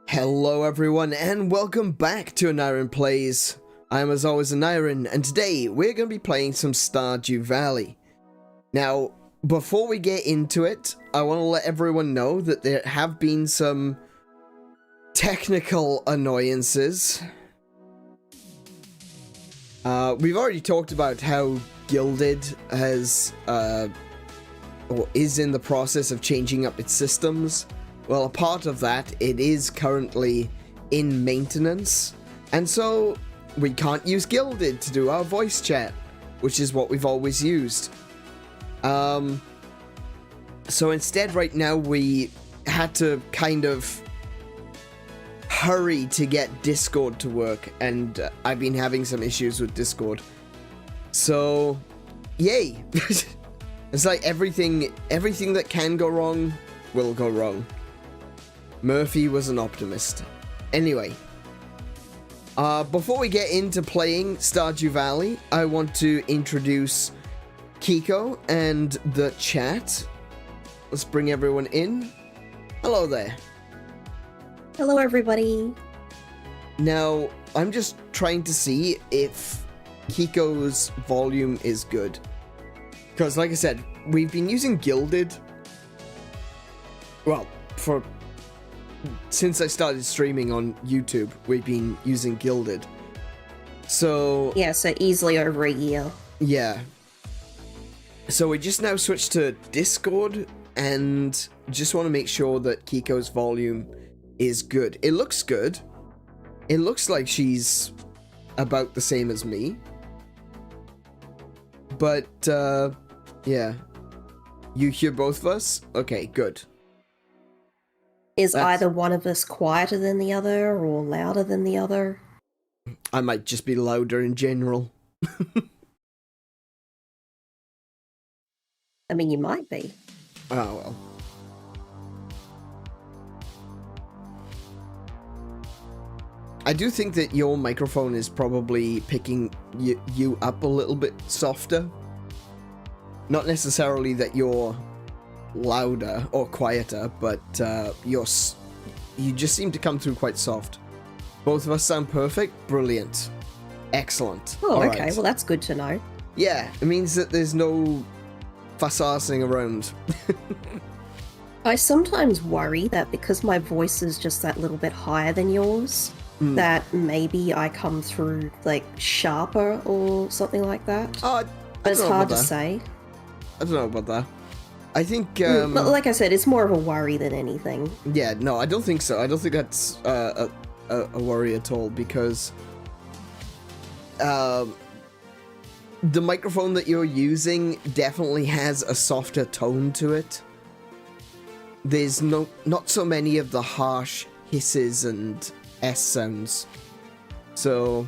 Hello everyone and welcome back to AneurynPlays. I am as always Aneurin, and today we're going to be playing some Stardew Valley. Now, before we get into it, I want to let everyone know that there have been some technical annoyances. We've already talked about how Gilded has, or is in the process of changing up its systems. Well, a part of that, it is currently in maintenance, and so we can't use Gilded to do our voice chat, which is what we've always used. So instead, right now, we had to kind of hurry to get Discord to work, and I've been having some issues with Discord. So, yay! It's like everything that can go wrong will go wrong. Murphy was an optimist. Anyway, before we get into playing Stardew Valley, I want to introduce Keeko and the chat. Let's bring everyone in. Hello there. Hello, everybody. Now, I'm just trying to see if Keeko's volume is good. Because, like I said, we've been using Gilded. Well, since I started streaming on YouTube, we've been using Gilded. So... yeah, so easily over a year. Yeah. So we just now switched to Discord, and just want to make sure that Keeko's volume is good. It looks good. It looks like she's about the same as me. But, yeah. You hear both of us? Okay, good. Is either one of us quieter than the other or louder than the other? I might just be louder in general. I mean, you might be. Oh, well. I do think that your microphone is probably picking you up a little bit softer. Not necessarily that you're louder or quieter, but you just seem to come through quite soft. Both of us sound perfect. Brilliant. Excellent. Oh, all okay. right. Well, that's good to know. Yeah, it means that there's no fuss-arsing around. I sometimes worry that because my voice is just that little bit higher than yours, that maybe I come through, like, sharper or something like that. But it's hard to say. I don't know about that. I think, but like I said, it's more of a worry than anything. Yeah, no, I don't think so. I don't think that's a worry at all, because the microphone that you're using definitely has a softer tone to it. There's not so many of the harsh hisses and S sounds, so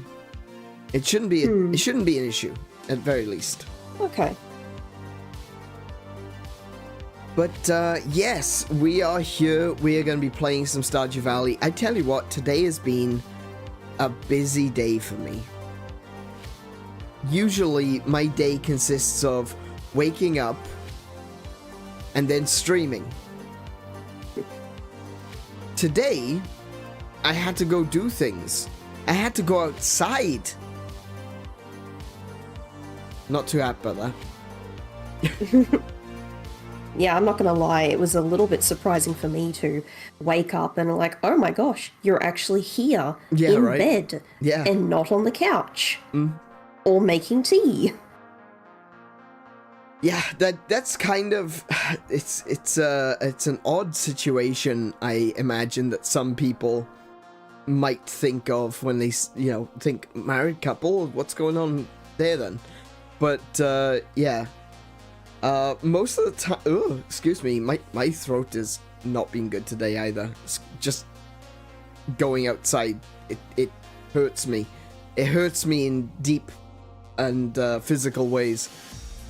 it shouldn't be it shouldn't be an issue at very least. Okay. But, yes, we are here. We are going to be playing some Stardew Valley. I tell you what, today has been a busy day for me. Usually, my day consists of waking up and then streaming. Today, I had to go do things. I had to go outside. Not too happy about that. Yeah, I'm not going to lie, it was a little bit surprising for me to wake up and like, oh my gosh, you're actually here in bed and not on the couch or making tea. Yeah, that's kind of it's an odd situation, I imagine, that some people might think of when they think married couple. What's going on there then? But yeah. Most of the time, excuse me, my throat has not been good today either. It's just going outside, it hurts me. It hurts me in deep and physical ways.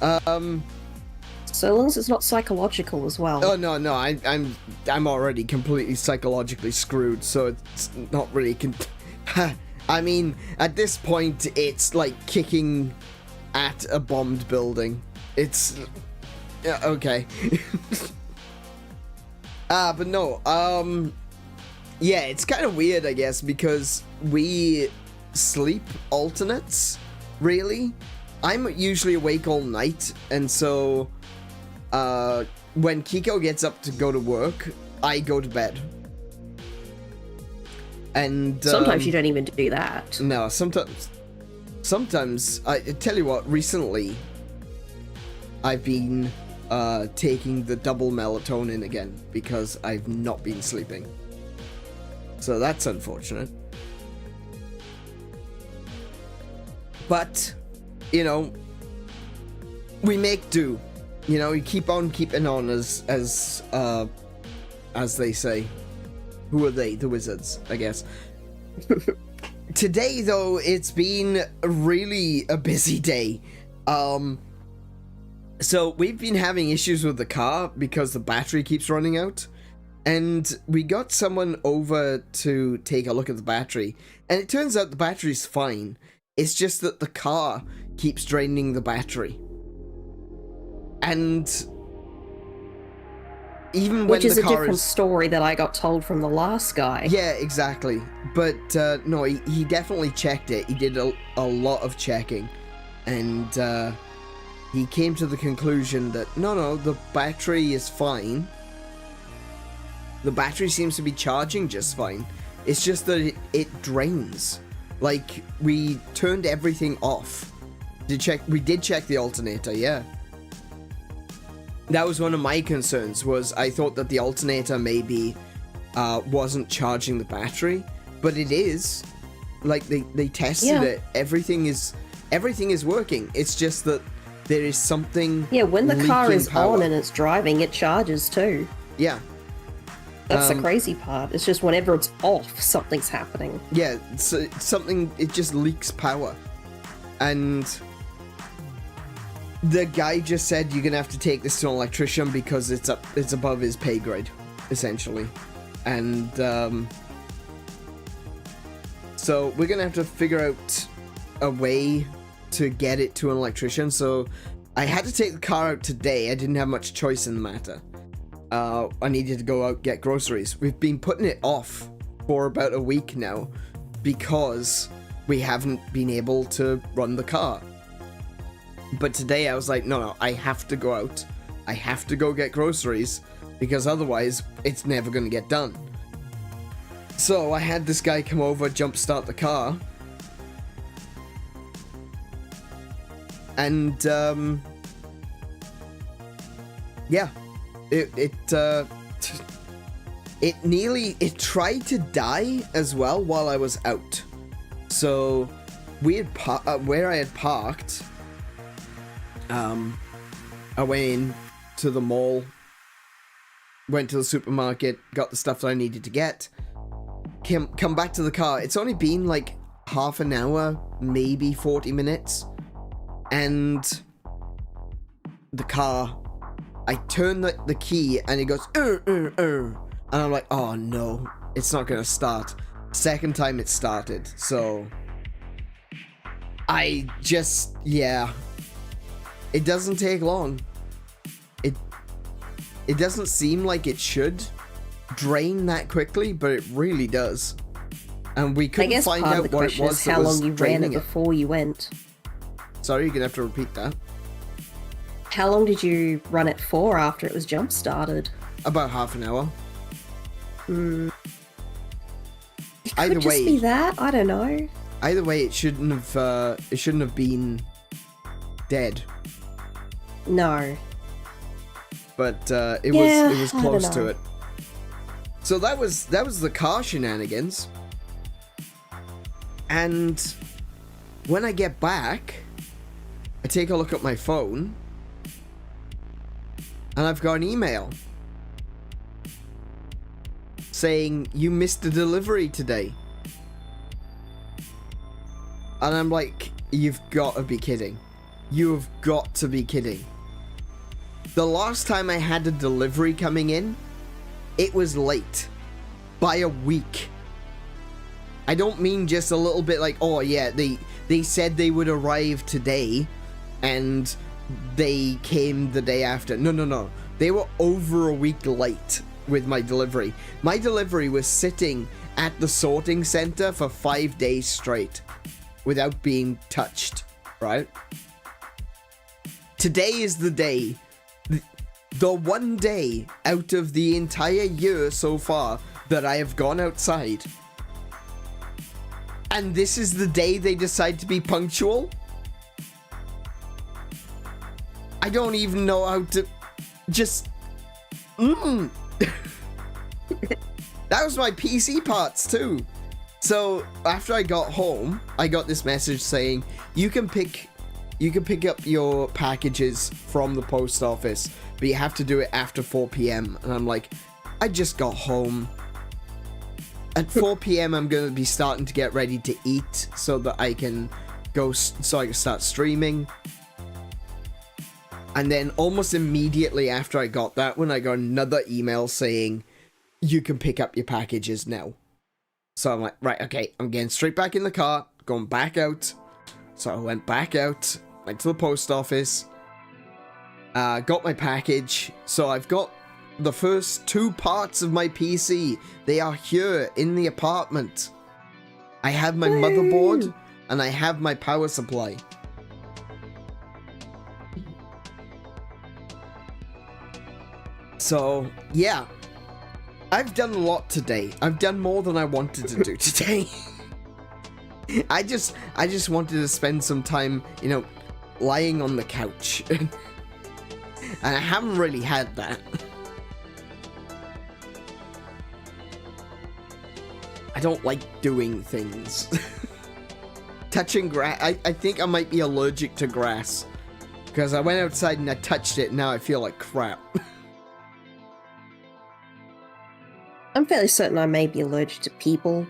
So long as it's not psychological as well. Oh no, I'm already completely psychologically screwed, so it's not really. I mean, at this point, it's like kicking at a bombed building. It's... yeah, okay. But no, Yeah, it's kind of weird, I guess, because we sleep alternates, really. I'm usually awake all night, and so when Kiko gets up to go to work, I go to bed. And sometimes you don't even do that. No, sometimes I tell you what, recently I've been taking the double melatonin again because I've not been sleeping. So that's unfortunate. But, you know, we make do. You know, you keep on keeping on, as they say. Who are they? The wizards, I guess. Today, though, it's been really a busy day. So we've been having issues with the car because the battery keeps running out. And we got someone over to take a look at the battery. And it turns out the battery's fine. It's just that the car keeps draining the battery. And even when which is the a car different story that I got told from the last guy. Yeah, exactly. But no, he definitely checked it. He did a lot of checking. And he came to the conclusion that no, the battery is fine. The battery seems to be charging just fine. It's just that it drains. Like, we turned everything off. We did check the alternator, yeah. That was one of my concerns, was I thought that the alternator maybe wasn't charging the battery, but it is. Like, they tested it. Everything is working. It's just that there is something. Yeah, when the car is power. on and it's driving, it charges too. Yeah. That's the crazy part. It's just whenever it's off, something's happening. Yeah, so it just leaks power. And the guy just said you're gonna have to take this to an electrician because it's above his pay grade, essentially. And so we're gonna have to figure out a way to get it to an electrician. So I had to take the car out today. I didn't have much choice in the matter. I needed to go out get groceries. We've been putting it off for about a week now because we haven't been able to run the car. But today I was like, no, I have to go out. I have to go get groceries because otherwise it's never going to get done. So I had this guy come over, jumpstart the car. And, yeah. It tried to die as well while I was out. So we had where I had parked. I went in to the mall, went to the supermarket, got the stuff that I needed to get. Come back to the car. It's only been like half an hour, maybe 40 minutes, and the car. I turn the key and it goes, and I'm like, oh no, it's not gonna start. Second time it started, so I just, yeah, it doesn't take long. It doesn't seem like it should drain that quickly, but it really does. And we couldn't find out what it was. How long you ran it before you went? Sorry, you're gonna have to repeat that. How long did you run it for after it was jump started? About half an hour. It Either could way, just be that. I don't know. Either way, it shouldn't have been dead. No. But it was close to it. So that was the car shenanigans. And when I get back, I take a look at my phone. And I've got an email saying you missed a delivery today. And I'm like, you've got to be kidding. You have got to be kidding. The last time I had a delivery coming in, it was late by a week. I don't mean just a little bit like, oh yeah, they said they would arrive today and they came the day after. No. They were over a week late. with my delivery. My delivery was sitting at the sorting center for 5 days straight without being touched, right? Today is the day, the one day out of the entire year so far that I have gone outside. And this is the day they decide to be punctual? I don't even know how to just... That was my PC parts too. So after I got home, I got this message saying, you can pick up your packages from the post office, but you have to do it after 4 p.m. And I'm like, I just got home. At 4 p.m. I'm going to be starting to get ready to eat so that I can start streaming. And then almost immediately after I got that one, I got another email saying, you can pick up your packages now. So I'm like, right, okay, I'm getting straight back in the car, going back out. So I went back out, went to the post office, got my package. So I've got the first 2 parts of my PC. They are here in the apartment. I have my motherboard and I have my power supply. So, yeah. I've done a lot today. I've done more than I wanted to do today. I just wanted to spend some time, you know, lying on the couch. And I haven't really had that. I don't like doing things. Touching grass. I think I might be allergic to grass. Because I went outside and I touched it and now I feel like crap. I'm fairly certain I may be allergic to people,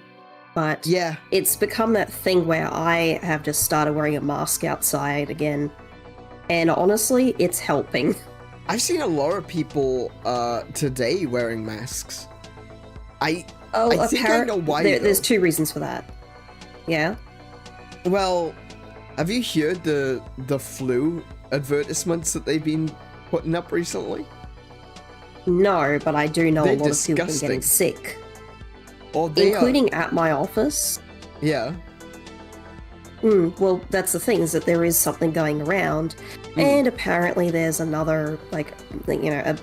but yeah, it's become that thing where I have just started wearing a mask outside again, and honestly, it's helping. I've seen a lot of people today wearing masks. I think I know why. There's 2 reasons for that. Yeah? Well, have you heard the flu advertisements that they've been putting up recently? No, but I do know a lot of people have been getting sick. Including at my office. Yeah. Well, that's the thing, is that there is something going around, and apparently there's another, like, you know,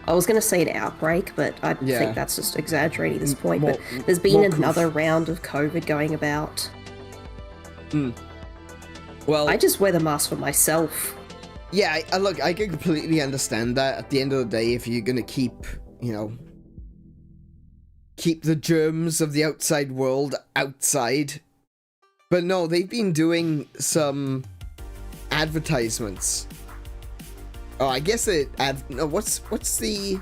I was going to say an outbreak, but I think that's just exaggerating at this point, but there's been another round of COVID going about. Well, I just wear the mask for myself. Yeah, look, I can completely understand that. At the end of the day, if you're gonna keep, you know, keep the germs of the outside world outside. But no, they've been doing some advertisements. Oh, I guess no, what's the...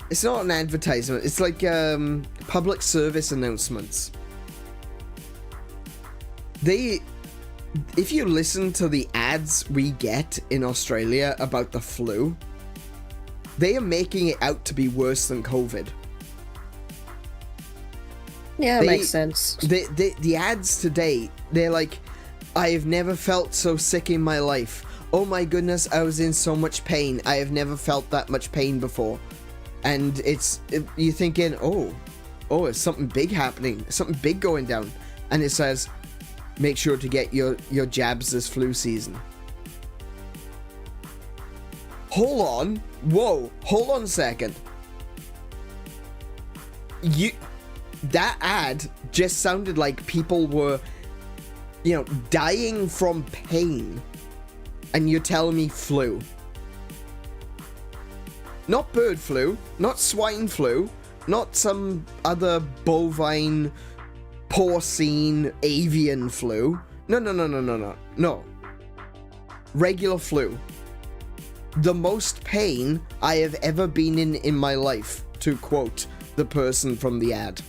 It's not an advertisement, it's like, public service announcements. If you listen to the ads we get in Australia about the flu, they are making it out to be worse than COVID. Yeah, that makes sense. The ads today, they're like, I have never felt so sick in my life. Oh my goodness, I was in so much pain. I have never felt that much pain before. And you're thinking, oh, it's something big happening, something big going down. And it says, make sure to get your jabs this flu season. Hold on. Whoa. Hold on a second. That ad just sounded like people were, you know, dying from pain. And you're telling me flu. Not bird flu. Not swine flu. Not some other bovine... porcine avian flu. No. Regular flu. The most pain I have ever been in my life, to quote the person from the ad.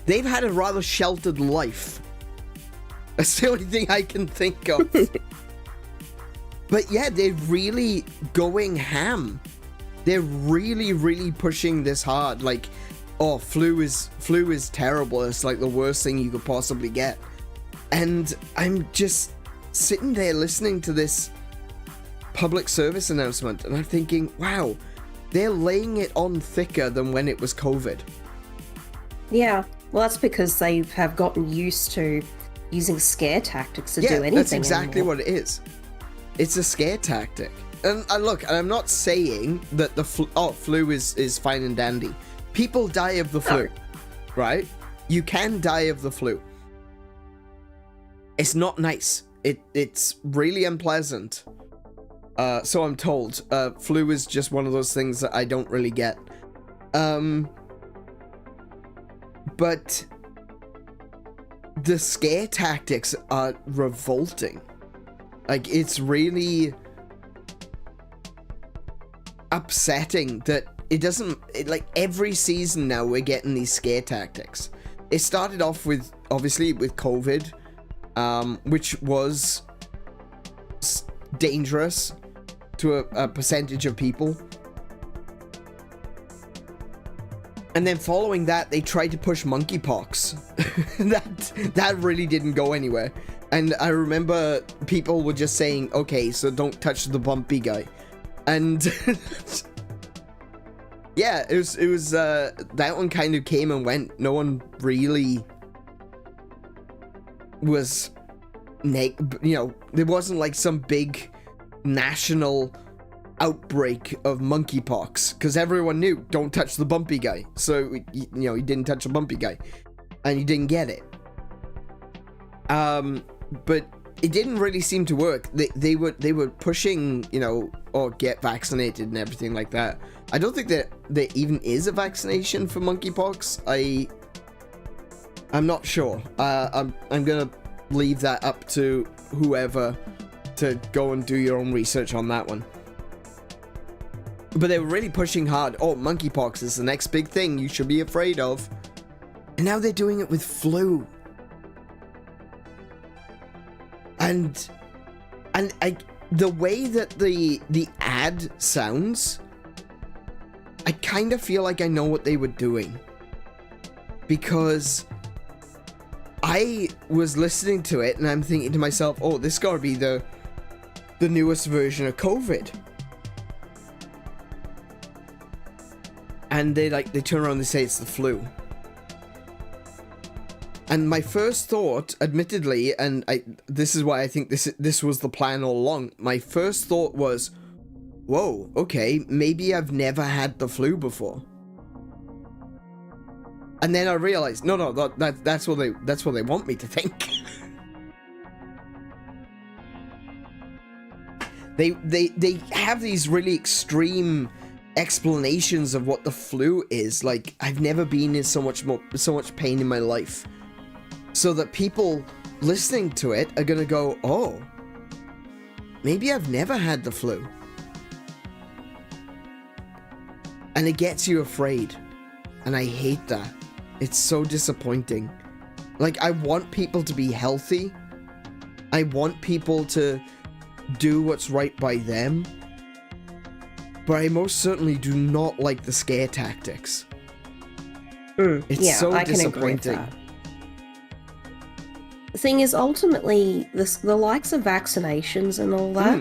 They've had a rather sheltered life. That's the only thing I can think of. But yeah, they're really going ham. They're really, really pushing this hard. Like, oh, flu is terrible. It's like the worst thing you could possibly get. And I'm just sitting there listening to this public service announcement, and I'm thinking, wow, they're laying it on thicker than when it was COVID. Yeah, well, that's because they have gotten used to using scare tactics to do anything. That's exactly anymore. what it is. It's a scare tactic. And look, I'm not saying that the flu is fine and dandy. People die of the flu, right? You can die of the flu. It's not nice. It's really unpleasant. So I'm told. Flu is just one of those things that I don't really get. But the scare tactics are revolting. Like, it's really upsetting that it doesn't... like, every season now we're getting these scare tactics. It started off with, obviously, with COVID, which was dangerous to a percentage of people. And then following that, they tried to push monkeypox. that really didn't go anywhere. And I remember people were just saying, okay, so don't touch the bumpy guy. And yeah, it was that one kind of came and went. No one really was, there wasn't like some big national outbreak of monkeypox, because everyone knew, don't touch the bumpy guy. So, you didn't touch the bumpy guy, and you didn't get it. But it didn't really seem to work. They were pushing, get vaccinated and everything like that. I don't think that there even is a vaccination for monkeypox. I'm not sure. I'm gonna leave that up to whoever to go and do your own research on that one. But they were really pushing hard. Oh, monkeypox is the next big thing you should be afraid of. And now they're doing it with flu. And the way that the ad sounds, I kind of feel like I know what they were doing. Because I was listening to it and I'm thinking to myself, oh, this gotta be the newest version of COVID. And they turn around and they say it's the flu. And my first thought, admittedly, and this is why I think this was the plan all along. My first thought was, whoa, okay, maybe I've never had the flu before. And then I realized, no, that's what they want me to think. They have these really extreme explanations of what the flu is. Like, I've never been in so much pain in my life. So that people listening to it are gonna go, oh, maybe I've never had the flu. And it gets you afraid. And I hate that. It's so disappointing. Like, I want people to be healthy. I want people to do what's right by them. But I most certainly do not like the scare tactics. It's so disappointing. The thing is, ultimately, the likes of vaccinations and all that,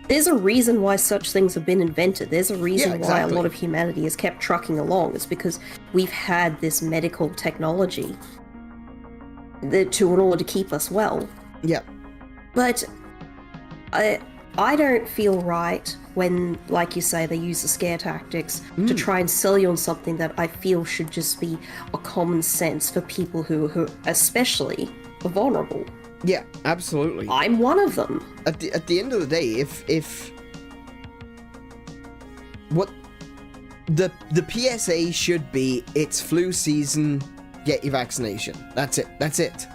there's a reason why such things have been invented. There's a reason why a lot of humanity has kept trucking along. It's because we've had this medical technology in order to keep us well. Yeah. But I don't feel right when, like you say, they use the scare tactics to try and sell you on something that I feel should just be a common sense for people who especially are vulnerable. Yeah, absolutely. I'm one of them. At the end of the day, if what the PSA should be, it's flu season, get your vaccination. That's it.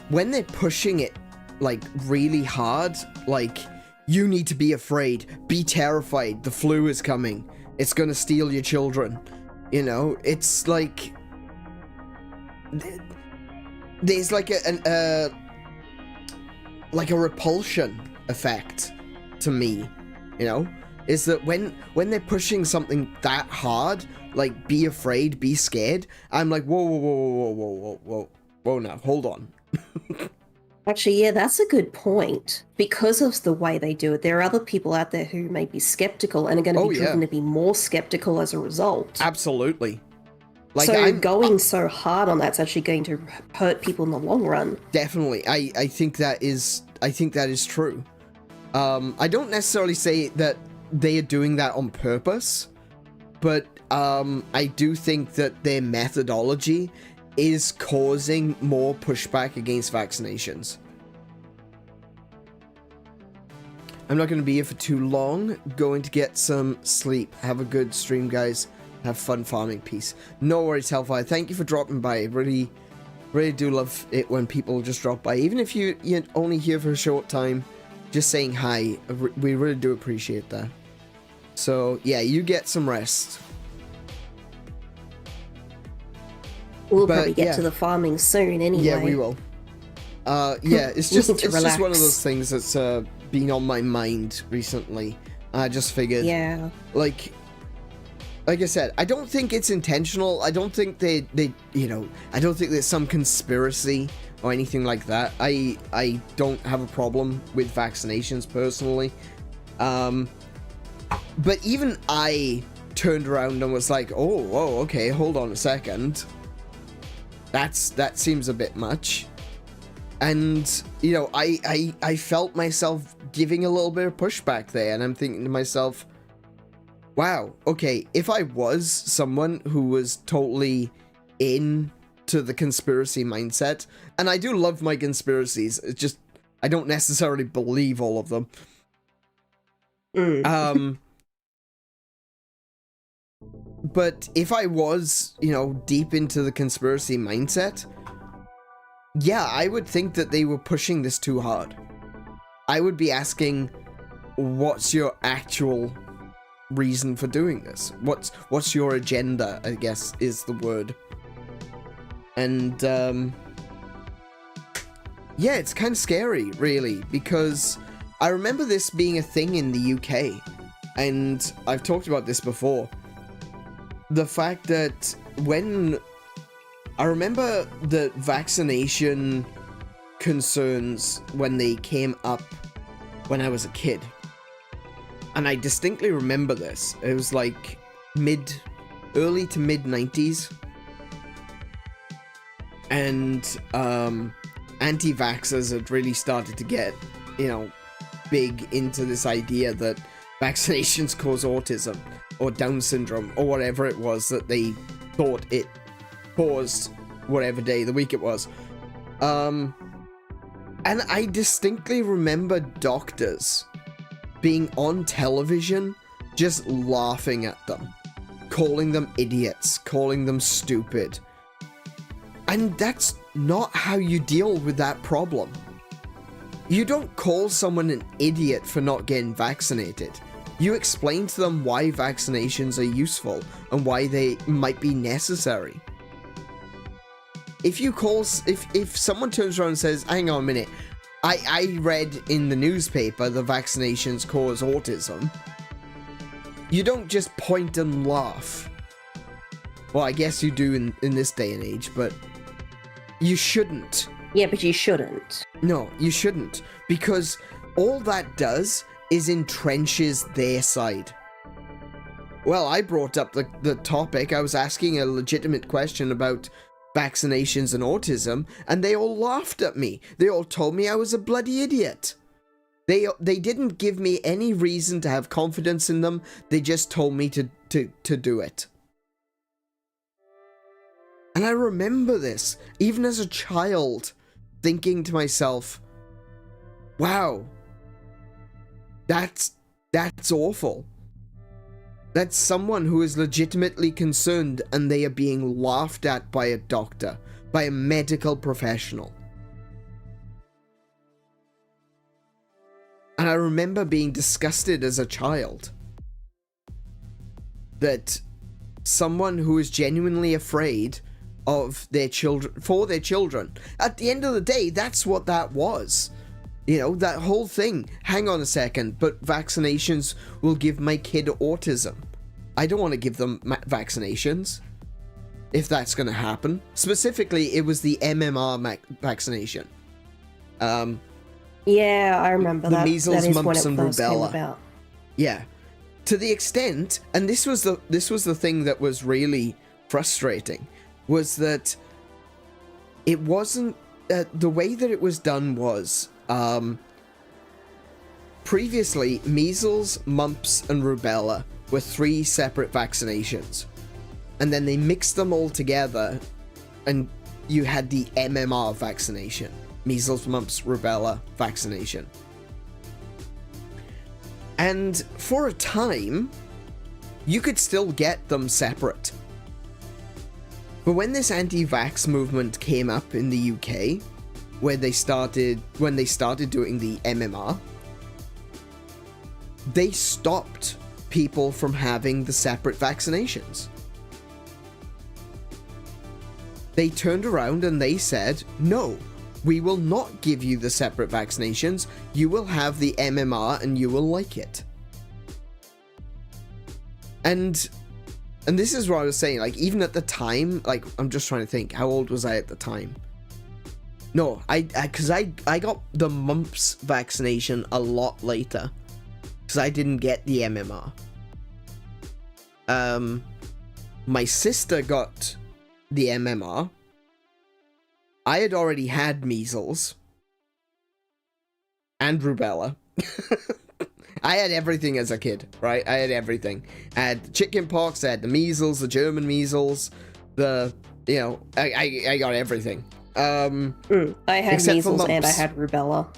When they're pushing it like really hard, like, you need to be afraid, be terrified, the flu is coming, it's gonna steal your children, it's like there's like a repulsion effect to me, is that when they're pushing something that hard, like, be afraid, be scared, I'm like, whoa now, hold on. Actually, yeah, that's a good point. Because of the way they do it, there are other people out there who may be skeptical and are going to be driven to be more skeptical as a result. Absolutely. Like, so going so hard on that's actually going to hurt people in the long run. Definitely. I think that is true. I don't necessarily say that they are doing that on purpose, but I do think that their methodology is causing more pushback against vaccinations. I'm not going to be here for too long. Going to get some sleep. Have a good stream, guys. Have fun farming. Peace. No worries, Hellfire. Thank you for dropping by. Really, really do love it when people just drop by. Even if you're only here for a short time, just saying hi. We really do appreciate that. So, yeah, you get some rest. We'll probably get to the farming soon anyway. Yeah, we will. Yeah, it's just one of those things that's been on my mind recently. I just figured, like I said, I don't think it's intentional. I don't think they I don't think there's some conspiracy or anything like that. I don't have a problem with vaccinations personally. But even I turned around and was like, oh, whoa, okay, hold on a second. That seems a bit much. And, I felt myself giving a little bit of pushback there, and I'm thinking to myself, wow, okay, if I was someone who was totally into the conspiracy mindset, and I do love my conspiracies, it's just, I don't necessarily believe all of them. But if I was, deep into the conspiracy mindset, yeah, I would think that they were pushing this too hard. I would be asking, what's your actual reason for doing this? What's your agenda, I guess, is the word. And, yeah, it's kind of scary, really, because I remember this being a thing in the UK, and I've talked about this before. The fact that I remember the vaccination concerns when they came up when I was a kid. And I distinctly remember this. It was like early to mid 90s. And anti-vaxxers had really started to get, big into this idea that vaccinations cause autism or Down syndrome or whatever it was that they thought it caused, whatever day of the week it was. And I distinctly remember doctors being on television just laughing at them, calling them idiots, calling them stupid. And that's not how you deal with that problem. You don't call someone an idiot for not getting vaccinated. You explain to them why vaccinations are useful and why they might be necessary. If someone turns around and says, hang on a minute, I read in the newspaper the vaccinations cause autism, you don't just point and laugh. Well, I guess you do in this day and age, but you shouldn't. Yeah, but you shouldn't. No, you shouldn't. Because all that does is entrenches their side. Well, I brought up the topic. I was asking a legitimate question about vaccinations and autism, and they all laughed at me. They all told me I was a bloody idiot. They didn't give me any reason to have confidence in them. They just told me to do it. And I remember this, even as a child, thinking to myself, wow, that's awful. That's someone who is legitimately concerned and they are being laughed at by a doctor, by a medical professional. And I remember being disgusted as a child that someone who is genuinely afraid of their children, for their children, at the end of the day, that's what that was. That whole thing. Hang on a second, but vaccinations will give my kid autism. I don't want to give them vaccinations, if that's going to happen. Specifically, it was the MMR vaccination. Yeah, I remember that. The measles, that is mumps, when it and first came rubella. about. Yeah. To the extent, and this was the thing that was really frustrating, was that it wasn't the way that it was done was previously measles, mumps, and rubella were 3 separate vaccinations, and then they mixed them all together, and you had the MMR vaccination, measles, mumps, rubella vaccination. And for a time, you could still get them separate. But when this anti-vax movement came up in the UK, when they started doing the MMR, they stopped people from having the separate vaccinations. They turned around and they said, no, we will not give you the separate vaccinations. You will have the MMR and you will like it. And this is what I was saying, like, even at the time, like, I'm just trying to think, how old was I at the time? No, because I got the mumps vaccination a lot later, because I didn't get the MMR. My sister got the MMR. I had already had measles and rubella. I had everything as a kid, right? I had everything. I had chicken pox, I had the measles, the German measles, I got everything. I had measles and I had rubella.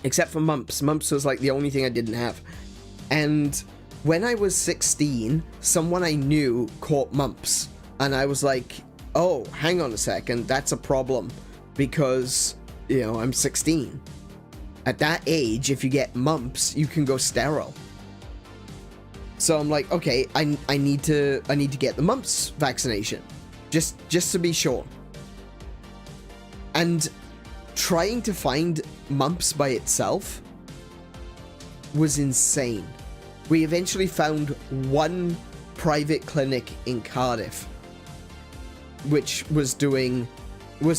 Except for mumps. Mumps was like the only thing I didn't have. And when I was 16, someone I knew caught mumps. And I was like, oh, hang on a second, that's a problem. Because, I'm 16. At that age, if you get mumps, you can go sterile. So I'm like, okay, I need to get the mumps vaccination, just to be sure. And trying to find mumps by itself was insane. We eventually found one private clinic in Cardiff, which was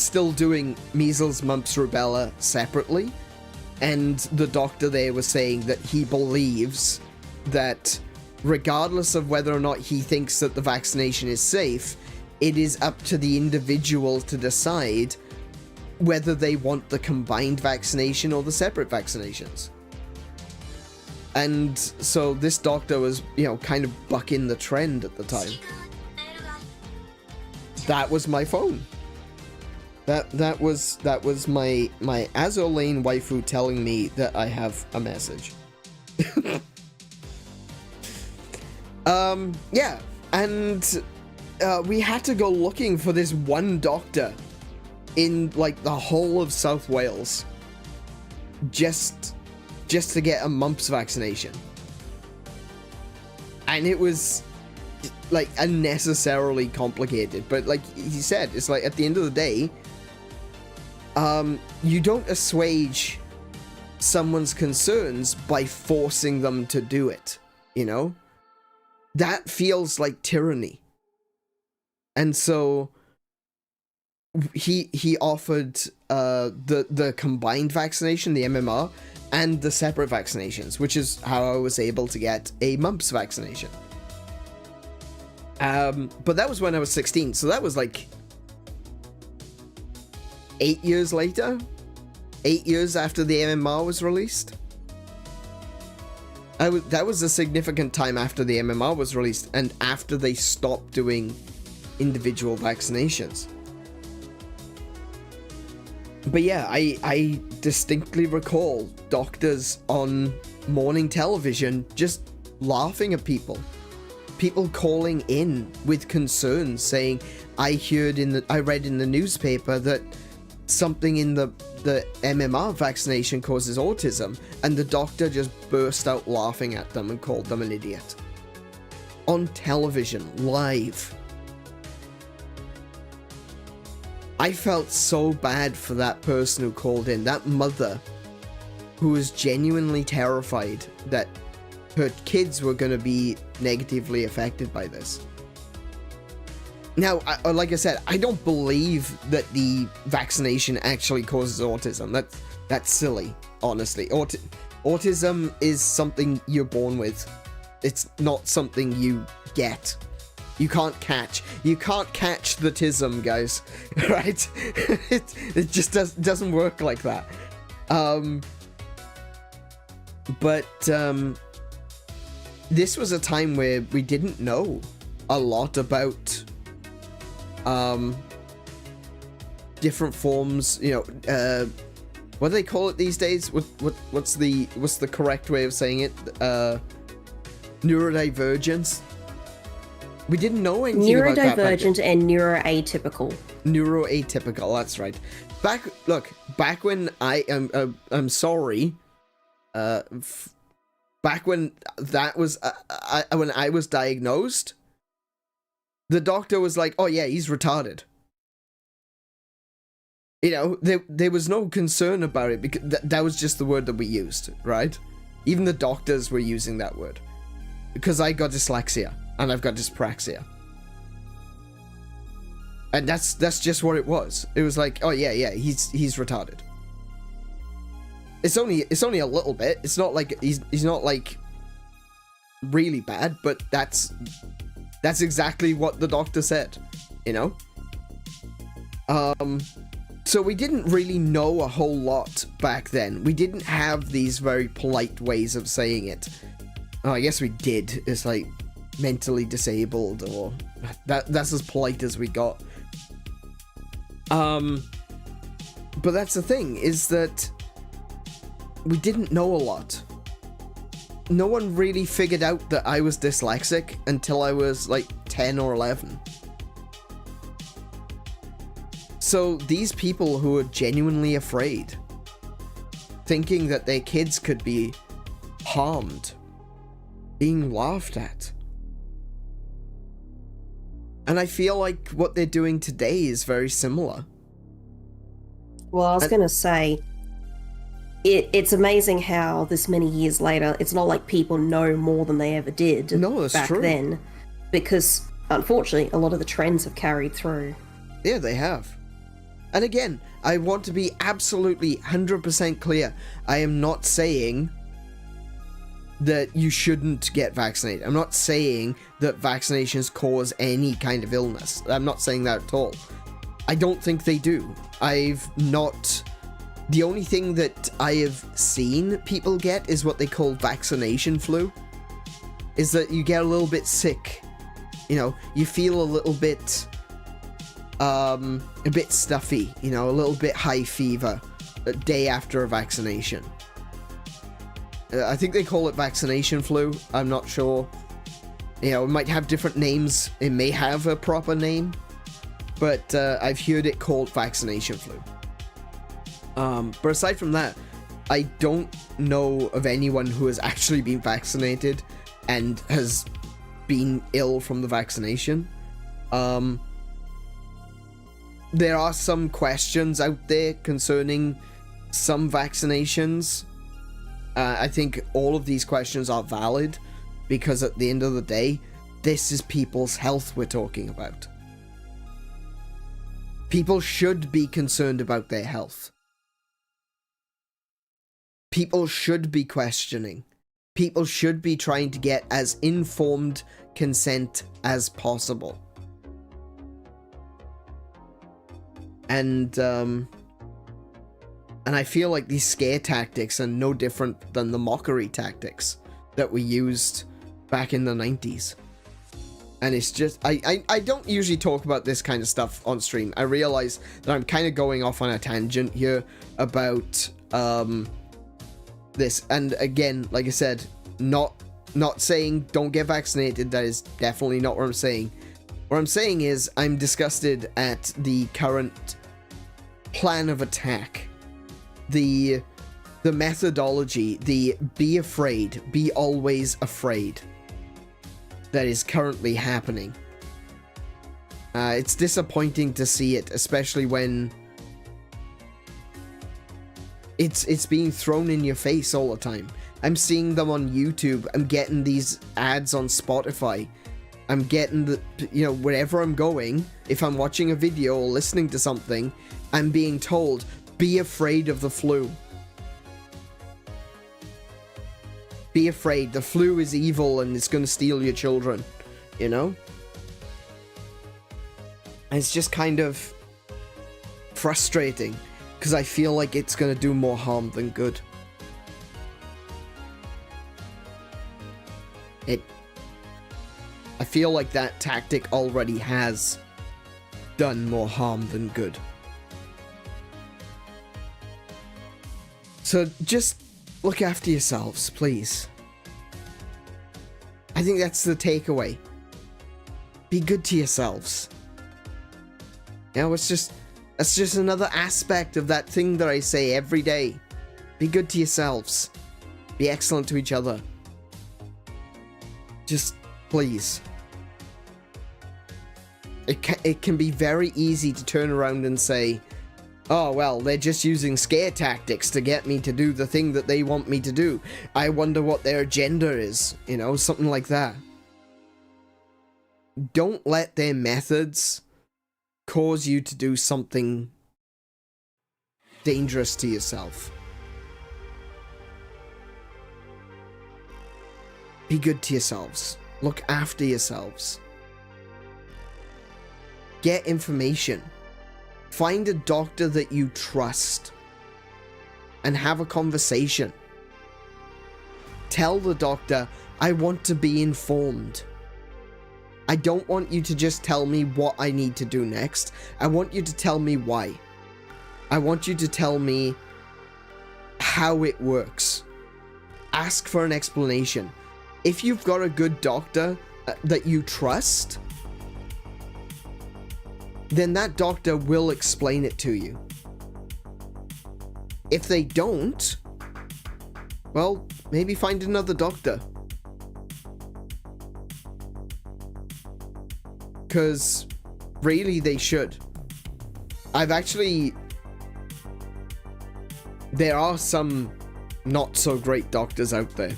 still doing measles, mumps, rubella separately. And the doctor there was saying that he believes that regardless of whether or not he thinks that the vaccination is safe, it is up to the individual to decide whether they want the combined vaccination or the separate vaccinations. And so this doctor was, kind of bucking the trend at the time. That was my phone. That was my Azolane waifu telling me that I have a message. Yeah, and we had to go looking for this one doctor in like the whole of South Wales just to get a mumps vaccination. And it was like unnecessarily complicated, but like he said, it's like at the end of the day, you don't assuage someone's concerns by forcing them to do it, That feels like tyranny. And so he offered the combined vaccination, the MMR, and the separate vaccinations, which is how I was able to get a mumps vaccination. But that was when I was 16, so that was like 8 years later, 8 years after the MMR was released. That was a significant time after the MMR was released and after they stopped doing individual vaccinations. But yeah, I distinctly recall doctors on morning television just laughing at people. People calling in with concerns saying, I read in the newspaper that something in the MMR vaccination causes autism, and the doctor just burst out laughing at them and called them an idiot. On television, live. I felt so bad for that person who called in, that mother who was genuinely terrified that her kids were going to be negatively affected by this. Now, like I said, I don't believe that the vaccination actually causes autism. That's silly, honestly. Autism is something you're born with. It's not something you get. You can't catch the tism, guys. Right? it just doesn't work like that. This was a time where we didn't know a lot about different forms, you know, what do they call it these days? What's the correct way of saying it? Neurodivergence. We didn't know anything about that. Neurodivergent and neuroatypical. Neuroatypical, that's right. Back when I'm sorry. Back when that was when I was diagnosed, the doctor was like, "Oh yeah, he's retarded." You know, there was no concern about it because that was just the word that we used, right? Even the doctors were using that word because I got dyslexia and I've got dyspraxia, and that's just what it was. It was like, "Oh yeah, he's retarded." It's only a little bit. It's not like he's not like really bad, but that's exactly what the doctor said, you know? So we didn't really know a whole lot back then. We didn't have these very polite ways of saying it. Oh, I guess we did. It's like mentally disabled, or that's as polite as we got. But that's the thing, is that we didn't know a lot. No one really figured out that I was dyslexic until I was like 10 or 11. So these people who are genuinely afraid, thinking that their kids could be harmed, being laughed at. And I feel like what they're doing today is very similar. Well, I was going to say, it's amazing how this many years later, it's not like people know more than they ever did back then. Because, unfortunately, a lot of the trends have carried through. Yeah, they have. And again, I want to be absolutely 100% clear. I am not saying that you shouldn't get vaccinated. I'm not saying that vaccinations cause any kind of illness. I'm not saying that at all. I don't think they do. The only thing that I have seen people get is what they call vaccination flu. Is that you get a little bit sick. You know, you feel a little bit stuffy, you know, a little bit high fever a day after a vaccination. I think they call it vaccination flu. I'm not sure. You know, it might have different names. It may have a proper name, but I've heard it called vaccination flu. But aside from that, I don't know of anyone who has actually been vaccinated and has been ill from the vaccination. There are some questions out there concerning some vaccinations. I think all of these questions are valid because at the end of the day, this is people's health we're talking about. People should be concerned about their health. People should be questioning. People should be trying to get as informed consent as possible. And I feel like these scare tactics are no different than the mockery tactics that we used back in the 90s. And it's just, I don't usually talk about this kind of stuff on stream. I realize that I'm kind of going off on a tangent here about this. And again, like I said, not saying don't get vaccinated. That is definitely not what I'm saying. What I'm saying is I'm disgusted at the current plan of attack. The methodology, the be afraid, be always afraid that is currently happening. It's disappointing to see it, especially when it's being thrown in your face all the time. I'm seeing them on YouTube. I'm getting these ads on Spotify. I'm getting the, you know, wherever I'm going, if I'm watching a video or listening to something, I'm being told, be afraid of the flu. be afraid. The flu is evil and it's going to steal your children, you know? And it's just kind of frustrating because I feel like it's going to do more harm than good. I feel like that tactic already has done more harm than good. So just look after yourselves, please. I think that's the takeaway. Be good to yourselves. You know, that's just another aspect of that thing that I say every day. Be good to yourselves. Be excellent to each other. Just, please. It can be very easy to turn around and say, oh, well, they're just using scare tactics to get me to do the thing that they want me to do. I wonder what their agenda is, you know, something like that. Don't let their methods cause you to do something dangerous to yourself. Be good to yourselves. Look after yourselves. Get information. Find a doctor that you trust and have a conversation. Tell the doctor, I want to be informed. I don't want you to just tell me what I need to do next. I want you to tell me why. I want you to tell me how it works. Ask for an explanation. If you've got a good doctor that you trust, then that doctor will explain it to you. If they don't, well, maybe find another doctor. Because really they should. There are some not so great doctors out there.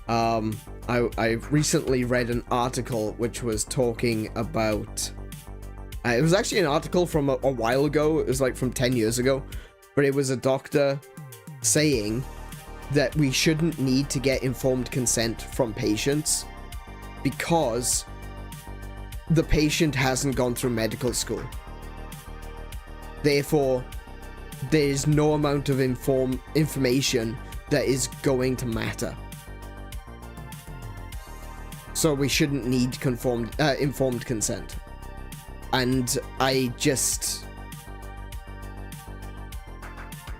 I recently read an article which was talking about it was actually an article from a while ago. It was like from 10 years ago. But it was a doctor saying that we shouldn't need to get informed consent from patients because the patient hasn't gone through medical school. Therefore, there is no amount of information that is going to matter. So we shouldn't need informed consent. And I just...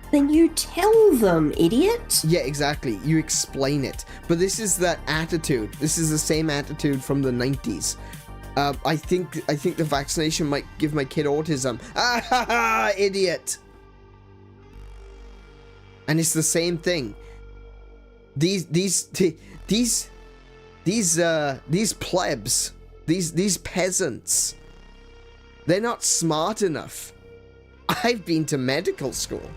Then you tell them, idiot. Yeah, exactly. You explain it. But this is that attitude. This is the same attitude from the 90s. I think the vaccination might give my kid autism. Ah ha ha, idiot. And it's the same thing. These plebs, these peasants, they're not smart enough. I've been to medical school.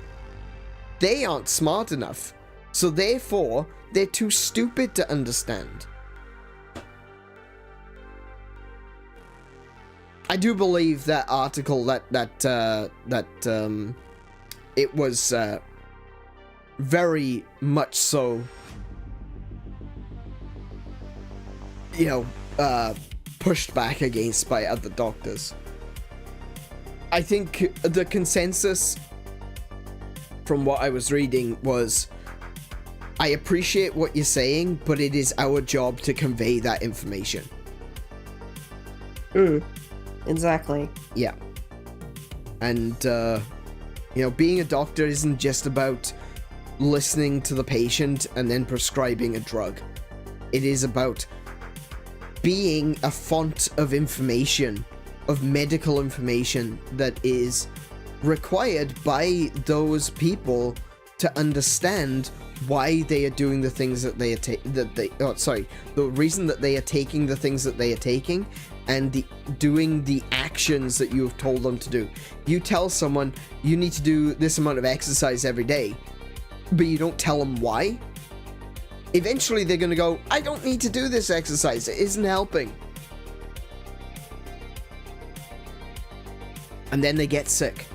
They aren't smart enough. So therefore, they're too stupid to understand. I do believe that article that it was very much so, you know, pushed back against by other doctors. I think the consensus from what I was reading was, I appreciate what you're saying, but it is our job to convey that information. Exactly. Yeah. And, you know, being a doctor isn't just about listening to the patient and then prescribing a drug. It is about being a font of information, of medical information that is required by those people to understand why they are doing the things that they are the reason that they are taking the things that they are taking, and doing the actions that you have told them to do. You tell someone you need to do this amount of exercise every day, but you don't tell them why. Eventually they're going to go, I don't need to do this exercise, it isn't helping. And then they get sick.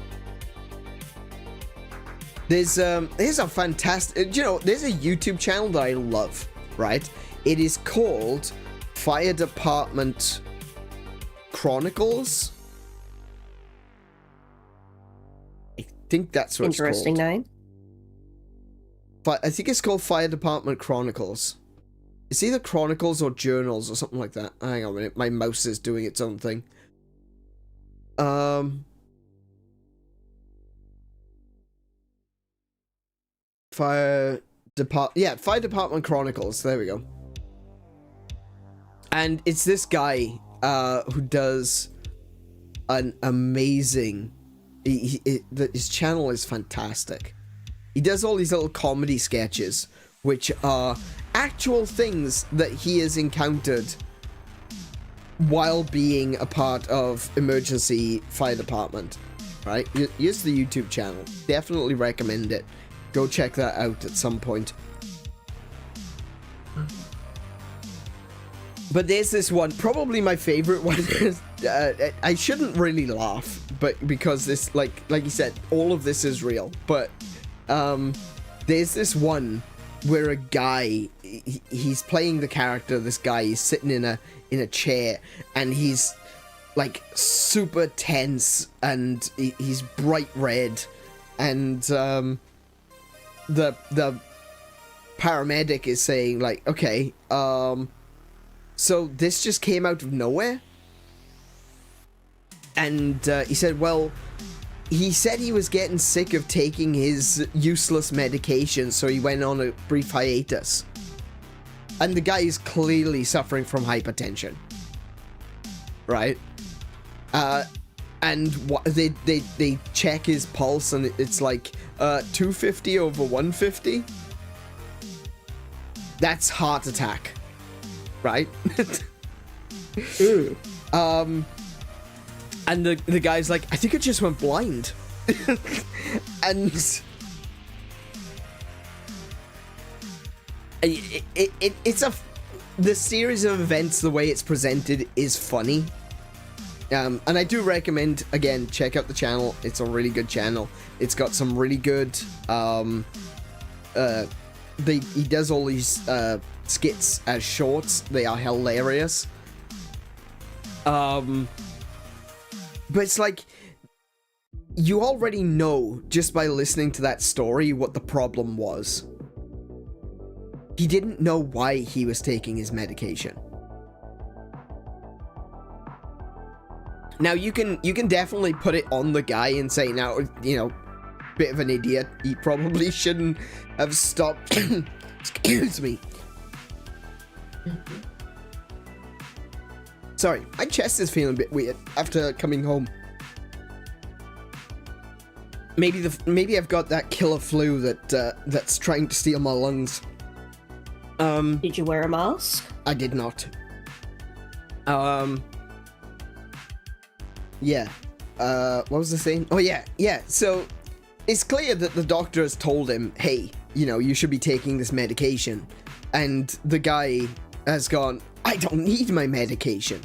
There's a fantastic, you know, there's a YouTube channel that I love. right? It is called Fire Department Chronicles. I think that's what it's called. Interesting name. But I think it's called Fire Department Chronicles. It's either Chronicles or Journals or something like that. Hang on a minute, my mouse is doing its own thing. Fire Department Chronicles. There we go. And it's this guy who does an amazing. His channel is fantastic. He does all these little comedy sketches, which are actual things that he has encountered while being a part of emergency fire department. Right? Here's the YouTube channel. Definitely recommend it. Go check that out at some point. But there's this one, probably my favorite one. I shouldn't really laugh, but because this, like you said, all of this is real. But there's this one where a guy, he's playing the character. This guy is sitting in a chair, and he's like super tense, and he's bright red, and the paramedic is saying like, okay, so this just came out of nowhere? And he said, well, he said he was getting sick of taking his useless medication, so he went on a brief hiatus. And the guy is clearly suffering from hypertension. Right? And they check his pulse, and it's like 250 over 150. That's heart attack. Right? And the guy's like, I think it just went blind. And the series of events, the way it's presented is funny. And I do recommend, again, check out the channel. It's a really good channel. It's got some really good he does all these skits as shorts. They are hilarious. But it's like, you already know just by listening to that story what the problem was. He didn't know why he was taking his medication. Now you can definitely put it on the guy and say, now, you know, bit of an idiot. He probably shouldn't have stopped. Excuse me. Sorry, my chest is feeling a bit weird after coming home. Maybe I've got that killer flu that's trying to steal my lungs. Did you wear a mask? I did not. Yeah. What was the thing? Oh yeah. So it's clear that the doctor has told him, hey, you know, you should be taking this medication. And the guy has gone, I don't need my medication.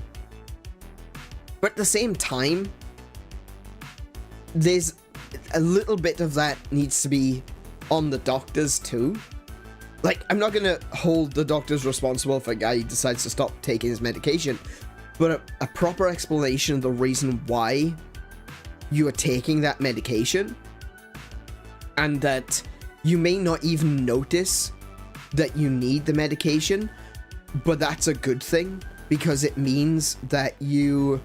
But at the same time, there's a little bit of that needs to be on the doctors too. Like, I'm not gonna hold the doctors responsible if a guy decides to stop taking his medication, but a proper explanation of the reason why you are taking that medication, and that you may not even notice that you need the medication, but that's a good thing, because it means that you're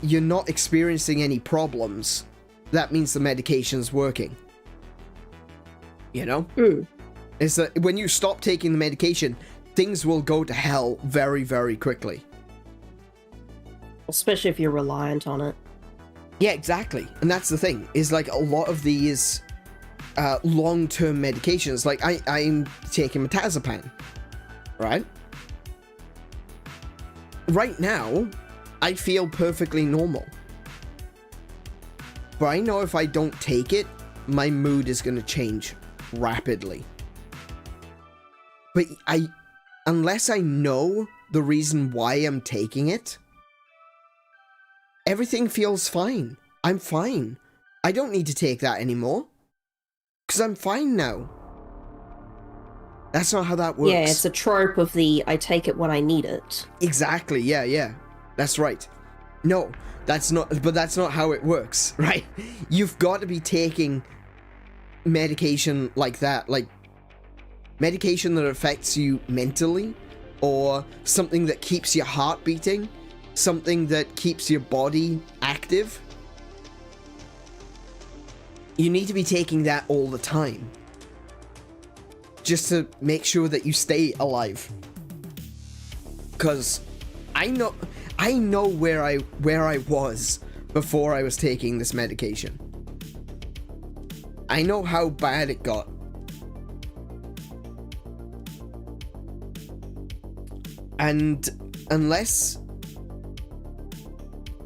not experiencing any problems. That means the medication's working. You know? It's that when you stop taking the medication, things will go to hell very, very quickly. Especially if you're reliant on it. Yeah, exactly. And that's the thing, is like a lot of these long-term medications, like I'm taking metazepam, right? Right now, I feel perfectly normal. But I know if I don't take it, my mood is going to change rapidly. But unless I know the reason why I'm taking it, everything feels fine. I'm fine. I don't need to take that anymore. Because I'm fine now. That's not how that works. Yeah, it's a trope of the I take it when I need it. Exactly, yeah. That's right. No, that's not how it works, right? You've got to be taking medication like that, like medication that affects you mentally, or something that keeps your heart beating, something that keeps your body active. You need to be taking that all the time, just to make sure that you stay alive. Because I know where I was before I was taking this medication. I know how bad it got. And unless,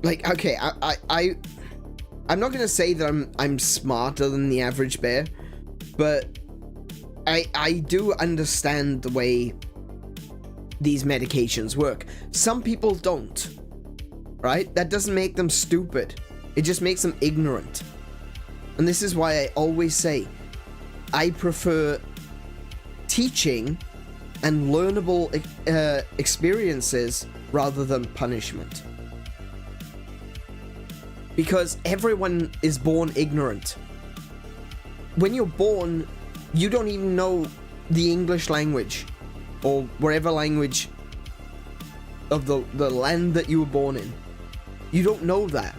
like, okay, I'm not gonna say that I'm smarter than the average bear, but I do understand the way these medications work. Some people don't, right? That doesn't make them stupid. It just makes them ignorant. And this is why I always say I prefer teaching and learnable experiences rather than punishment. Because everyone is born ignorant. When you're born, you don't even know the English language or whatever language of the land that you were born in. You don't know that.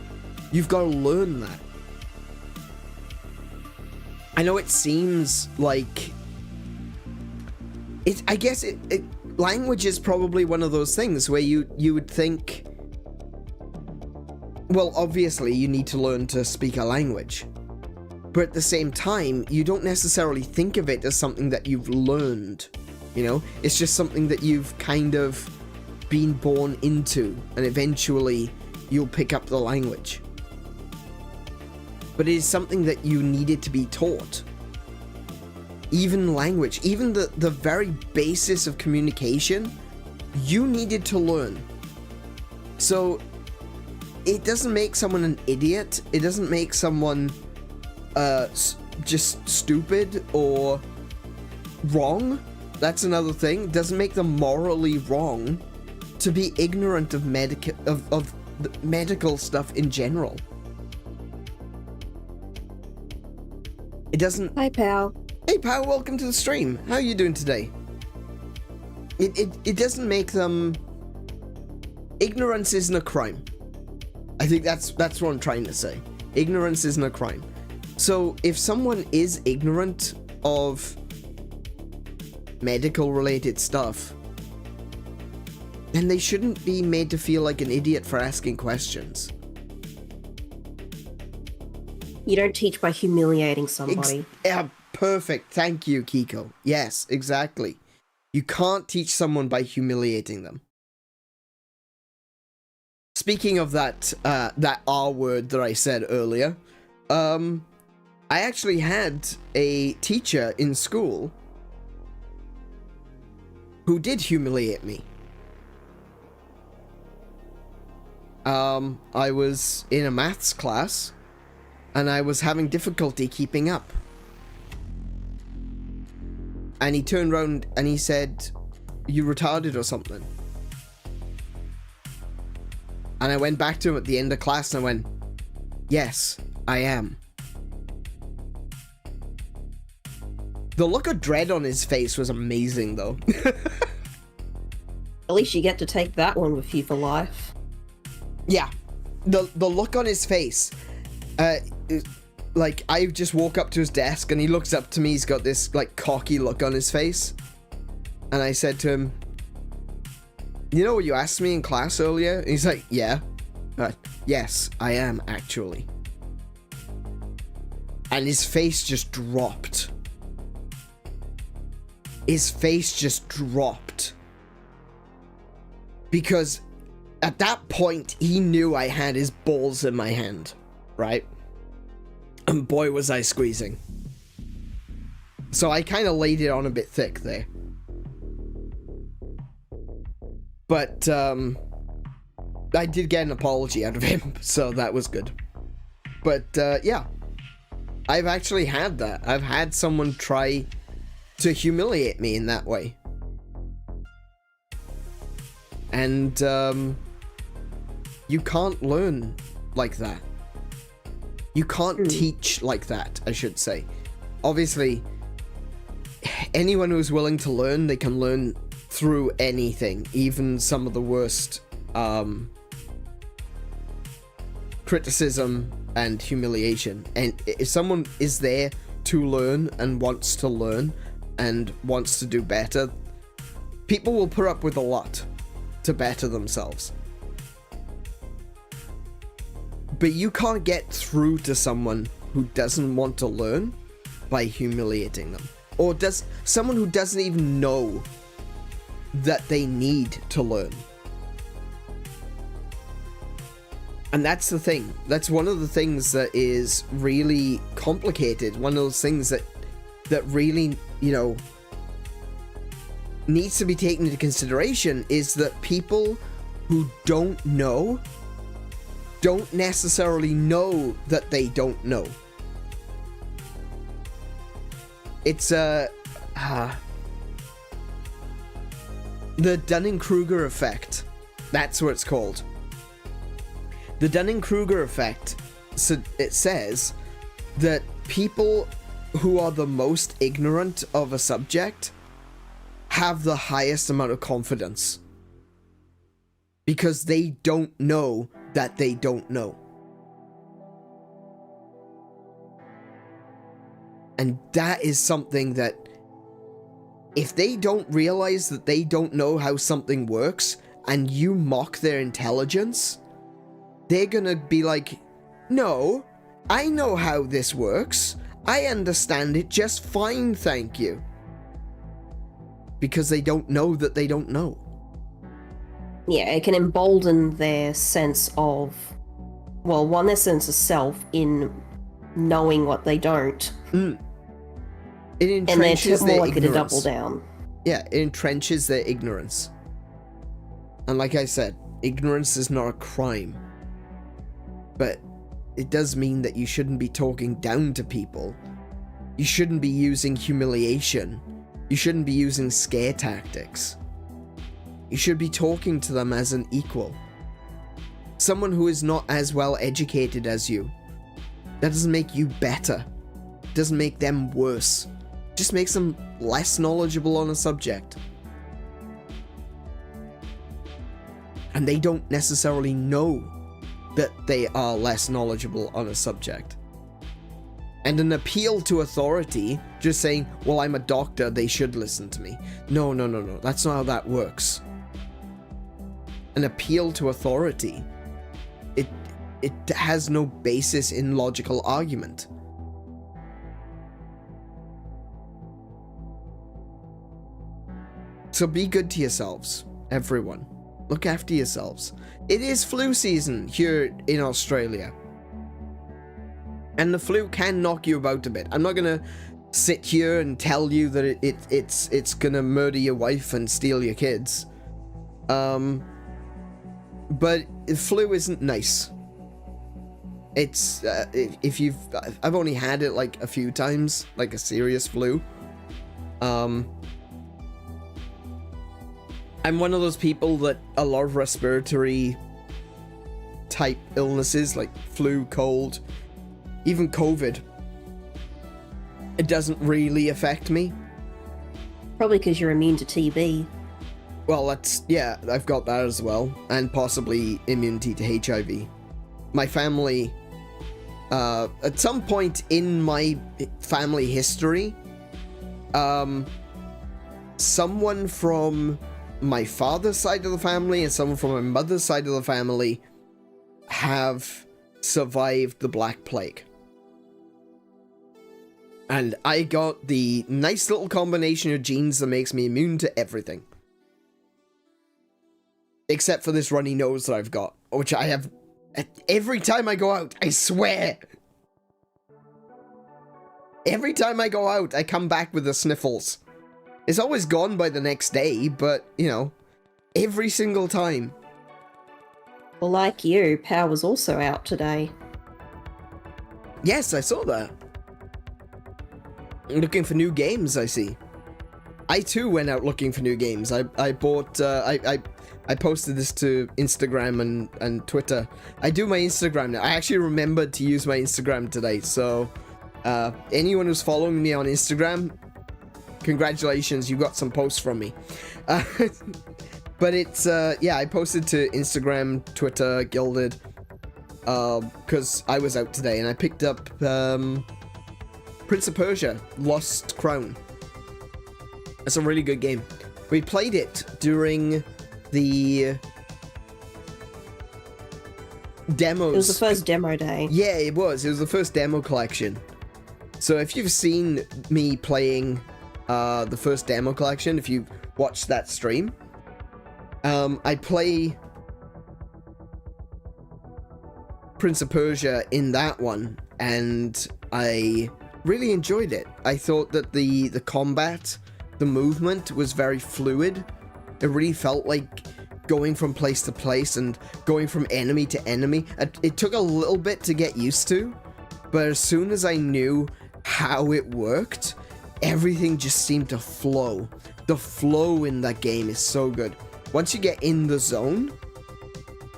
You've got to learn that. I know it seems like I guess language is probably one of those things where you would think, well, obviously you need to learn to speak a language, but at the same time, you don't necessarily think of it as something that you've learned, you know? It's just something that you've kind of been born into, and eventually you'll pick up the language. But it is something that you needed to be taught. Even language, even the very basis of communication, you needed to learn. So it doesn't make someone an idiot. It doesn't make someone just stupid or wrong. That's another thing. It doesn't make them morally wrong to be ignorant of the medical stuff in general. It doesn't. Hi, pal. Hey, pal. Welcome to the stream. How are you doing today? It doesn't make them. Ignorance isn't a crime. I think that's what I'm trying to say. Ignorance isn't a crime. So if someone is ignorant of medical related stuff, then they shouldn't be made to feel like an idiot for asking questions. You don't teach by humiliating somebody. Yeah, perfect. Thank you, Kiko. Yes, exactly. You can't teach someone by humiliating them. Speaking of that R word that I said earlier, I actually had a teacher in school who did humiliate me. I was in a maths class, and I was having difficulty keeping up. And he turned around and he said, "You retarded or something?" And I went back to him at the end of class and I went, "Yes, I am." The look of dread on his face was amazing, though. At least you get to take that one with you for life. Yeah, the look on his face, like, I just walk up to his desk and he looks up to me. He's got this like cocky look on his face, and I said to him, "You know what you asked me in class earlier?" And he's like, "Yeah." "Yes, I am, actually." And his face just dropped. His face just dropped. Because at that point, he knew I had his balls in my hand, right? And boy, was I squeezing. So I kind of laid it on a bit thick there. But, I did get an apology out of him, so that was good. But, yeah. I've actually had that. I've had someone try to humiliate me in that way. And you can't learn like that. You can't teach like that, I should say. Obviously, anyone who's willing to learn, they can learn through anything, even some of the worst criticism and humiliation. And if someone is there to learn and wants to learn and wants to do better, people will put up with a lot to better themselves. But you can't get through to someone who doesn't want to learn by humiliating them. Or someone who doesn't even know that they need to learn. And that's the thing. That's one of the things that is really complicated. One of those things that really, you know, needs to be taken into consideration is that people who don't know don't necessarily know that they don't know. It's the Dunning-Kruger effect. That's what it's called. The Dunning-Kruger effect, so it says that people who are the most ignorant of a subject have the highest amount of confidence. Because they don't know that they don't know. And that is something that, if they don't realize that they don't know how something works, and you mock their intelligence, they're gonna be like, no, I know how this works. I understand it just fine, thank you. Because they don't know that they don't know. Yeah, it can embolden their sense of, well, one, their sense of self in knowing what they don't. It entrenches and they're more their likely ignorance. to double down. Yeah, it entrenches their ignorance. And like I said, ignorance is not a crime. But it does mean that you shouldn't be talking down to people. You shouldn't be using humiliation. You shouldn't be using scare tactics. You should be talking to them as an equal. Someone who is not as well educated as you. That doesn't make you better. It doesn't make them worse. It just makes them less knowledgeable on a subject. And they don't necessarily know that they are less knowledgeable on a subject. And an appeal to authority, just saying, well, I'm a doctor, they should listen to me. No, no, no, no, that's not how that works. An appeal to authority, it has no basis in logical argument. So be good to yourselves, everyone. Look after yourselves. It is flu season here in Australia. And the flu can knock you about a bit. I'm not gonna sit here and tell you that it's gonna murder your wife and steal your kids. But flu isn't nice. It's I've only had it like a few times, like a serious flu. I'm one of those people that a lot of respiratory type illnesses like flu, cold, even COVID, it doesn't really affect me. Probably because you're immune to TB. Well, yeah, I've got that as well, and possibly immunity to HIV. My family, at some point in my family history, someone from my father's side of the family and someone from my mother's side of the family have survived the Black Plague. And I got the nice little combination of genes that makes me immune to everything. Except for this runny nose that I've got, which I have every time I go out, I swear. Every time I go out, I come back with the sniffles. It's always gone by the next day, but, you know, every single time. Well, like you, Power was also out today. Yes, I saw that. Looking for new games, I see. I too went out looking for new games. I bought, I posted this to Instagram and Twitter. I do my Instagram now. I actually remembered to use my Instagram today, so anyone who's following me on Instagram, congratulations, you got some posts from me. But it's, yeah, I posted to Instagram, Twitter, Gilded, because I was out today, and I picked up Prince of Persia, Lost Crown. It's a really good game. We played it during the demos. It was the first demo day. Yeah, it was. It was the first demo collection. So if you've seen me playing the first demo collection, if you've watched that stream, I play Prince of Persia in that one, and I really enjoyed it. I thought that the combat, the movement was very fluid. It really felt like going from place to place and going from enemy to enemy. It took a little bit to get used to, but as soon as I knew how it worked, everything just seemed to flow. The flow in that game is so good. Once you get in the zone,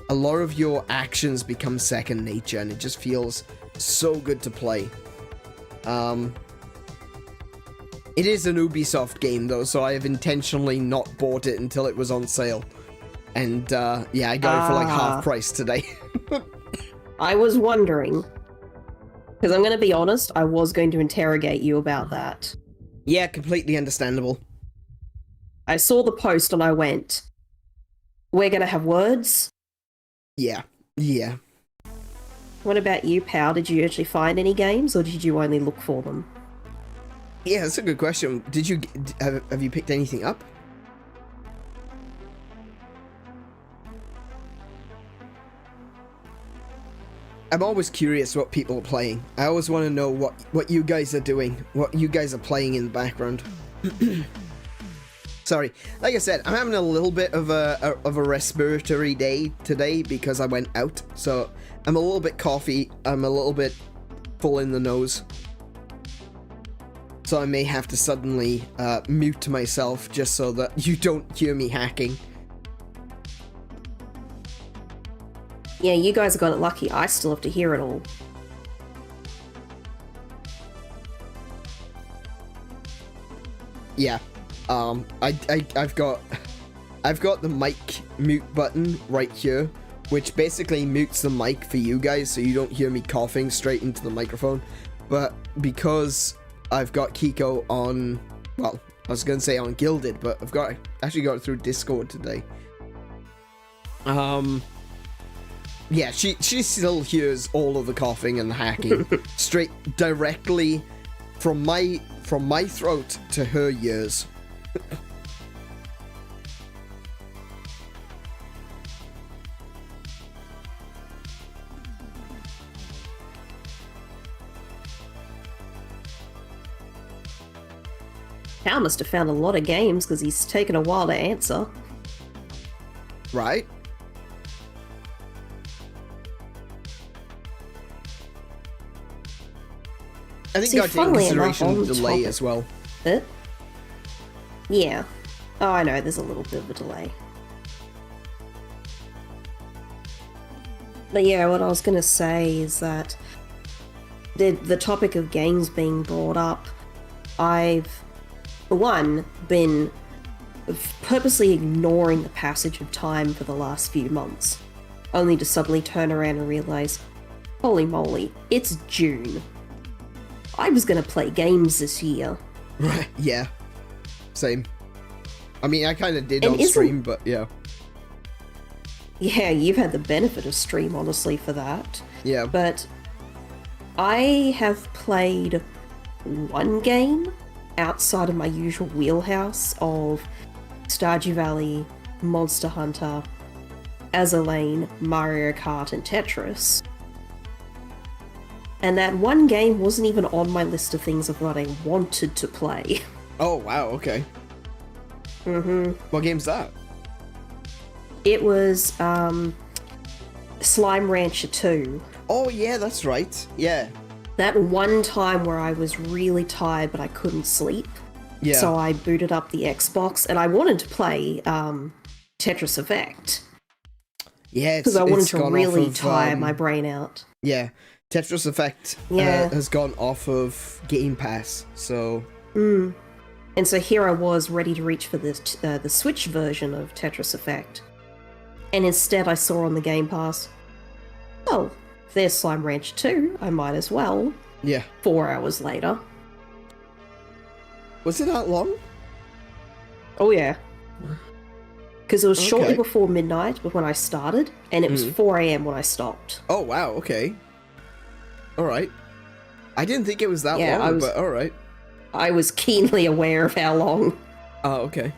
a lot of your actions become second nature, and it just feels so good to play. It is an Ubisoft game, though, so I have intentionally not bought it until it was on sale. And, yeah, I got it for, like, half price today. I was wondering. Because I'm going to be honest, I was going to interrogate you about that. Yeah, completely understandable. I saw the post and I went, we're going to have words? Yeah, yeah. What about you, Pal? Did you actually find any games, or did you only look for them? Yeah, that's a good question. Did you have you picked anything up? I'm always curious what people are playing. I always want to know what you guys are doing, what you guys are playing in the background. Sorry, like I said, I'm having a little bit of a respiratory day today because I went out, so I'm a little bit coughy. I'm a little bit full in the nose. So I may have to suddenly mute myself just so that you don't hear me hacking. Yeah, you guys got it lucky. I still have to hear it all. Yeah. I've got the mic mute button right here, which basically mutes the mic for you guys so you don't hear me coughing straight into the microphone. But because I've got Keeko on, well, I was gonna say on Gilded, but I've actually got it through Discord today. Yeah, she still hears all of the coughing and the hacking straight directly from my throat to her ears. Cal must have found a lot of games because he's taken a while to answer. Right? I think I take into consideration the delay as well. Yeah. Oh, I know, there's a little bit of a delay. But yeah, what I was going to say is that the topic of games being brought up, I've, for one, been purposely ignoring the passage of time for the last few months, only to suddenly turn around and realize, holy moly, it's June. I was going to play games this year. Right, yeah. Same. I mean, I kind of did on stream, but yeah. Yeah, you've had the benefit of stream, honestly, for that. Yeah. But I have played one game outside of my usual wheelhouse of Stardew Valley, Monster Hunter, Azalane, Mario Kart, and Tetris. And that one game wasn't even on my list of things of what I wanted to play. Oh, wow, okay. Mm-hmm. What game's that? It was, Slime Rancher 2. Oh, yeah, that's right. Yeah. That one time where I was really tired but I couldn't sleep. Yeah. So I booted up the Xbox, and I wanted to play Tetris Effect. Yeah, because I wanted to really tire my brain out. Yeah, Tetris Effect has gone off of Game Pass, so... And so here I was, ready to reach for the Switch version of Tetris Effect. And instead I saw on the Game Pass, oh, there's Slime Rancher 2, I might as well. Yeah. 4 hours later. Was it that long? Oh yeah. Because it was shortly before midnight when I started, and it was 4 a.m. when I stopped. Oh wow, okay. Alright. I didn't think it was that long, but alright. I was keenly aware of how long. Oh, okay.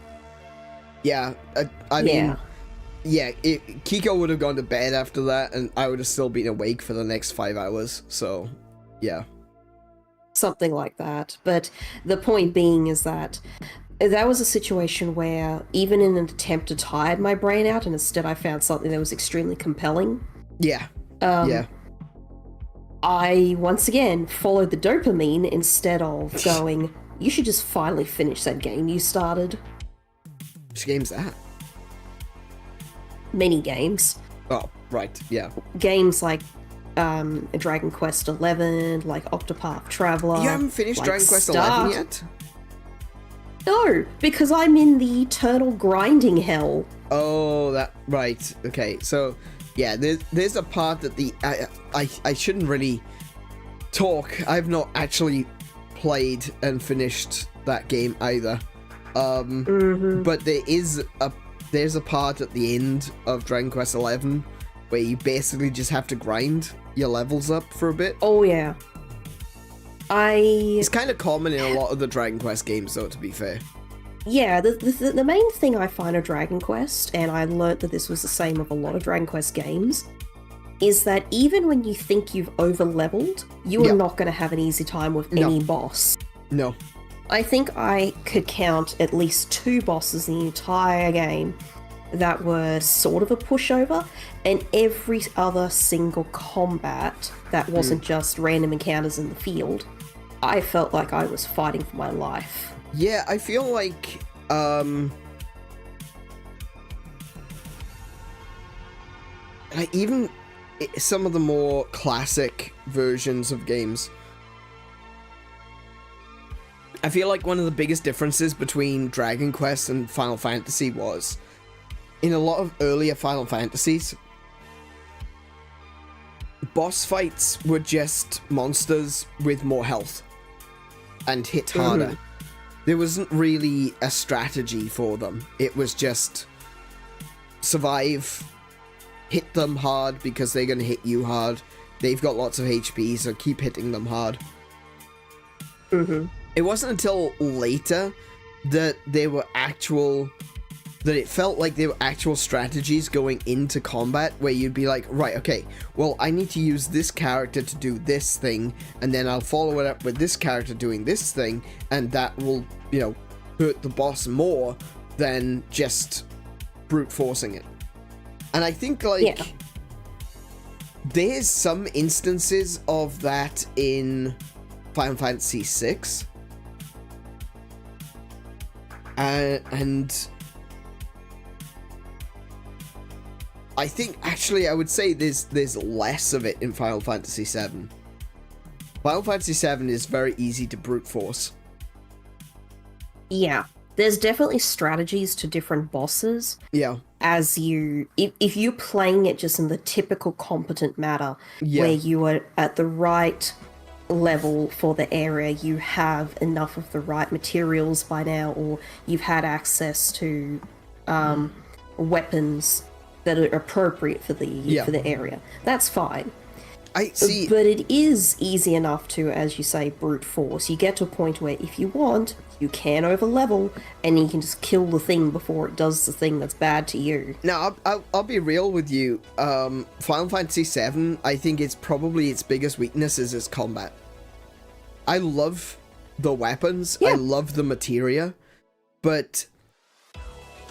Yeah, I mean... Yeah, QueenQeeko would have gone to bed after that, and I would have still been awake for the next 5 hours, so... Yeah. Something like that. But the point being is that was a situation where, even in an attempt to tire my brain out, and instead I found something that was extremely compelling. Yeah. I, once again, followed the dopamine instead of going, you should just finally finish that game you started. Which game's that? Many games. Oh, right, yeah. Games like Dragon Quest XI, like Octopath Traveler. You haven't finished like Dragon Quest XI yet? No, because I'm in the eternal grinding hell. Oh, that right. Okay, so yeah, there's a part that I shouldn't really talk. I've not actually played and finished that game either. But there's a part at the end of Dragon Quest XI where you basically just have to grind your levels up for a bit. Oh yeah. It's kind of common in a lot of the Dragon Quest games, though, to be fair. Yeah, the main thing I find of Dragon Quest, and I learnt that this was the same of a lot of Dragon Quest games, is that even when you think you've over-leveled, you are not going to have an easy time with any boss. No. I think I could count at least 2 bosses in the entire game that were sort of a pushover, and every other single combat that wasn't just random encounters in the field, I felt like I was fighting for my life. Yeah, I feel like, even some of the more classic versions of games, I feel like one of the biggest differences between Dragon Quest and Final Fantasy was, in a lot of earlier Final Fantasies, boss fights were just monsters with more health and hit harder. There wasn't really a strategy for them. It was just survive, hit them hard because they're going to hit you hard. They've got lots of HP, so keep hitting them hard. It wasn't until later that it felt like there were actual strategies going into combat where you'd be like, right, okay, well, I need to use this character to do this thing, and then I'll follow it up with this character doing this thing, and that will, hurt the boss more than just brute forcing it. And I think, there's some instances of that in Final Fantasy VI. And I think, actually, I would say there's less of it in Final Fantasy VII. Final Fantasy VII is very easy to brute force. Yeah, there's definitely strategies to different bosses. Yeah. As if you're playing it just in the typical competent manner, where you are at the right level for the area, you have enough of the right materials by now, or you've had access to weapons that are appropriate for the area. That's fine. I see. But it is easy enough to, as you say, brute force. You get to a point where if you want, you can over-level, and you can just kill the thing before it does the thing that's bad to you. Now, I'll be real with you. Final Fantasy VII, I think it's probably its biggest weakness is its combat. I love the weapons. I love the materia. But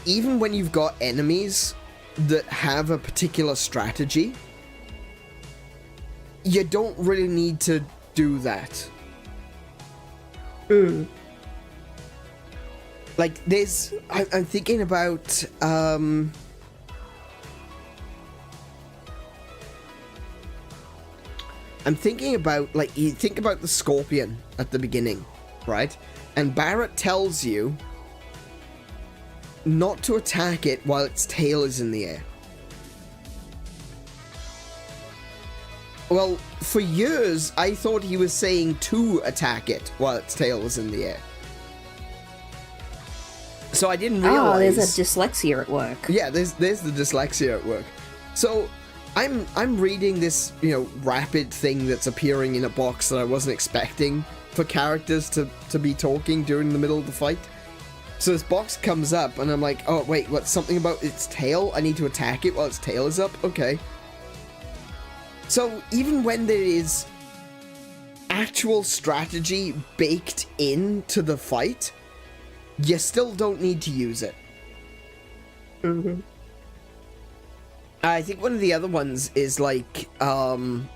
even when you've got enemies that have a particular strategy, you don't really need to do that. Like, there's... I'm thinking about, I'm thinking about, like, you think about the scorpion at the beginning, right? And Barrett tells you not to attack it while its tail is in the air. Well, for years, I thought he was saying to attack it while its tail was in the air. So I didn't realize... Oh, there's a dyslexia at work. Yeah, there's the dyslexia at work. So I'm reading this, you know, rapid thing that's appearing in a box that I wasn't expecting for characters to be talking during the middle of the fight. So this box comes up, and I'm like, oh, wait, what's something about its tail? I need to attack it while its tail is up? Okay. So even when there is actual strategy baked into the fight, you still don't need to use it. Mm-hmm. I think one of the other ones is like, the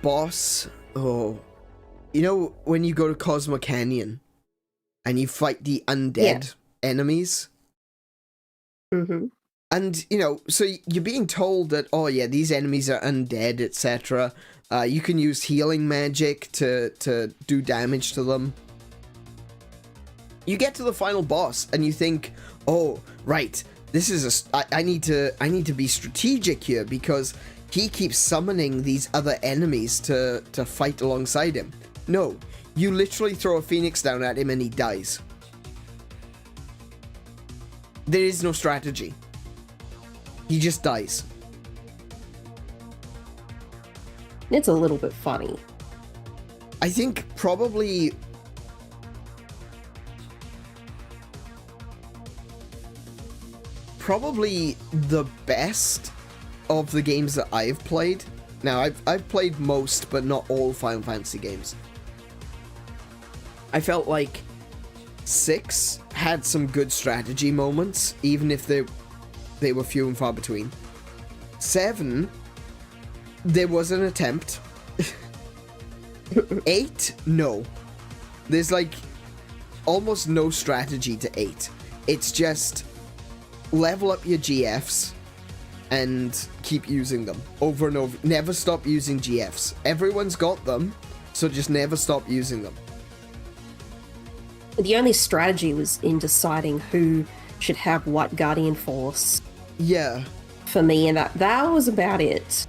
boss... Oh, you know when you go to Cosmo Canyon and you fight the undead enemies? Mm-hmm. And, you know, so you're being told that, oh yeah, these enemies are undead, etc. You can use healing magic to do damage to them. You get to the final boss and you think, oh, right, this is I need to be strategic here because he keeps summoning these other enemies to fight alongside him. No, you literally throw a phoenix down at him and he dies. There is no strategy. He just dies. It's a little bit funny. I think probably... the best of the games that I've played. Now, I've played most, but not all Final Fantasy games. I felt like 6 had some good strategy moments, even if they were few and far between. 7, there was an attempt. 8, no. There's like almost no strategy to 8. It's just level up your GFs and keep using them over and over. Never stop using GFs. Everyone's got them, so just never stop using them. The only strategy was in deciding who should have what Guardian Force. Yeah. For me, and that was about it.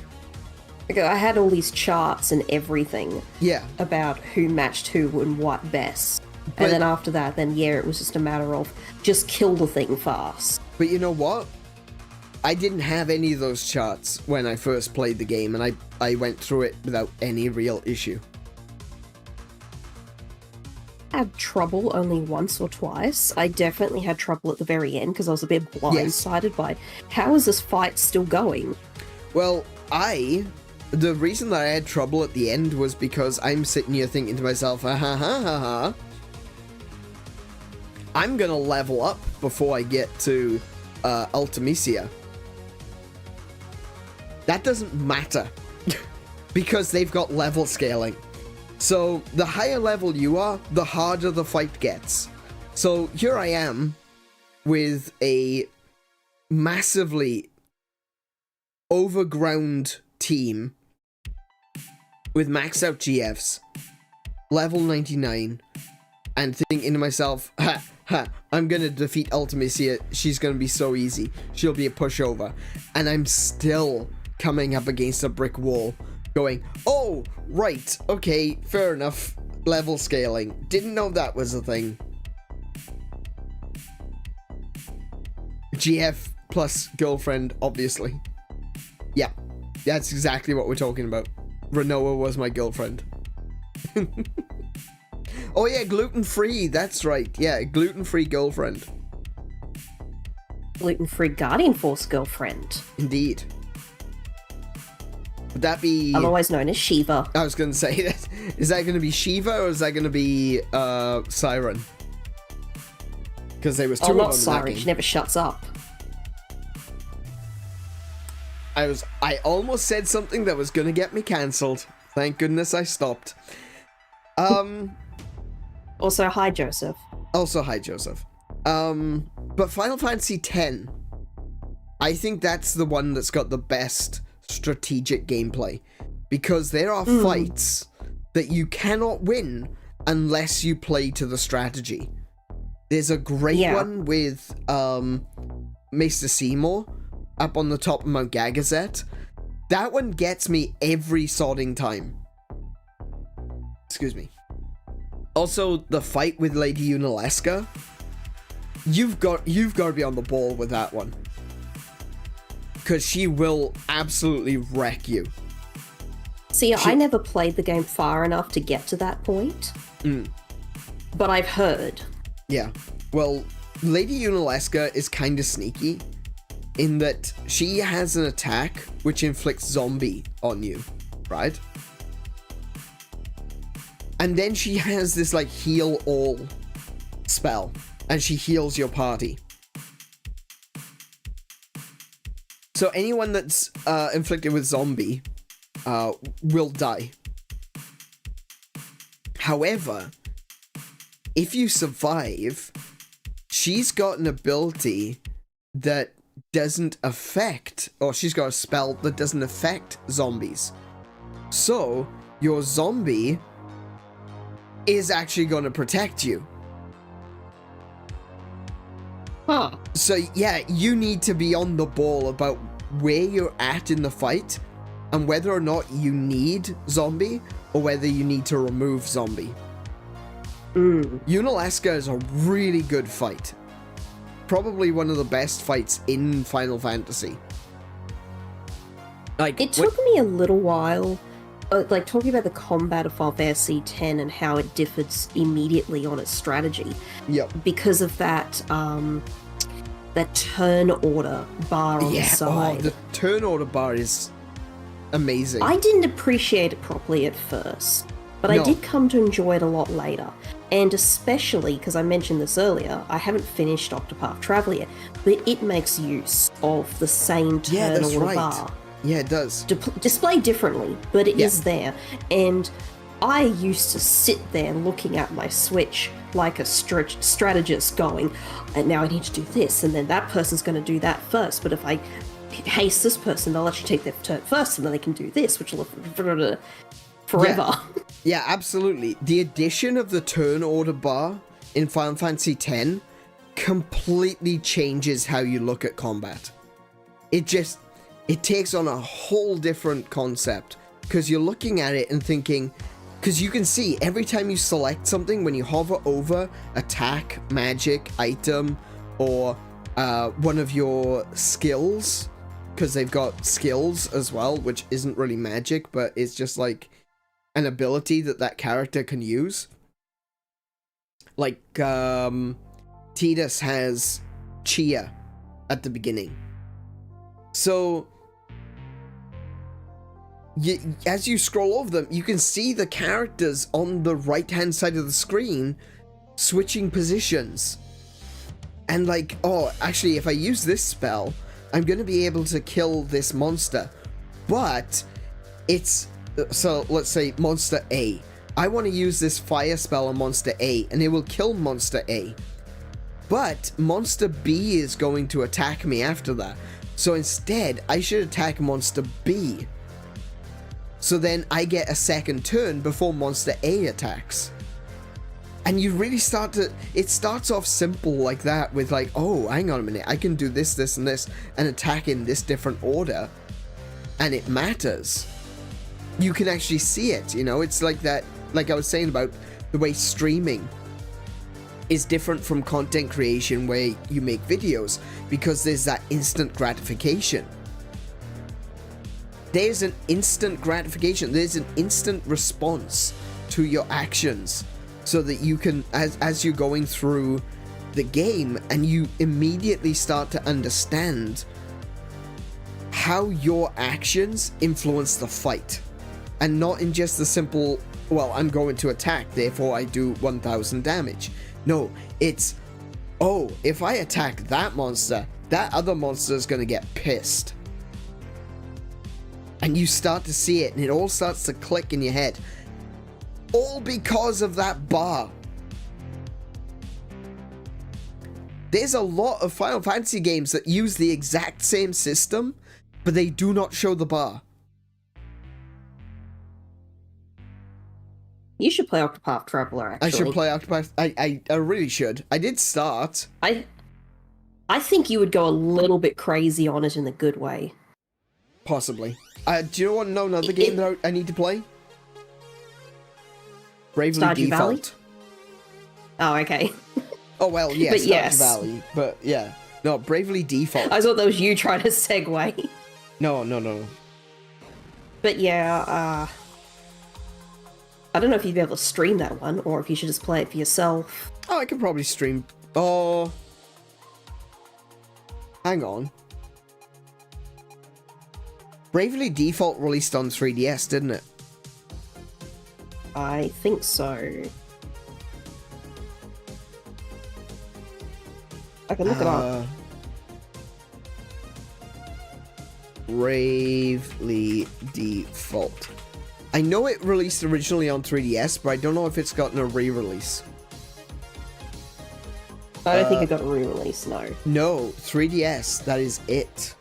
Like, I had all these charts and everything. Yeah. About who matched who and what best. And then after that, it was just a matter of just kill the thing fast. But you know what? I didn't have any of those charts when I first played the game, and I went through it without any real issue. I had trouble only once or twice. I definitely had trouble at the very end because I was a bit blindsided by how is this fight still going? Well, the reason that I had trouble at the end was because I'm sitting here thinking to myself, I'm gonna level up before I get to 𝗦𝘄𝗶𝘁𝗰𝗵. That doesn't matter because they've got level scaling. So the higher level you are, the harder the fight gets. So here I am with a massively overground team with maxed out GFs, level 99, and thinking to myself, I'm gonna defeat 𝗦𝘗𝗶𝘁𝗰𝗵. She's gonna be so easy. She'll be a pushover. And I'm still coming up against a brick wall, going, oh, right, okay, fair enough. Level scaling. Didn't know that was a thing. GF plus girlfriend, obviously. Yeah, that's exactly what we're talking about. Rinoa was my girlfriend. Oh yeah, gluten-free, that's right. Yeah, gluten-free girlfriend. Gluten-free Guardian Force girlfriend. Indeed. Would that be... otherwise known as Shiva. I was going to say that. Is that going to be Shiva or is that going to be Siren? Because there was two of them. Not Siren, she never shuts up. I almost said something that was going to get me cancelled. Thank goodness I stopped. Also, hi, Joseph. Also, hi, Joseph. But Final Fantasy X, I think that's the one that's got the best strategic gameplay, because there are fights that you cannot win unless you play to the strategy. There's a great one with 𝗦𝘄𝗶𝘁𝗰𝗵 up on the top of Mount Gagazet. That one gets me every sodding time. Excuse me. Also, the fight with Lady Yunalesca. You've got to be on the ball with that one, because she will absolutely wreck you. See, I never played the game far enough to get to that point, but I've heard. Yeah, well, Lady Yunalesca is kind of sneaky in that she has an attack which inflicts zombie on you, right? And then she has this, like, heal all spell, and she heals your party. So anyone that's inflicted with zombie will die. However, if you survive, she's got an ability that doesn't affect, or she's got a spell that doesn't affect zombies. So your zombie is actually going to protect you. Huh. So yeah, you need to be on the ball about where you're at in the fight and whether or not you need zombie or whether you need to remove zombie. Yunalesca is a really good fight. Probably one of the best fights in Final Fantasy. Like, it took me a little while, like, talking about the combat of Final Fantasy X and how it differs immediately on its strategy. Yep. Because of that, that turn order bar on the side. Oh, the turn order bar is amazing. I didn't appreciate it properly at first, but I did come to enjoy it a lot later. And especially, because I mentioned this earlier, I haven't finished Octopath Traveler yet, but it makes use of the same turn order bar. Yeah, it does. Displayed differently, but it is there. And I used to sit there looking at my Switch like a strategist going, and now I need to do this, and then that person's going to do that first, but if I haste this person, they'll actually take their turn first, and then they can do this, which will forever. Yeah, absolutely. The addition of the turn order bar in Final Fantasy X completely changes how you look at combat. It takes on a whole different concept, because you're looking at it and thinking, because you can see every time you select something, when you hover over attack, magic, item, or one of your skills, because they've got skills as well, which isn't really magic, but it's just like an ability that character can use. Like, Tidus has Chia at the beginning. So, as you scroll over them, you can see the characters on the right-hand side of the screen switching positions. And like, oh, actually, if I use this spell, I'm going to be able to kill this monster. But it's... So, let's say Monster A. I want to use this fire spell on Monster A, and it will kill Monster A. But Monster B is going to attack me after that. So instead, I should attack Monster B. So then I get a second turn before Monster A attacks. And you really start to... It starts off simple like that with like, oh, hang on a minute, I can do this, this, and this, and attack in this different order. And it matters. You can actually see it, you know? It's like that, like I was saying about the way streaming is different from content creation where you make videos, because there's that instant gratification. There's an instant gratification. There's an instant response to your actions, so that you can, as you're going through the game, and you immediately start to understand how your actions influence the fight. And not in just the simple, well, I'm going to attack, therefore I do 1000 damage. No, it's, oh, if I attack that monster, that other monster is going to get pissed. And you start to see it, and it all starts to click in your head. All because of that bar. There's a lot of Final Fantasy games that use the exact same system, but they do not show the bar. You should play Octopath Traveler, actually. I should play Octopath. I really should. I did start. I think you would go a little bit crazy on it in a good way. Possibly. Do you want to know another game that I need to play? Bravely Stardew Default. Valley? Oh, okay. Oh, well, yeah, but Stardew yes. Valley. But, yeah. No, Bravely Default. I thought that was you trying to segue. No. But yeah, I don't know if you'd be able to stream that one, or if you should just play it for yourself. Oh, I could probably stream. Oh. Hang on. Bravely Default released on 3DS, didn't it? I think so. I can look it up. Bravely Default. I know it released originally on 3DS, but I don't know if it's gotten a re-release. I don't think it got a re-release, no. No, 3DS, that is it.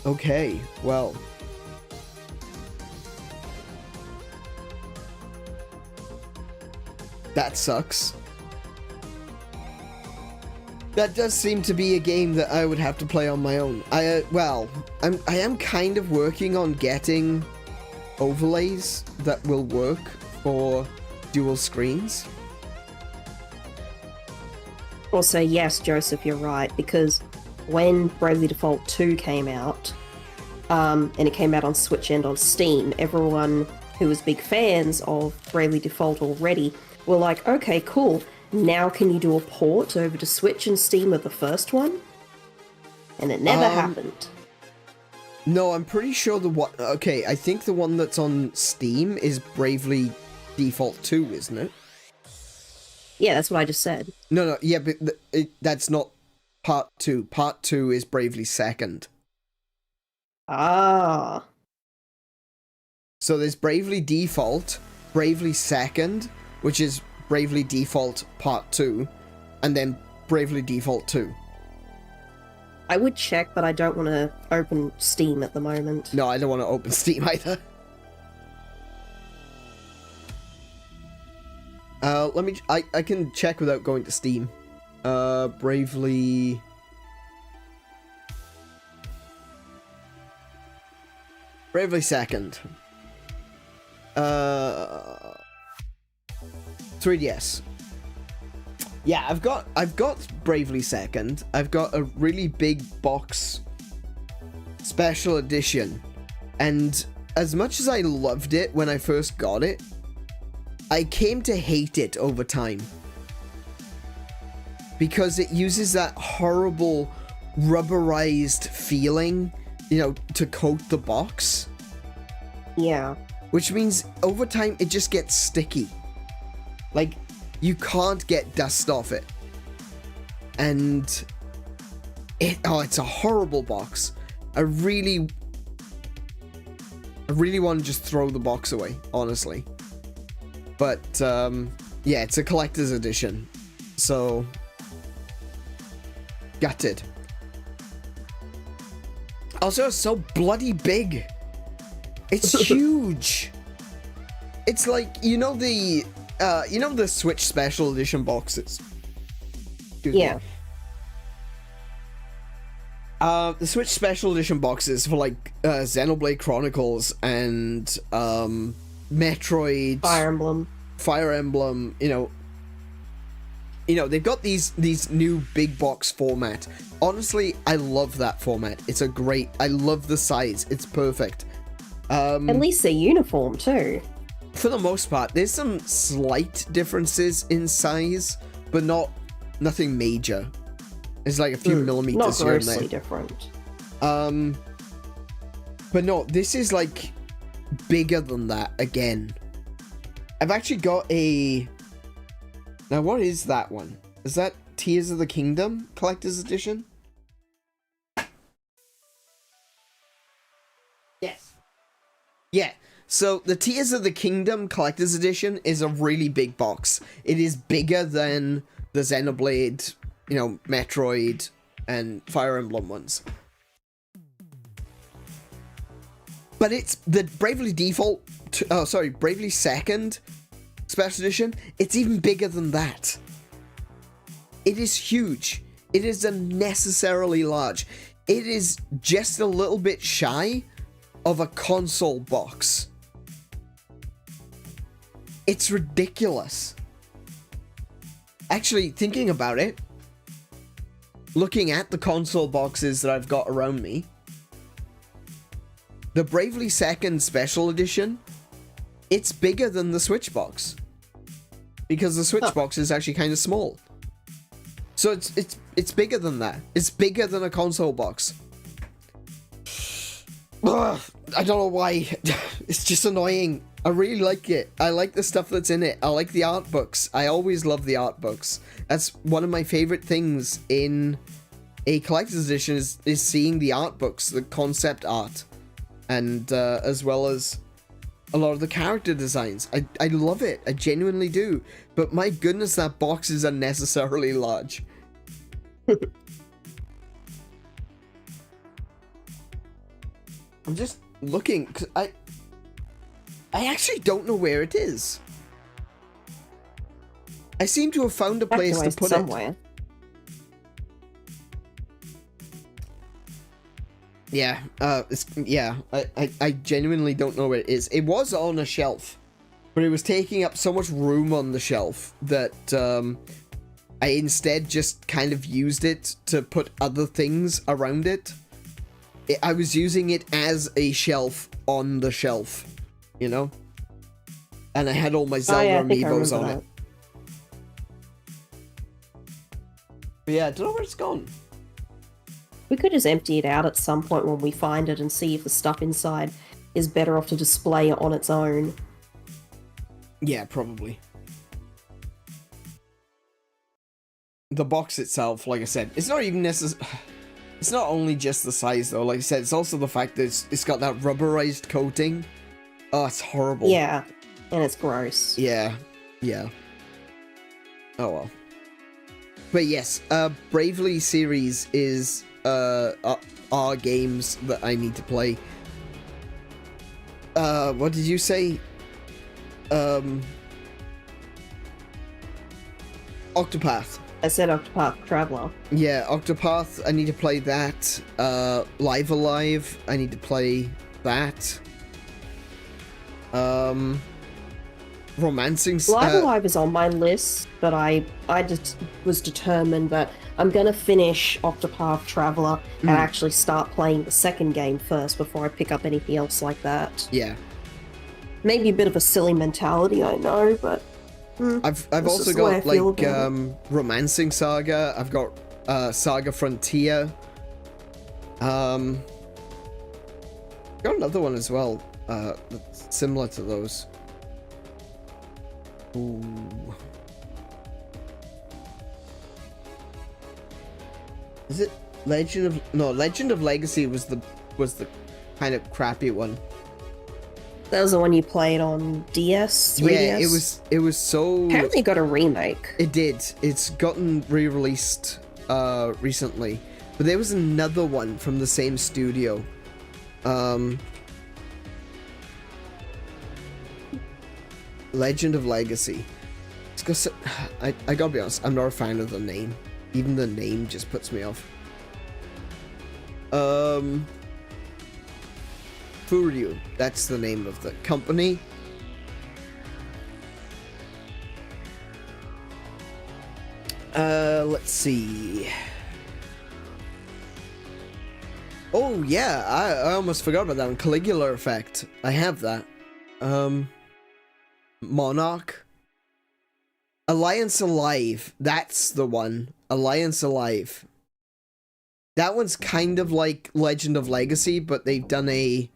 Okay, well. That sucks. That does seem to be a game that I would have to play on my own. I am kind of working on getting overlays that will work for dual screens. Also, yes, Joseph, you're right, because when Bravely Default 2 came out, and it came out on Switch and on Steam, everyone who was big fans of Bravely Default already were like, okay, cool, now can you do a port over to Switch and Steam of the first one? And it never happened. No, I'm pretty sure the one... Okay, I think the one that's on Steam is Bravely Default 2, isn't it? Yeah, that's what I just said. No, yeah, but that's not Part 2. Part 2 is Bravely Second. Ah. So there's Bravely Default, Bravely Second, which is Bravely Default Part 2, and then Bravely Default 2. I would check, but I don't want to open Steam at the moment. No, I don't want to open Steam either. Let me... I can check without going to Steam. Bravely Second. 3DS. Yeah, I've got Bravely Second. I've got a really big box special edition. And as much as I loved it when I first got it, I came to hate it over time. Because it uses that horrible rubberized feeling, you know, to coat the box. Yeah. Which means over time it just gets sticky. Like, you can't get dust off it. And it's a horrible box. I really want to just throw the box away, honestly. But yeah, it's a collector's edition. So gutted. Also, it's so bloody big. It's huge. It's like, you know the Switch Special Edition boxes? Yeah. The Switch Special Edition boxes for like Xenoblade Chronicles and Metroid, Fire Emblem, you know, they've got these new big box format. Honestly, I love that format. It's I love the size. It's perfect. At least they're uniform too. For the most part, there's some slight differences in size, but nothing major. It's like a few millimeters here and there. Not grossly different. But no, this is like bigger than that again. I've actually got a... Now, what is that one? Is that Tears of the Kingdom Collector's Edition? Yes. Yeah. So the Tears of the Kingdom Collector's Edition is a really big box. It is bigger than the Xenoblade, you know, Metroid, and Fire Emblem ones. But it's the Bravely Bravely Second Special Edition. It's even bigger than that. It is huge. It is unnecessarily large. It is just a little bit shy of a console box. It's ridiculous. Actually, thinking about it, looking at the console boxes that I've got around me, the Bravely Second Special Edition, it's bigger than the Switch box. Because the Switch box is actually kind of small. So it's bigger than that. It's bigger than a console box. Ugh, I don't know why. It's just annoying. I really like it. I like the stuff that's in it. I like the art books. I always love the art books. That's one of my favorite things in a collector's edition is seeing the art books, the concept art, and as well as a lot of the character designs. I love it. I genuinely do. But my goodness, that box is unnecessarily large. I'm just looking, because I actually don't know where it is. I seem to have found a place to put it. Yeah, I genuinely don't know where it is. It was on a shelf, but it was taking up so much room on the shelf that I instead just kind of used it to put other things around it. I was using it as a shelf on the shelf, you know? And I had all my Zelda amiibos on it. But yeah, I don't know where it's gone. We could just empty it out at some point when we find it and see if the stuff inside is better off to display on its own. Yeah, probably. The box itself, like I said, it's not even necessary. It's not only just the size, though. Like I said, it's also the fact that it's got that rubberized coating. Oh, it's horrible. Yeah, and it's gross. Yeah, yeah. Oh, well. But yes, Bravely series is are games that I need to play. What did you say? Octopath. I said Octopath Traveler. Yeah, Octopath, I need to play that. Live Alive, I need to play that. Romancing... Live Alive is on my list, but I just was determined that I'm going to finish Octopath Traveler and actually start playing the second game first before I pick up anything else like that. Yeah. Maybe a bit of a silly mentality, I know, but... I've also got, like, Romancing Saga. I've got Saga Frontier. Got another one as well, that's similar to those. Ooh. Is it Legend of... No, Legend of Legacy was the kind of crappy one. That was the one you played on DS, 3DS? Yeah, it was so... Apparently got a remake. It did. It's gotten re-released recently. But there was another one from the same studio. Legend of Legacy. It's got so... I gotta be honest, I'm not a fan of the name. Even the name just puts me off. Furyu, that's the name of the company. Let's see. Oh yeah, I almost forgot about that one. Caligula Effect. I have that. Monarch. Alliance Alive. That's the one. Alliance Alive. That one's kind of like Legend of Legacy, but they've done a...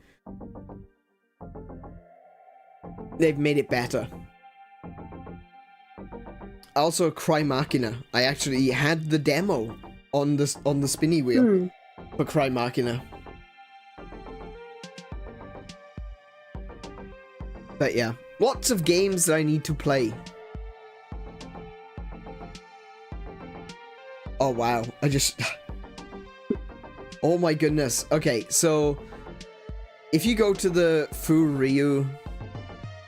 They've made it better. Also, Cry Machina. I actually had the demo on the spinny wheel for Cry Machina. But yeah, lots of games that I need to play. Oh wow, I just... Oh my goodness. Okay, so if you go to the 𝗬𝗏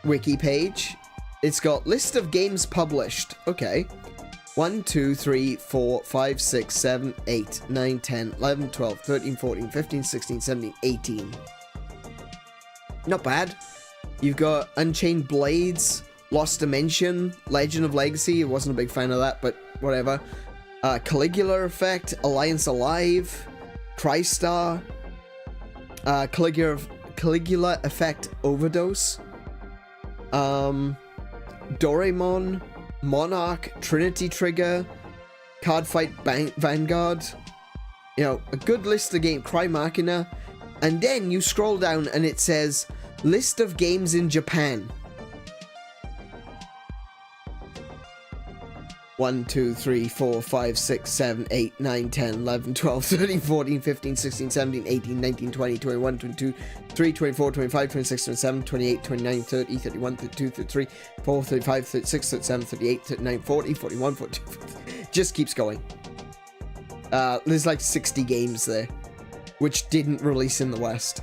wiki page, it's got list of games published. Okay. 1, 2, 3, 4, 5, 6, 7, 8, 9, 10, 11, 12, 13, 14, 15, 16, 17, 18. Not bad. You've got Unchained Blades, Lost Dimension, Legend of Legacy. I wasn't a big fan of that, but whatever. Caligula Effect, Alliance Alive, TriStar, Caligula Effect Overdose, Doraemon, Monarch, Trinity Trigger, Cardfight Vanguard. You know, a good list of games. Cry Machina. And then you scroll down and it says list of games in Japan. 1, 2, 3, 4, 5, 6, 7, 8, 9, 10, 11, 12, 13, 14, 15, 16, 17, 18, 19, 20, 21, 22, 23, 24, 25, 26, 27, 28, 29, 30, 31, 32, 33, 34, 35, 36, 37, 38, 39, 40, 41, 42, 50. Just keeps going. There's like 60 games there, which didn't release in the West.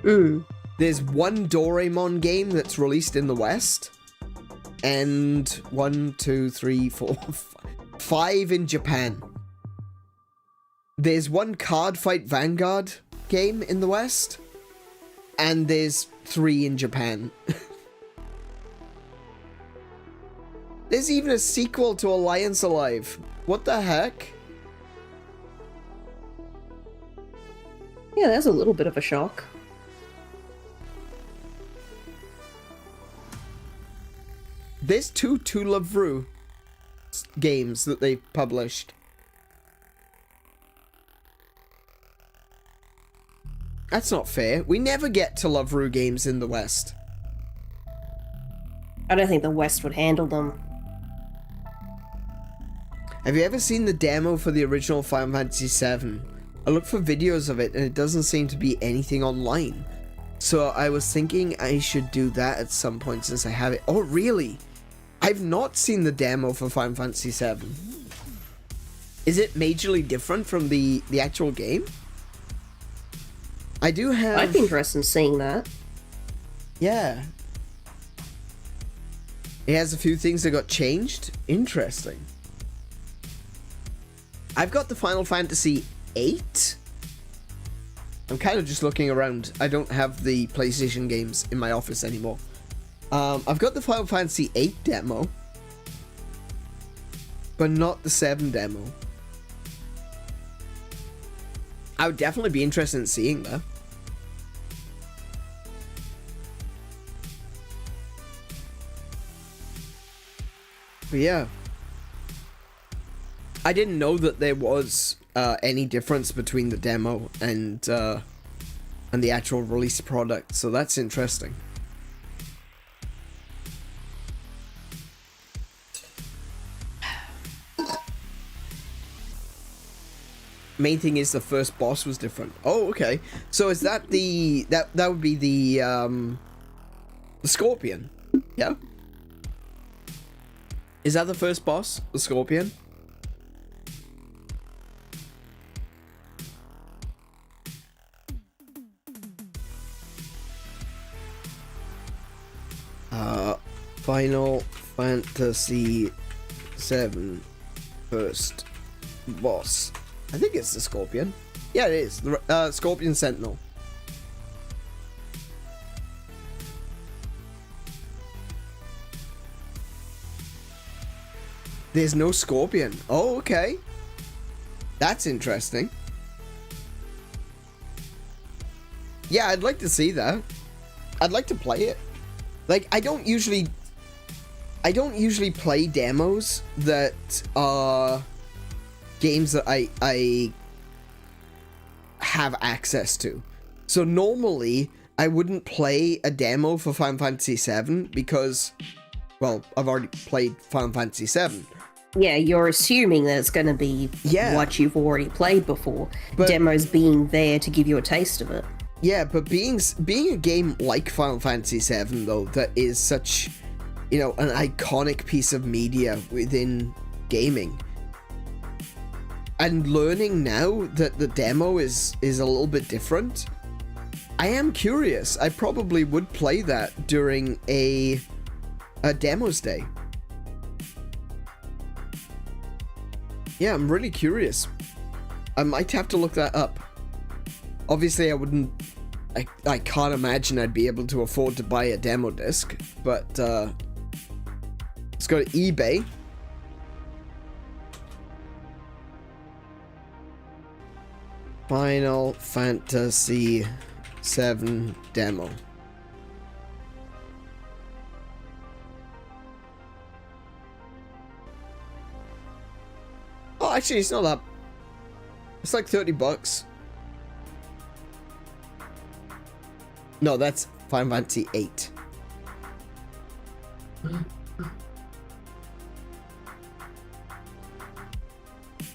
There's one Doraemon game that's released in the West. And 1, 2, 3, 4, 5 in Japan. There's one Cardfight Vanguard game in the West. And there's 3 in Japan. There's even a sequel to Alliance Alive. What the heck? Yeah, that's a little bit of a shock. There's 2 𝗬𝗏 games that they published. That's not fair. We never get 𝗬𝗏 games in the West. I don't think the West would handle them. Have you ever seen the demo for the original Final Fantasy VII? I looked for videos of it and it doesn't seem to be anything online. So I was thinking I should do that at some point since I have it. Oh, really? I've not seen the demo for Final Fantasy VII. Is it majorly different from the actual game? I do have... I'd be interested in seeing that. Yeah. It has a few things that got changed. Interesting. I've got the Final Fantasy VIII. I'm kind of just looking around. I don't have the PlayStation games in my office anymore. I've got the Final Fantasy VIII demo, but not the 7 demo. I would definitely be interested in seeing that. But yeah. I didn't know that there was any difference between the demo and the actual release product, so that's interesting. Main thing is the first boss was different. Oh, okay. So is that the that would be the Scorpion? Yeah. Is that the first boss, the Scorpion? Final Fantasy VII first boss. I think it's the Scorpion. Yeah, it is. The Scorpion Sentinel. There's no Scorpion. Oh, okay. That's interesting. Yeah, I'd like to see that. I'd like to play it. Like, I don't usually play demos that are games that I have access to. So normally I wouldn't play a demo for Final Fantasy VII because, well, I've already played Final Fantasy VII. Yeah, you're assuming that it's going to be what you've already played before. But demos being there to give you a taste of it. Yeah, but being a game like Final Fantasy VII, though, that is such, you know, an iconic piece of media within gaming, and learning now that the demo is a little bit different, I am curious. I probably would play that during a demos day. Yeah, I'm really curious. I might have to look that up. Obviously, I can't imagine I'd be able to afford to buy a demo disc, but let's go to eBay. Final Fantasy VII demo. Oh, actually, it's not that. It's like $30. No, that's Final Fantasy VIII.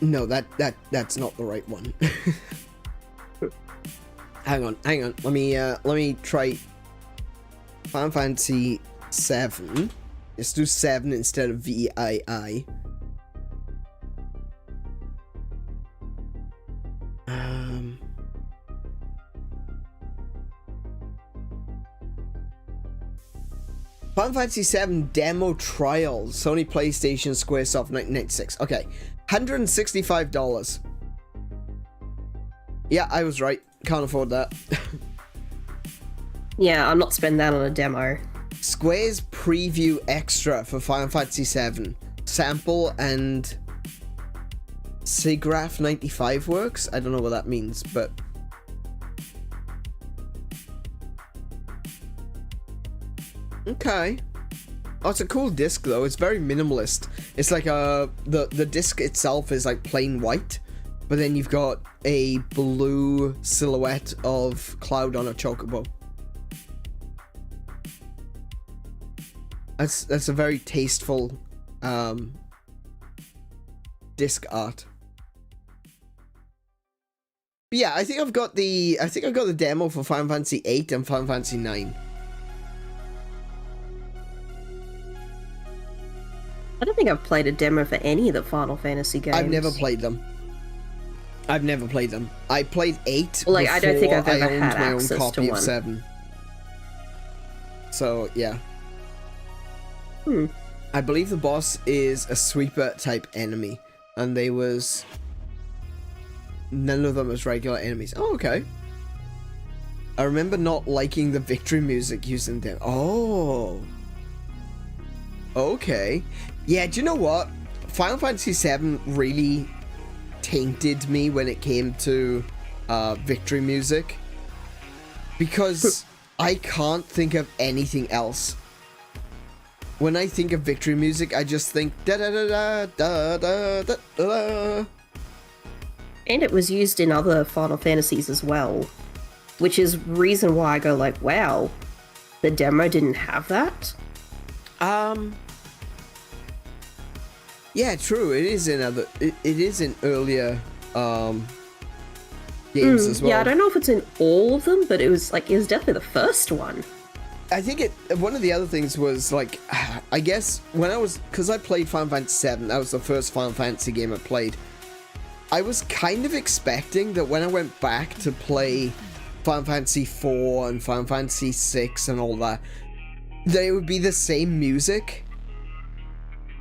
No, that's not the right one. Hang on. Let me try Final Fantasy VII. Let's do 7 instead of VII. Final Fantasy VII demo trial, Sony PlayStation, Squaresoft, 1996. Okay, $165. Yeah, I was right. Can't afford that. Yeah, I'm not spending that on a demo. Square's preview extra for Final Fantasy VII. Sample and SIGGRAPH 95 works. I don't know what that means, but... Okay. Oh, it's a cool disc though. It's very minimalist. It's like the disc itself is like plain white, but then you've got a blue silhouette of Cloud on a chocobo. That's a very tasteful disc art. But yeah, I think I've got the demo for Final Fantasy VIII and Final Fantasy IX. I don't think I've played a demo for any of the Final Fantasy games. I've never played them. I played 8 like, I don't think I've ever I owned had my own access copy to of one. 7. So, yeah. I believe the boss is a sweeper type enemy, and none of them as regular enemies. Oh, okay. I remember not liking the victory music used in them. Oh. Okay. Yeah, do you know what? Final Fantasy VII really tainted me when it came to victory music, because I can't think of anything else. When I think of victory music, I just think da da da da da da da da. And it was used in other Final Fantasies as well, which is reason why I go like, wow, the demo didn't have that. Yeah, true. It is in earlier games as well. Yeah, I don't know if it's in all of them, but it was definitely the first one. I think one of the other things was like, I guess because I played Final Fantasy VII, that was the first Final Fantasy game I played. I was kind of expecting that when I went back to play Final Fantasy IV and Final Fantasy VI and all that it would be the same music.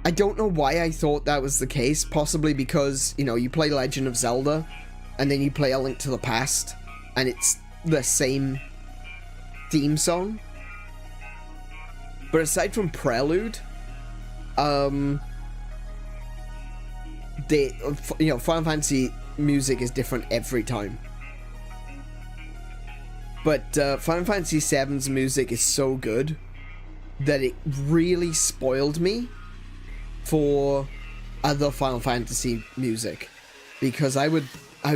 I don't know why I thought that was the case. Possibly because, you know, you play Legend of Zelda, and then you play A Link to the Past, and it's the same theme song. But aside from Prelude, Final Fantasy music is different every time. But Final Fantasy VII's music is so good that it really spoiled me for other Final Fantasy music, because I would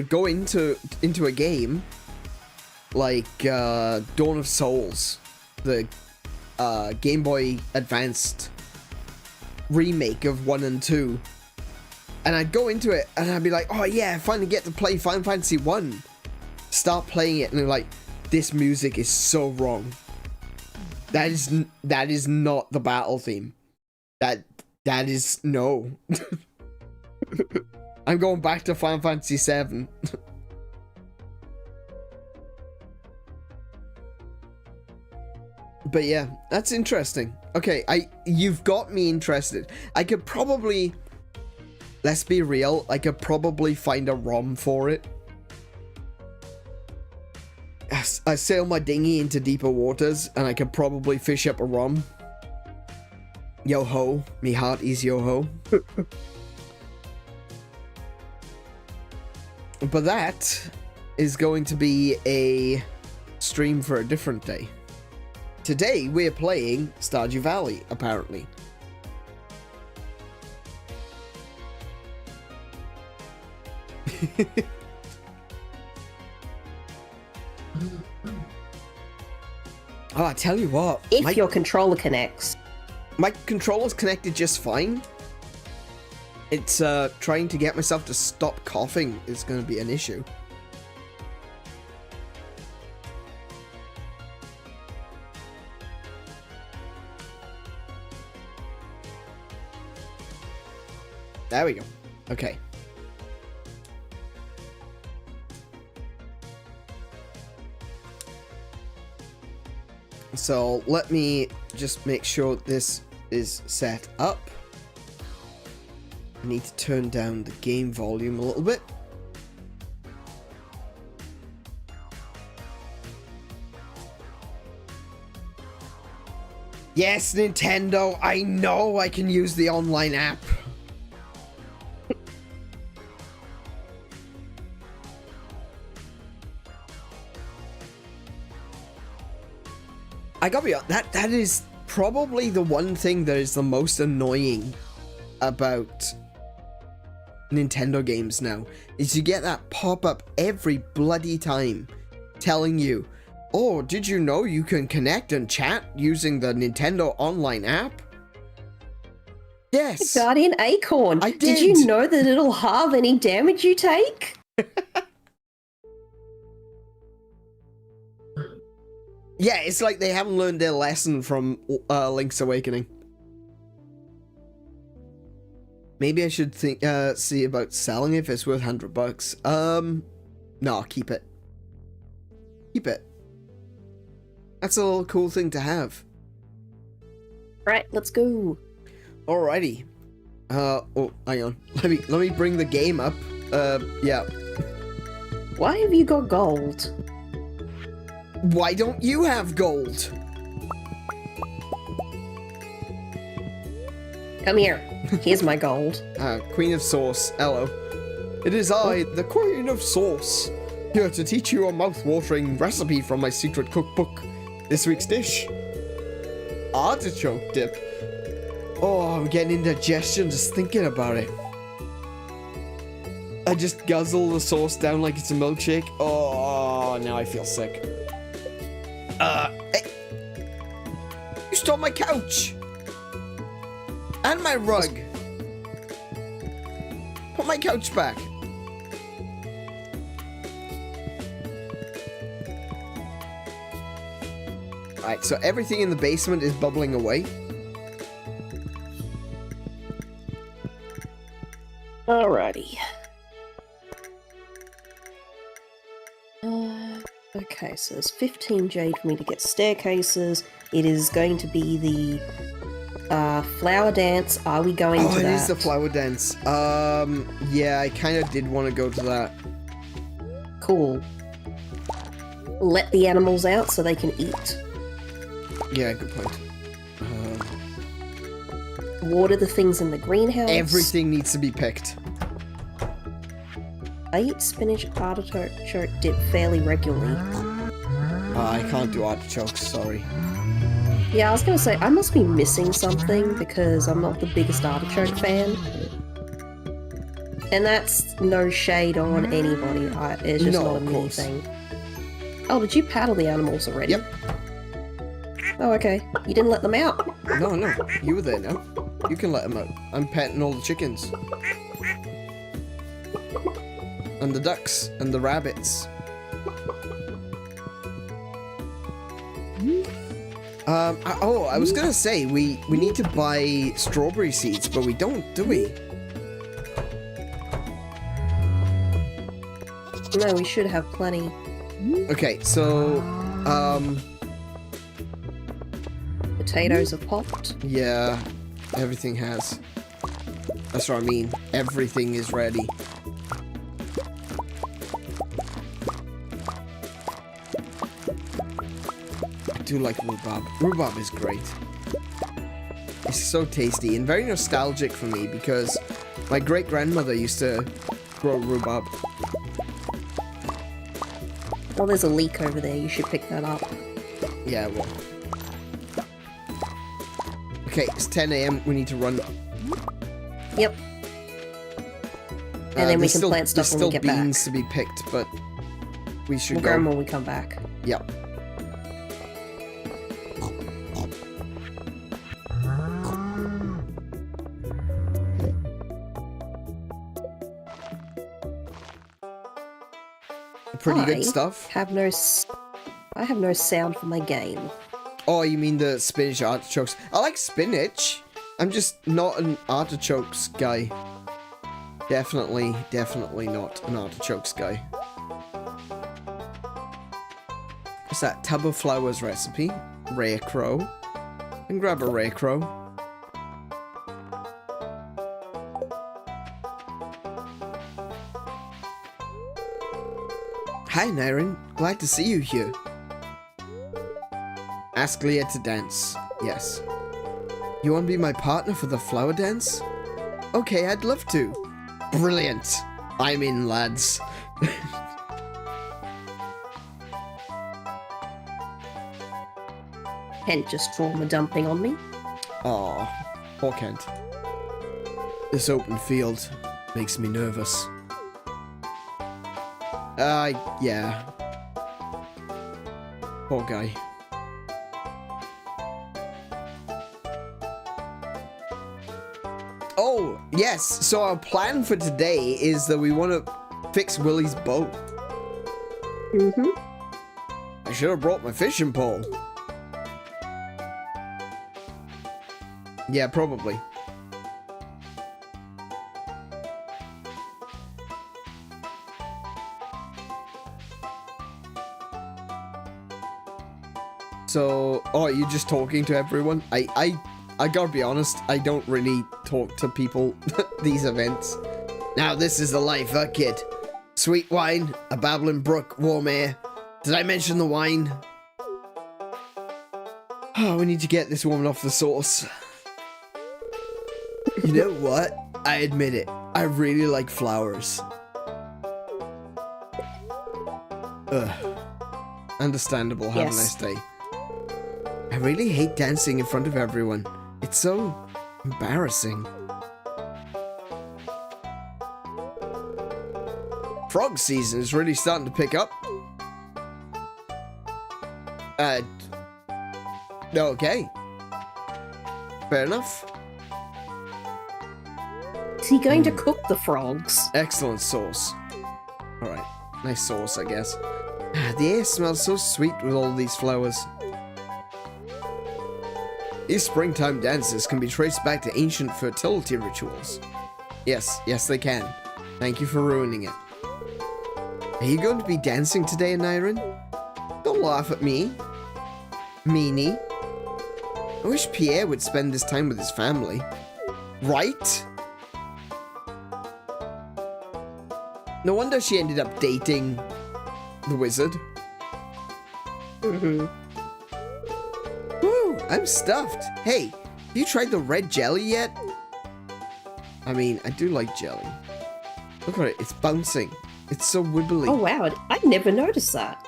go into a game like Dawn of Souls, the Game Boy Advanced remake of 1 and 2, and I'd go into it and I'd be like, oh yeah, I finally get to play Final Fantasy 1. Start playing it, and they're like, this music is so wrong. That is not the battle theme. That is no. I'm going back to Final Fantasy VII. But yeah, that's interesting. Okay, you've got me interested. I could probably, let's be real, I could probably find a ROM for it. I sail my dinghy into deeper waters, and I could probably fish up a ROM. Yo ho, me heart is yo ho. But that is going to be a stream for a different day. Today we're playing Stardew Valley, apparently. Oh, I tell you what. If your controller connects. My controller's connected just fine. It's trying to get myself to stop coughing is going to be an issue. There we go. Okay. So let me just make sure this is set up. I need to turn down the game volume a little bit. Yes, Nintendo, I know I can use the online app. I gotta be honest, that is probably the one thing that is the most annoying about Nintendo games now, is you get that pop-up every bloody time telling you, oh, did you know you can connect and chat using the Nintendo online app? Yes. Guardian Acorn. I did. Did you know that it'll halve any damage you take? Yeah, it's like they haven't learned their lesson from Link's Awakening. Maybe I should think see about selling it if it's worth $100. No, keep it. Keep it. That's a little cool thing to have. Right, let's go. Alrighty. Oh, hang on. Let me bring the game up. Yeah. Why have you got gold? Why don't you have gold? Come here. Here's my gold. Queen of Sauce. Hello. It is I, the Queen of Sauce, here to teach you a mouth-watering recipe from my secret cookbook. This week's dish: artichoke dip. Oh, I'm getting indigestion just thinking about it. I just guzzle the sauce down like it's a milkshake. Oh, now I feel sick. Hey. You stole my couch! And my rug! Put my couch back. Alright, so everything in the basement is bubbling away. Alrighty. Okay, so there's 15 jade for me to get staircases. It is going to be the flower dance. Are we going to that? Oh, it is the flower dance. Yeah, I kind of did want to go to that. Cool. Let the animals out so they can eat. Yeah, good point. Water the things in the greenhouse. Everything needs to be picked. I eat spinach artichoke dip fairly regularly. I can't do artichokes, sorry. Yeah, I was gonna say, I must be missing something because I'm not the biggest artichoke fan. And that's no shade on anybody, it's just not a me thing. Oh, did you paddle the animals already? Yep. Oh, okay. You didn't let them out? No, you were there now. You can let them out. I'm petting all the chickens. And the ducks, and the rabbits. I was gonna say, we need to buy strawberry seeds, but we don't, do we? No, we should have plenty. Okay, so, potatoes are popped. Yeah, everything has. That's what I mean. Everything is ready. I do like rhubarb. Rhubarb is great. It's so tasty and very nostalgic for me because my great-grandmother used to grow rhubarb. Well, there's a leek over there. You should pick that up. Yeah, well. Okay, it's 10 a.m. We need to run. Yep. And then we can plant stuff when we get back. There's still beans to be picked, but we should go. We'll go when we come back. Yep. Pretty good stuff. I have no sound for my game. Oh, you mean the spinach artichokes? I like spinach. I'm just not an artichokes guy. Definitely not an artichokes guy. What's that? Tub of flowers recipe. Rare crow. And grab a rare crow. Hi, Aneurin. Glad to see you here. Ask Leah to dance. Yes. You want to be my partner for the flower dance? Okay, I'd love to. Brilliant. I'm in, lads. Kent just trauma dumping on me. Aw, poor Kent. This open field makes me nervous. Yeah. Poor guy. Oh, yes. So our plan for today is that we want to fix Willie's boat. Mm-hmm. I should have brought my fishing pole. Yeah, probably. So, oh, you're just talking to everyone? I gotta be honest, I don't really talk to people these events. Now this is the life, kid. Sweet wine, a babbling brook, warm air. Did I mention the wine? Oh, we need to get this woman off the sauce. You know what? I admit it. I really like flowers. Ugh. Understandable. Have a nice day. I really hate dancing in front of everyone. It's so embarrassing. Frog season is really starting to pick up. Okay. Fair enough. Is he going to cook the frogs? Excellent sauce. Alright. Nice sauce, I guess. The air smells so sweet with all these flowers. These springtime dances can be traced back to ancient fertility rituals. Yes, they can. Thank you for ruining it. Are you going to be dancing today, Aneurin? Don't laugh at me. Meanie. I wish Pierre would spend this time with his family. Right? No wonder she ended up dating the wizard. Mm-hmm. Woo, I'm stuffed. Hey, have you tried the red jelly yet? I mean, I do like jelly. Look at it, it's bouncing. It's so wibbly. Oh wow, I never noticed that.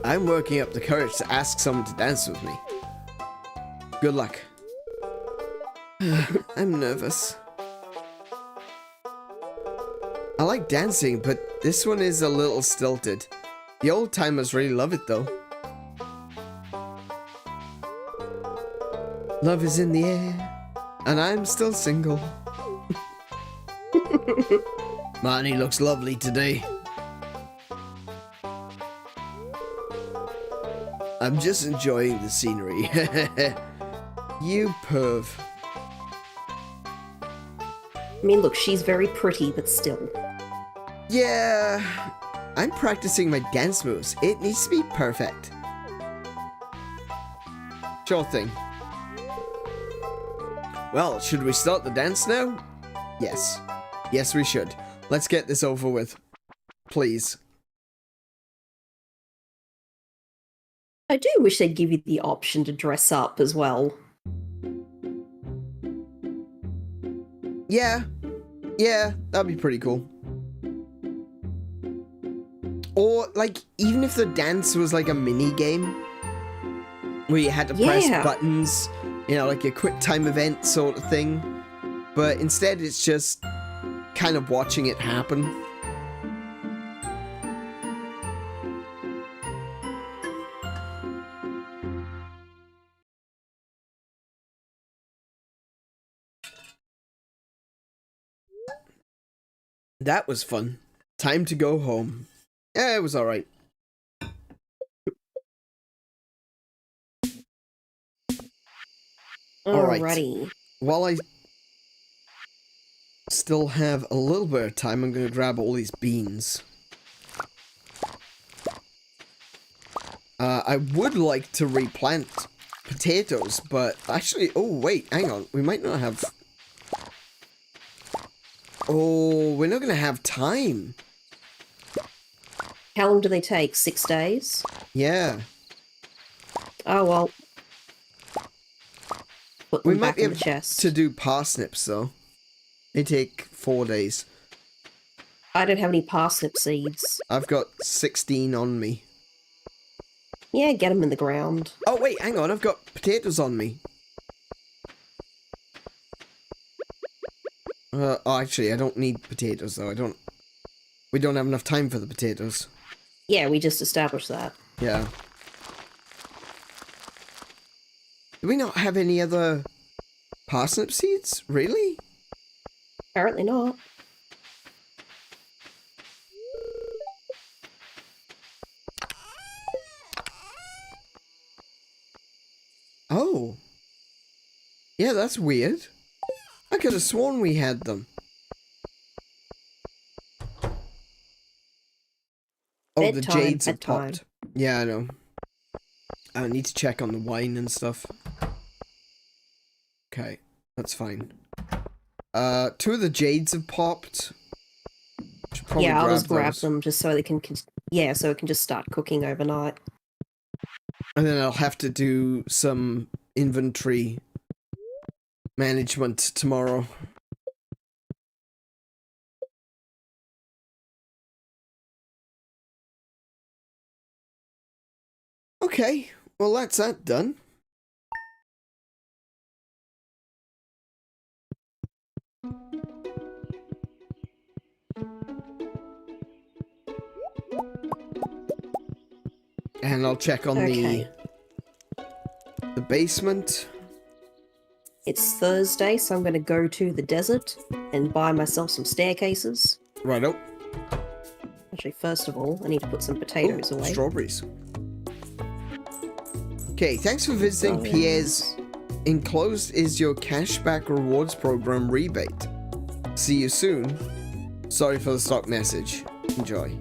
I'm working up the courage to ask someone to dance with me. Good luck. I'm nervous. I like dancing, but this one is a little stilted. The old timers really love it though. Love is in the air, and I'm still single. Man, he looks lovely today. I'm just enjoying the scenery. You perv. I mean, look, she's very pretty, but still. Yeah, I'm practicing my dance moves. It needs to be perfect. Sure thing. Well, should we start the dance now? Yes. Yes, we should. Let's get this over with. Please. I do wish they'd give you the option to dress up as well. Yeah. Yeah, that'd be pretty cool. Or, like, even if the dance was like a mini game where you had to press buttons, you know, like a quick time event sort of thing. But instead, it's just kind of watching it happen. That was fun. Time to go home. Yeah, it was alright. Alrighty. While I still have a little bit of time, I'm going to grab all these beans. I would like to replant potatoes, but actually... Oh, wait, hang on. We might not have... Oh, we're not going to have time. How long do they take? 6 days? Yeah. Oh, well. Put them We might back be in able the chest. to do parsnips, though. They take 4 days. I don't have any parsnip seeds. I've got 16 on me. Yeah, get them in the ground. Oh, wait, hang on. I've got potatoes on me. Oh, actually, I don't need potatoes, though. We don't have enough time for the potatoes. Yeah, we just established that. Yeah. Do we not have any other parsnip seeds? Really? Apparently not. Oh. Yeah, that's weird. I could have sworn we had them. Oh, the jades have popped. Yeah, I know. I need to check on the wine and stuff. Okay, that's fine. 2 of the jades have popped. Yeah, I'll just grab them just so they can... Yeah, so it can just start cooking overnight. And then I'll have to do some inventory management tomorrow. Okay, well that's that done. And I'll check on the basement. It's Thursday, so I'm going to go to the desert and buy myself some staircases. Righto. Actually, first of all, I need to put some potatoes away. Strawberries. Okay, thanks for visiting Pierre's. Enclosed is your cashback rewards program rebate. See you soon. Sorry for the stock message. Enjoy.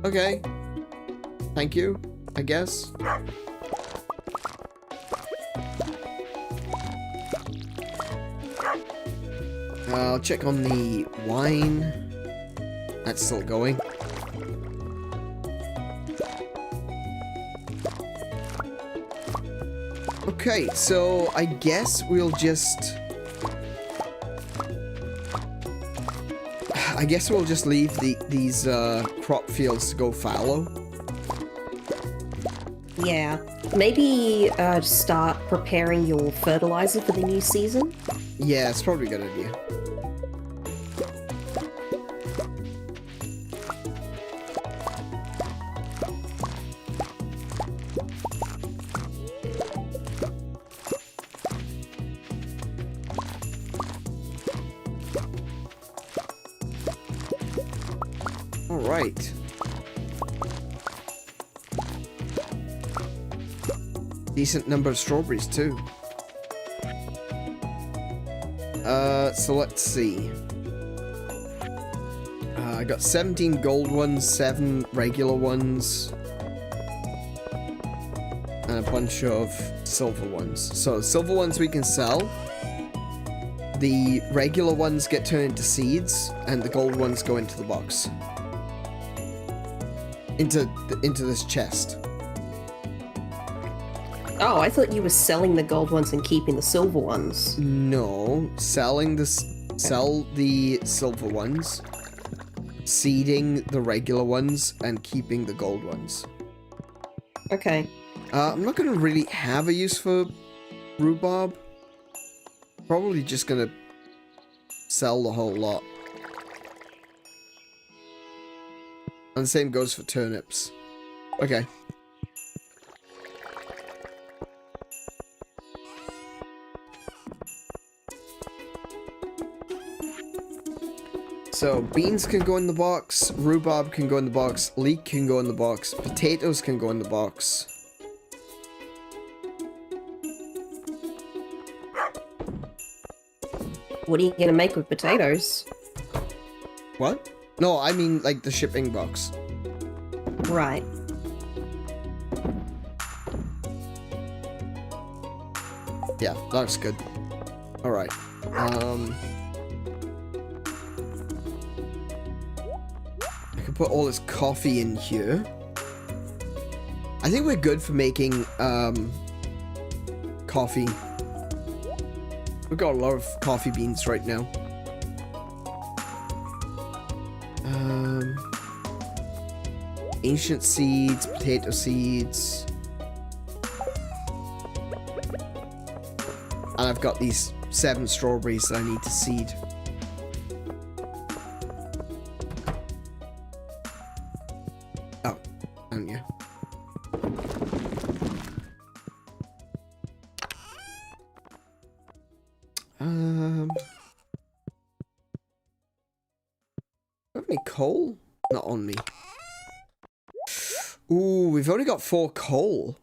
Okay. Thank you, I guess. I'll check on the wine. That's still going. Okay, so I guess we'll just... leave these crop fields to go fallow. Yeah. Maybe start preparing your fertilizer for the new season? Yeah, it's probably a good idea. Alright. Decent number of strawberries, too. So let's see. I got 17 gold ones, 7 regular ones, and a bunch of silver ones. So silver ones we can sell. The regular ones get turned into seeds, and the gold ones go into the box. Into this chest. Oh, I thought you were selling the gold ones and keeping the silver ones. No, sell the silver ones, seeding the regular ones, and keeping the gold ones. Okay. I'm not gonna really have a use for rhubarb. Probably just gonna sell the whole lot. And the same goes for turnips. Okay. So, beans can go in the box, rhubarb can go in the box, leek can go in the box, potatoes can go in the box. What are you gonna make with potatoes? What? No, I mean like the shipping box. Right. Yeah, that's good. Alright. I can put all this coffee in here. I think we're good for making coffee. We've got a lot of coffee beans right now. Ancient seeds, potato seeds. And I've got these 7 strawberries that I need to seed. Oh, haven't you? Have any coal? Not on me. Ooh, we've only got 4 coal.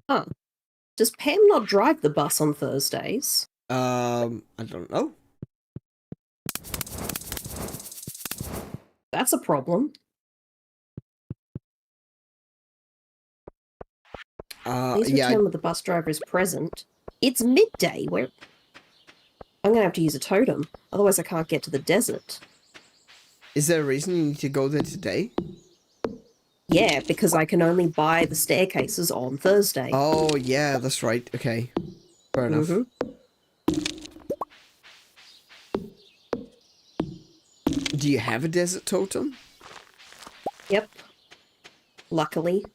Huh. Does Pam not drive the bus on Thursdays? I don't know. That's a problem. Please return when the bus driver is present. It's midday. I'm gonna have to use a totem, otherwise I can't get to the desert. Is there a reason you need to go there today? Yeah, because I can only buy the staircases on Thursday. Oh, yeah, that's right. Okay. Fair enough. Do you have a desert totem? Yep. Luckily.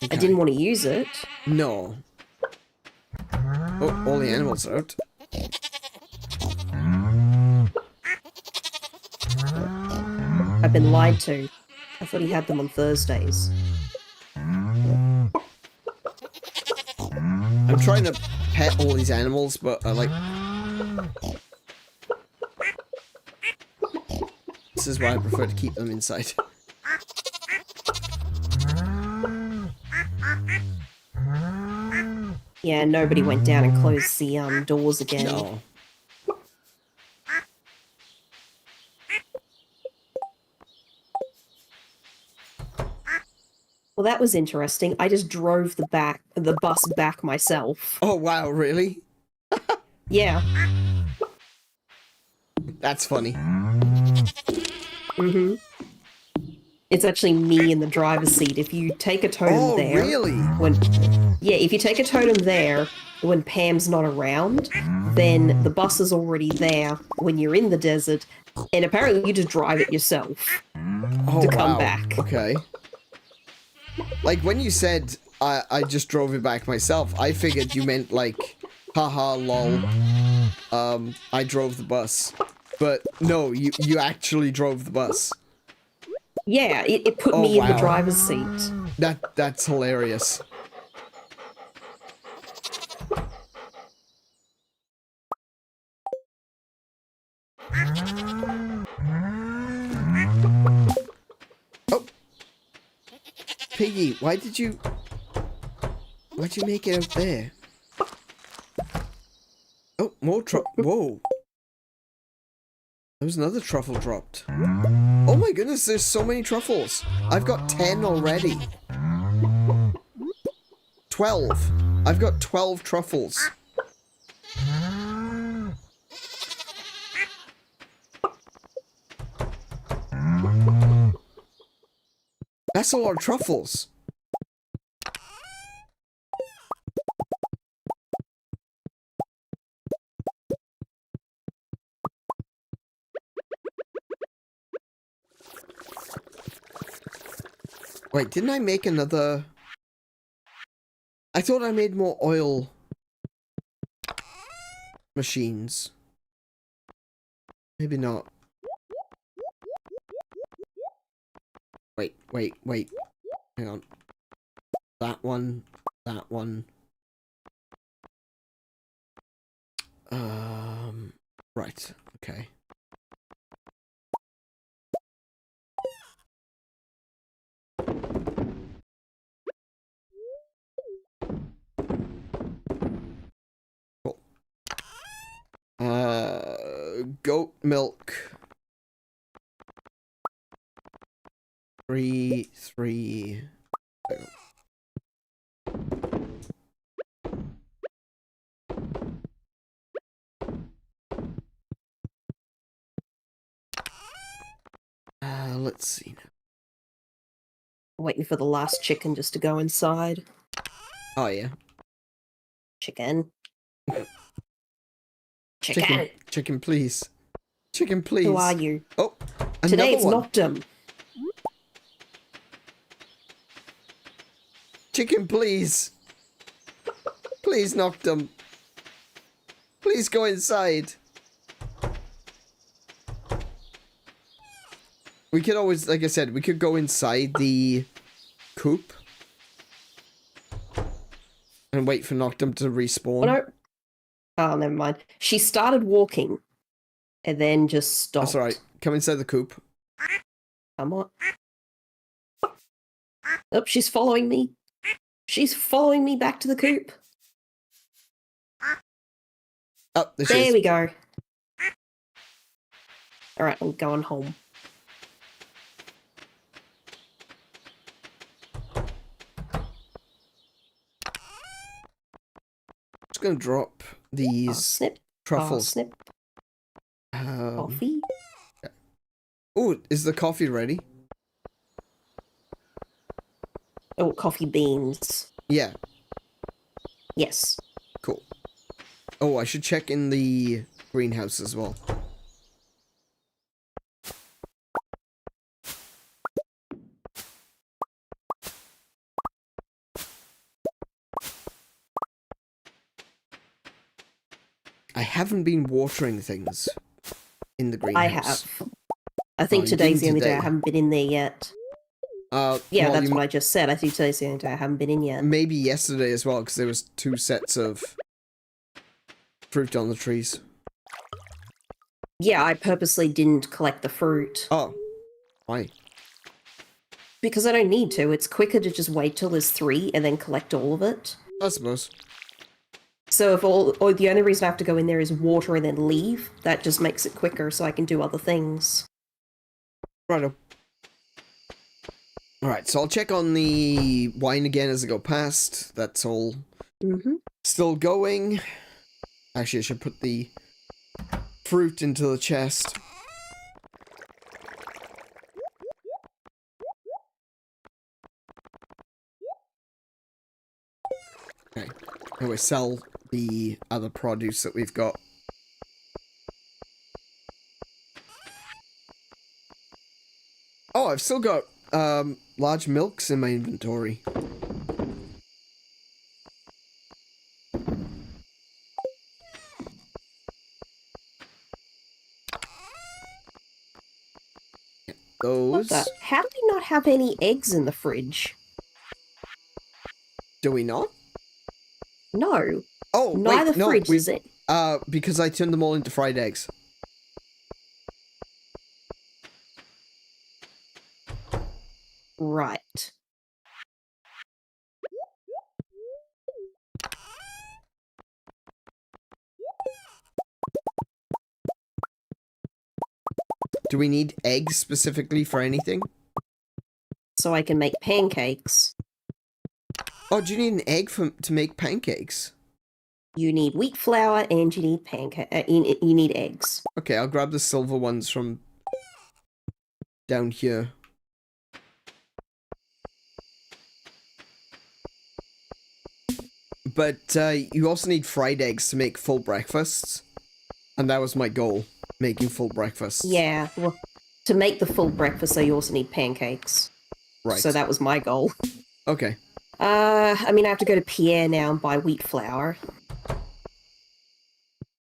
Okay. I didn't want to use it. No. Oh, all the animals are out. I've been lied to. I thought he had them on Thursdays. I'm trying to pet all these animals, but I like... This is why I prefer to keep them inside. Yeah, nobody went down and closed the doors again. No. Well, that was interesting. I just drove the bus back myself. Oh, wow, really? Yeah. That's funny. Mm-hmm. It's actually me in the driver's seat. If you take a totem there... Oh, really? Yeah, if you take a totem there when Pam's not around, then the bus is already there when you're in the desert, and apparently you just drive it yourself to come back. Okay. Like, when you said I just drove it back myself, I figured you meant, like, haha, lol, I drove the bus. But, no, you actually drove the bus. Yeah, it put me in the driver's seat. That's hilarious. Oh! Piggy, why'd you make it out there? Oh, more whoa. There was another truffle dropped. Oh my goodness, there's so many truffles. I've got 10 already. 12. I've got 12 truffles. That's a lot of truffles. Wait, didn't I make another? I thought I made more oil machines. Maybe not. Wait. Hang on. That one. Right. Okay. Cool. Goat milk. 3. Let's see now. Waiting for the last chicken just to go inside. Oh yeah. Chicken. Chicken, please. Chicken, please. Who are you? Oh, today it's one. Noctum. Chicken, please. Please, Noctum. Please go inside. We could always, like I said, we could go inside the coop and wait for Noctum to respawn. Oh, never mind. She started walking and then just stopped. That's alright. Come inside the coop. Come on. Oh, she's following me. She's following me back to the coop. Oh, there we go. Alright, I'm going home. Just gonna drop these truffles. Snip. Coffee. Yeah. Oh, is the coffee ready? Oh, coffee beans. Yeah. Yes. Cool. Oh, I should check in the greenhouse as well. I haven't been watering things in the greenhouse. I have. I think today's the only day I haven't been in there yet. Yeah, well, that's what I just said. I think today's the only day I haven't been in yet. Maybe yesterday as well, because there was 2 sets of fruit on the trees. Yeah, I purposely didn't collect the fruit. Oh. Why? Because I don't need to. It's quicker to just wait till there's 3 and then collect all of it. I suppose. So if or the only reason I have to go in there is water and then leave, that just makes it quicker so I can do other things. Righto. Alright, so I'll check on the wine again as I go past. That's all still going. Actually, I should put the fruit into the chest. Okay. Anyway, sell the other produce that we've got. Oh, I've still got large milks in my inventory. Those. How do we not have any eggs in the fridge? Do we not? No. Oh, neither wait, no, fridge is it? Because I turned them all into fried eggs. Right. Do we need eggs specifically for anything? So I can make pancakes. Oh, do you need an egg to make pancakes? You need wheat flour and you need you need eggs. Okay, I'll grab the silver ones from down here. But you also need fried eggs to make full breakfasts. And that was my goal, making full breakfasts. Yeah, well, to make the full breakfast, you also need pancakes. Right. So that was my goal. Okay. I mean, I have to go to Pierre now and buy wheat flour.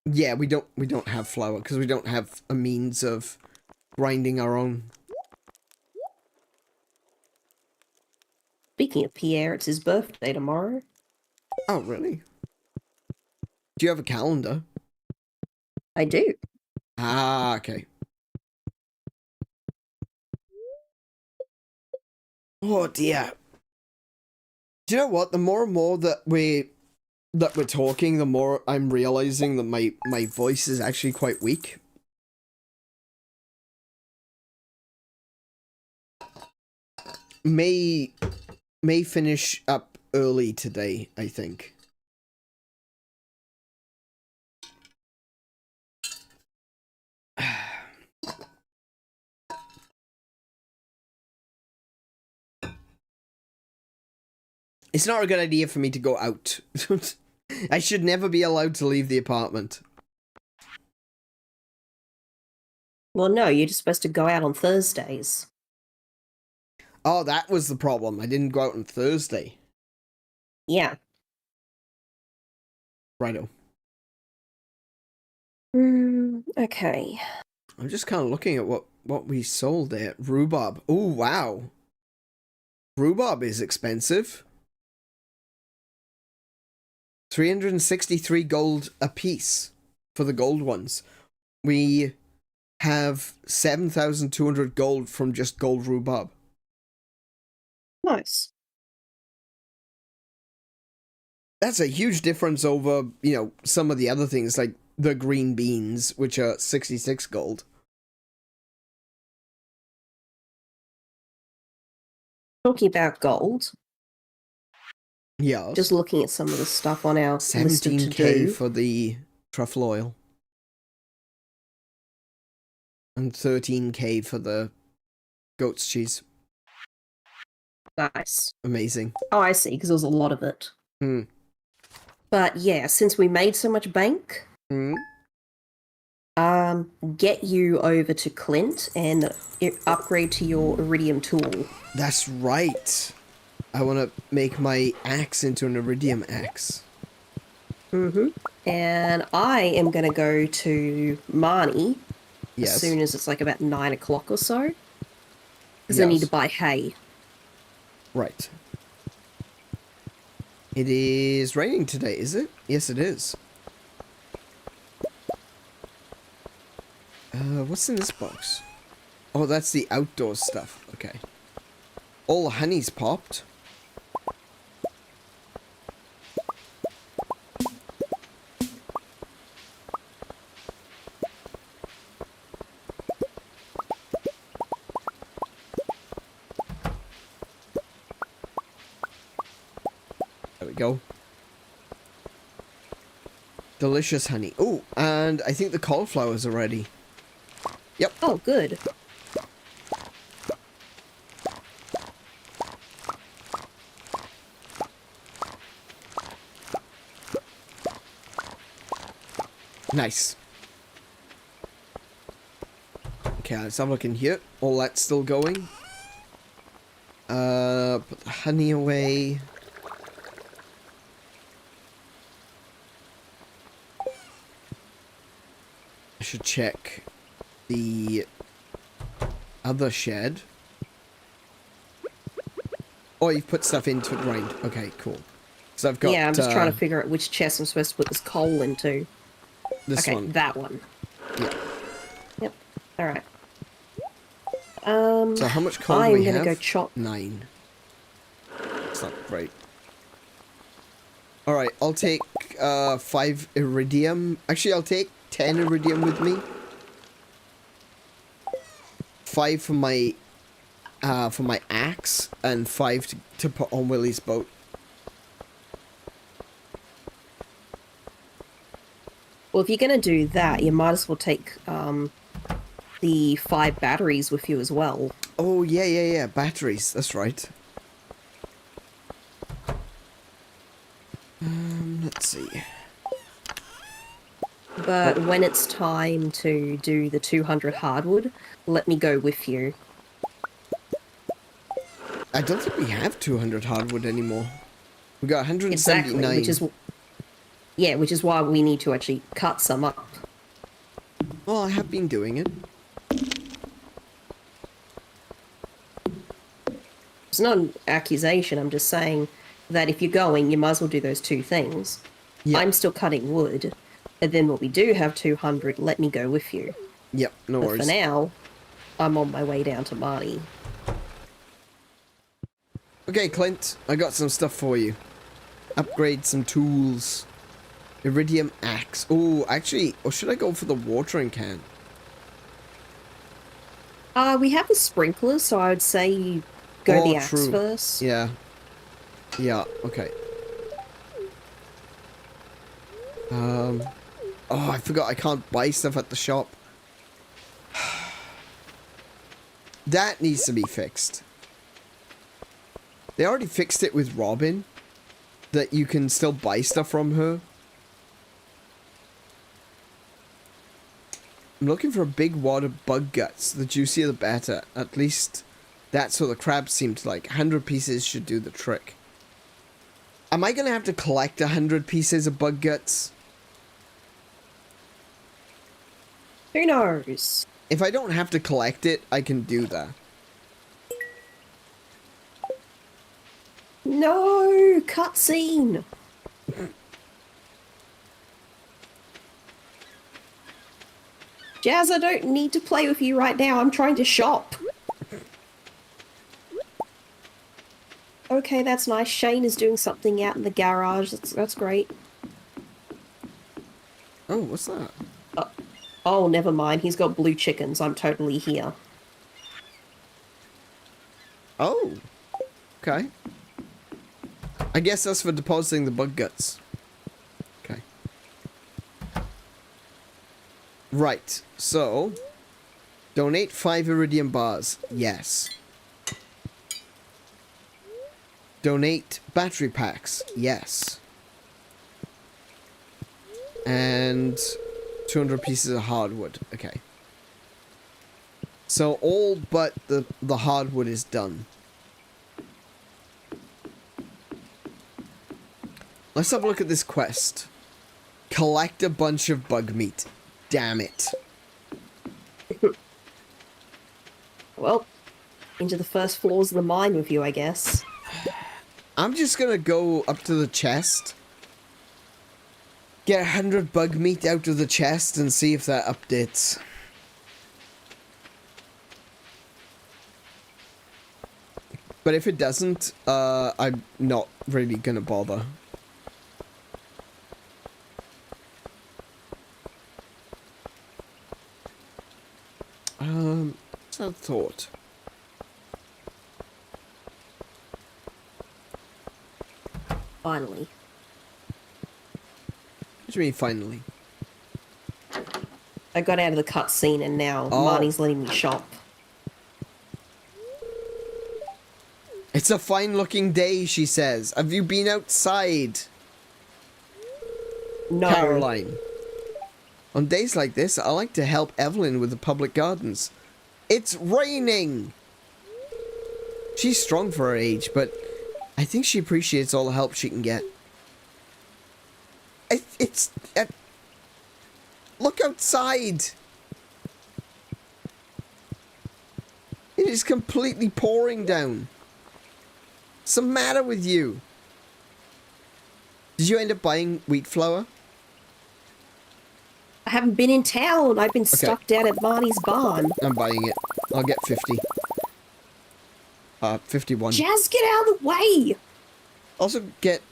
Yeah, we don't have flour because we don't have a means of grinding our own. Speaking of Pierre, it's his birthday tomorrow. Oh, really? Do you have a calendar? I do. Ah, okay. Oh dear. Do you know what? The more and more that we're talking, the more I'm realizing that my voice is actually quite weak. May finish up early today, I think. It's not a good idea for me to go out. I should never be allowed to leave the apartment. Well, no, you're just supposed to go out on Thursdays. Oh, that was the problem. I didn't go out on Thursday. Yeah. Righto. Okay. I'm just kind of looking at what we sold there. Rhubarb. Oh, wow. Rhubarb is expensive. 363 gold a piece for the gold ones. We have 7,200 gold from just gold rhubarb. Nice. That's a huge difference over, you know, some of the other things like the green beans, which are 66 gold. Talking about gold. Yeah. Just looking at some of the stuff on our list of to-do. 17k for the truffle oil. And 13k for the goat's cheese. Nice. Amazing. Oh, I see, because there was a lot of it. Hmm. But yeah, since we made so much bank, get you over to Clint and upgrade to your iridium tool. That's right. I want to make my axe into an iridium axe. And I am going to go to Marnie as soon as it's like about 9 o'clock or so. Because I need to buy hay. Right. It is raining today, is it? Yes, it is. What's in this box? Oh, that's the outdoor stuff. Okay. All the honey's popped. There we go. Delicious honey. Oh, and I think the cauliflowers are ready. Yep. Oh, good. Nice. Okay, let's have a look in here. All that's still going. Put the honey away. I should check the other shed. Oh, you've put stuff into it, right. Okay, cool. So I've got... Yeah, I'm just trying to figure out which chest I'm supposed to put this coal into. This one. Okay, that one. Yeah. Yep. Alright. So how much coal do we have? I'm gonna go chop 9. That's not great. Alright, I'll take 5 iridium. Actually, I'll take 10 iridium with me. 5 for my axe, and 5 to put on Willie's boat. Well, if you're gonna do that, you might as well take the 5 batteries with you as well. Oh yeah, batteries. That's right. Let's see. But when it's time to do the 200 hardwood, let me go with you. I don't think we have 200 hardwood anymore. We got 179. Exactly, which is why we need to actually cut some up. Well, I have been doing it. It's not an accusation, I'm just saying that if you're going, you might as well do those 2 things. Yep. I'm still cutting wood, and then when we do have 200, let me go with you. Yep, no worries. For now, I'm on my way down to Marty. Okay, Clint, I got some stuff for you. Upgrade some tools. Iridium axe. Oh, actually, or should I go for the watering can? We have the sprinklers, so I would say you go the axe first. Yeah. Yeah, okay. Oh, I forgot I can't buy stuff at the shop. That needs to be fixed. They already fixed it with Robin, that you can still buy stuff from her. I'm looking for a big wad of bug guts. The juicier the better. At least that's what the crabs seem to like. 100 pieces should do the trick. Am I going to have to collect 100 pieces of bug guts? Who knows? If I don't have to collect it, I can do that. No! Cutscene! Jazz, I don't need to play with you right now. I'm trying to shop. Okay, that's nice. Shane is doing something out in the garage. That's great. Oh, what's that? Oh, never mind. He's got blue chickens. I'm totally here. Oh. Okay. I guess that's for depositing the bug guts. Okay. Right. So, donate 5 iridium bars. Yes. Donate battery packs. Yes. And 200 pieces of hardwood. Okay. So all but the hardwood is done. Let's have a look at this quest. Collect a bunch of bug meat. Damn it. Well, into the first floors of the mine with you, I guess. I'm just gonna go up to the chest. Get 100 bug meat out of the chest and see if that updates. But if it doesn't, I'm not really gonna bother. What's that thought? Finally. What do you mean, finally? I got out of the cutscene and now Marnie's letting me shop. It's a fine-looking day, she says. Have you been outside? No. Caroline. On days like this, I like to help Evelyn with the public gardens. It's raining! She's strong for her age, but I think she appreciates all the help she can get. Look outside! It is completely pouring down. What's the matter with you? Did you end up buying wheat flour? I haven't been in town. I've been stuck down at Marnie's barn. I'm buying it. I'll get 50. 51. Jazz, get out of the way! Also get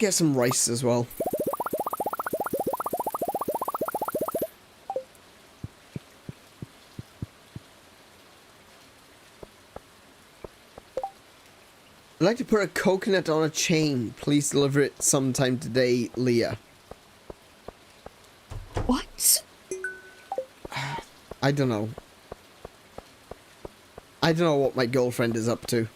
some rice as well. I'd like to put a coconut on a chain. Please deliver it sometime today, Leah. What? I don't know. I don't know what my girlfriend is up to.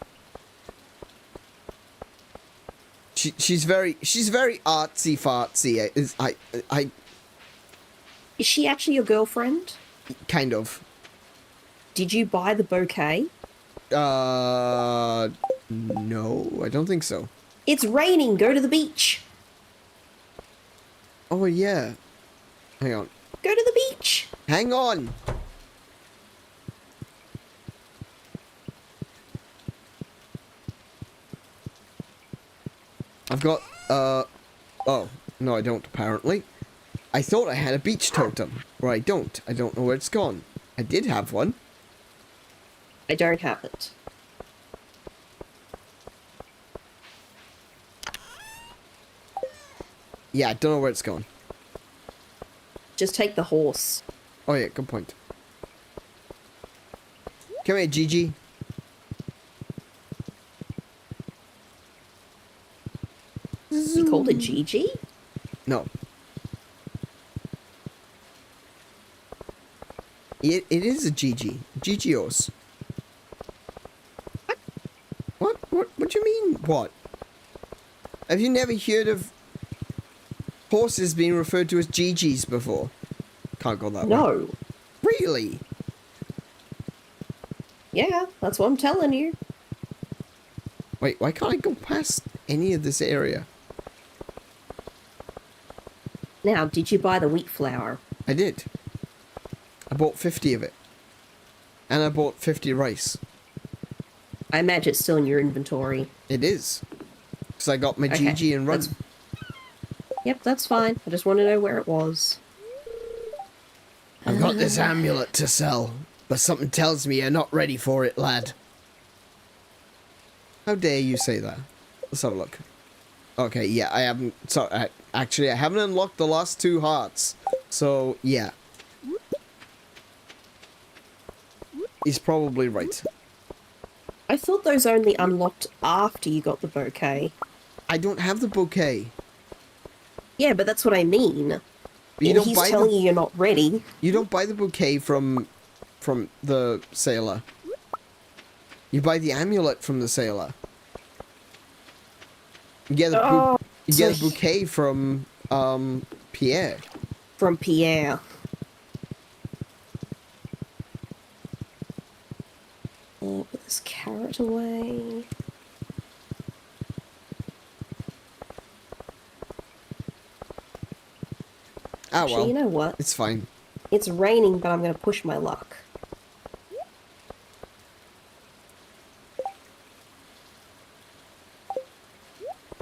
She's very artsy fartsy. Is she actually your girlfriend? Kind of. Did you buy the bouquet? No, I don't think so. It's raining. Go to the beach. Oh yeah. Hang on. Go to the beach. Hang on. I've got, oh, no I don't apparently. I thought I had a beach totem, or I don't. I don't know where it's gone. I did have one. I don't have it. Yeah, I don't know where it's gone. Just take the horse. Oh yeah, good point. Come here, Gigi. You called it Gigi? No. It is a Gigi. Gigios. What? What do you mean, what? Have you never heard of horses being referred to as Gigis before? Can't go that way. No. Really? Yeah, that's what I'm telling you. Wait, why can't I go past any of this area? Now, did you buy the wheat flour? I did. I bought 50 of it. And I bought 50 rice. I imagine it's still in your inventory. It is. Because I got my Gigi and run. Yep, that's fine. I just want to know where it was. I've got this amulet to sell, but something tells me you're not ready for it, lad. How dare you say that? Let's have a look. Okay, yeah, I haven't... So, actually, I haven't unlocked the last 2 hearts. So, yeah. He's probably right. I thought those only unlocked after you got the bouquet. I don't have the bouquet. Yeah, but that's what I mean. But and he's telling you you're not ready. You don't buy the bouquet from the sailor. You buy the amulet from the sailor. You get the, the bouquet from Pierre. From Pierre. Put this carrot away. Ah, actually, well, you know what? It's fine. It's raining, but I'm going to push my luck.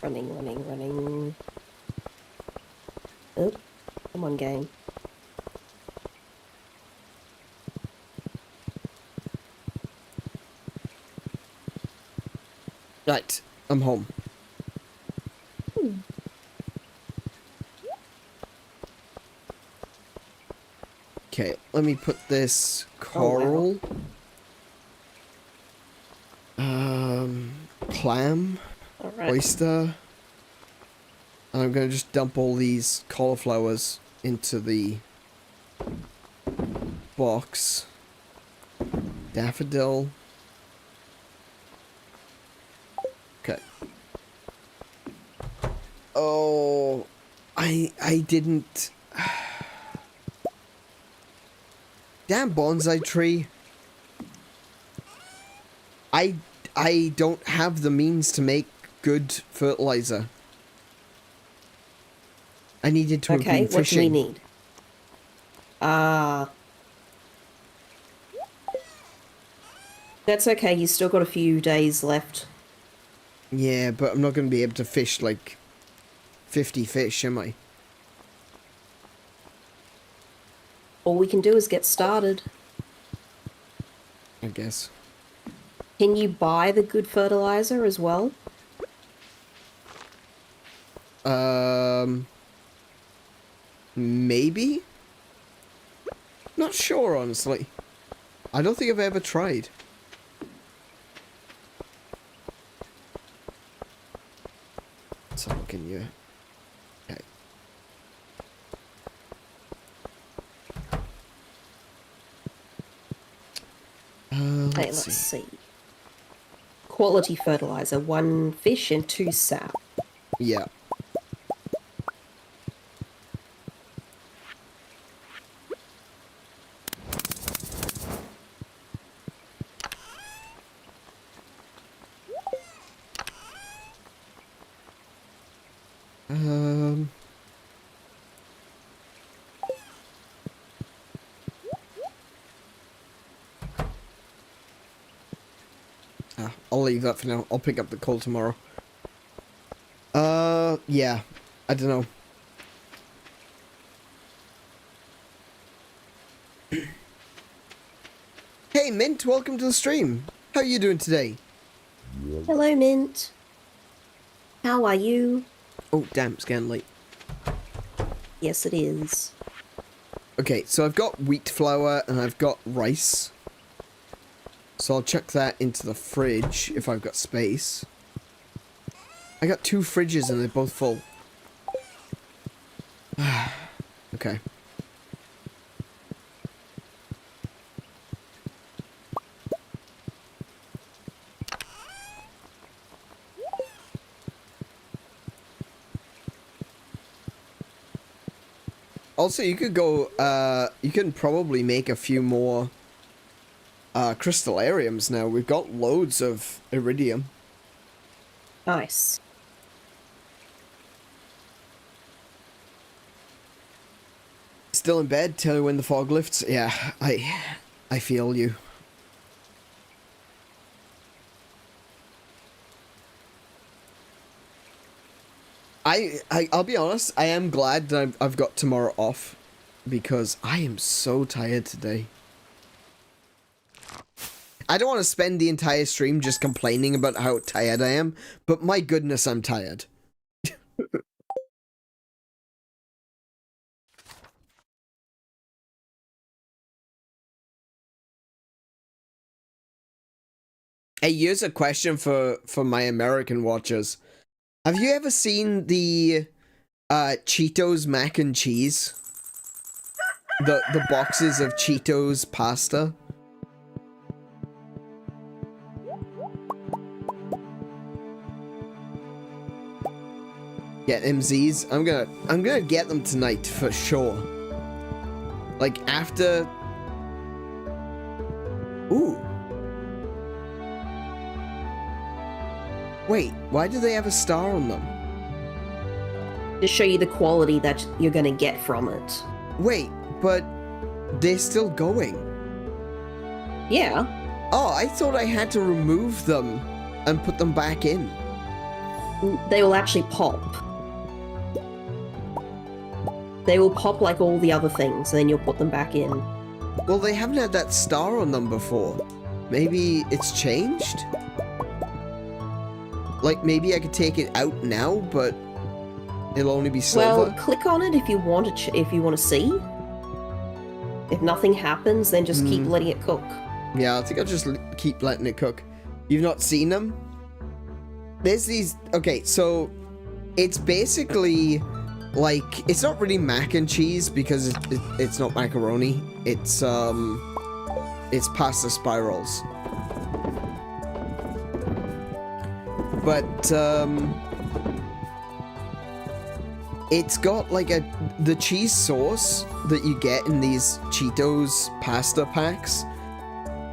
Running, running, running. Oh, come on, game. Right, I'm home. Okay, let me put this coral, clam, oyster, and I'm gonna just dump all these cauliflowers into the box. Daffodil. Okay. Oh, I didn't. Damn bonsai tree. I don't have the means to make good fertilizer. I needed to have been fishing. What do we need? That's okay, you still got a few days left. Yeah, but I'm not going to be able to fish like 50 fish, am I? All we can do is get started. I guess. Can you buy the good fertilizer as well? Maybe? Not sure, honestly. I don't think I've ever tried. Let's have a look in here. Okay. Let's see. Quality fertilizer, 1 fish and 2 sap. Yeah. I'll leave that for now. I'll pick up the coal tomorrow. Yeah. I don't know. Hey, Mint, welcome to the stream. How are you doing today? Hello, Mint. How are you? Oh, damn, it's getting late. Yes, it is. Okay, so I've got wheat flour and I've got rice. So I'll chuck that into the fridge if I've got space. I got 2 fridges and they're both full. Okay. Also, you could go, you can probably make a few more crystallariums now. We've got loads of iridium. Nice. Still in bed? Tell you when the fog lifts? Yeah, I feel you. I'll be honest, I am glad that I've got tomorrow off, because I am so tired today. I don't want to spend the entire stream just complaining about how tired I am, but my goodness, I'm tired. Hey, here's a question for my American watchers. Have you ever seen the Cheetos mac and cheese? The boxes of Cheetos pasta? Get MZs? I'm gonna get them tonight for sure. Like after. Ooh. Wait, why do they have a star on them? To show you the quality that you're gonna get from it. Wait, but they're still going. Yeah. Oh, I thought I had to remove them and put them back in. They will actually pop. They will pop like all the other things, and then you'll put them back in. Well, they haven't had that star on them before. Maybe it's changed? Like, maybe I could take it out now, but it'll only be silver? Well, click on it if you want to, if you want to see. If nothing happens, then just keep letting it cook. Yeah, I think I'll just keep letting it cook. You've not seen them? There's these... Okay, so it's basically like... It's not really mac and cheese because it's not macaroni. It's pasta spirals. But, it's got like the cheese sauce that you get in these Cheetos pasta packs.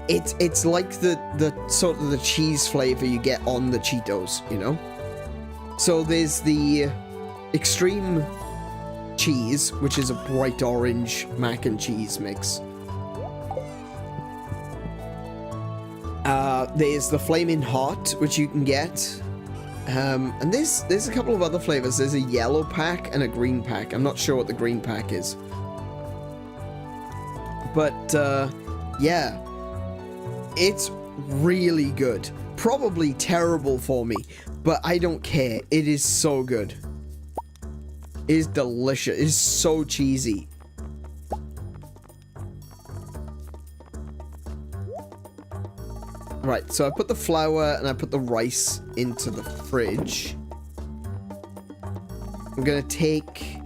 It's like the sort of the cheese flavor you get on the Cheetos, you know? So there's the extreme cheese, which is a bright orange mac and cheese mix. There's the flaming hot, which you can get. And there's a couple of other flavors. There's a yellow pack and a green pack. I'm not sure what the green pack is. But, yeah. It's really good. Probably terrible for me, but I don't care. It is so good. It is delicious. It is so cheesy. Right, so I put the flour and I put the rice into the fridge. I'm gonna take...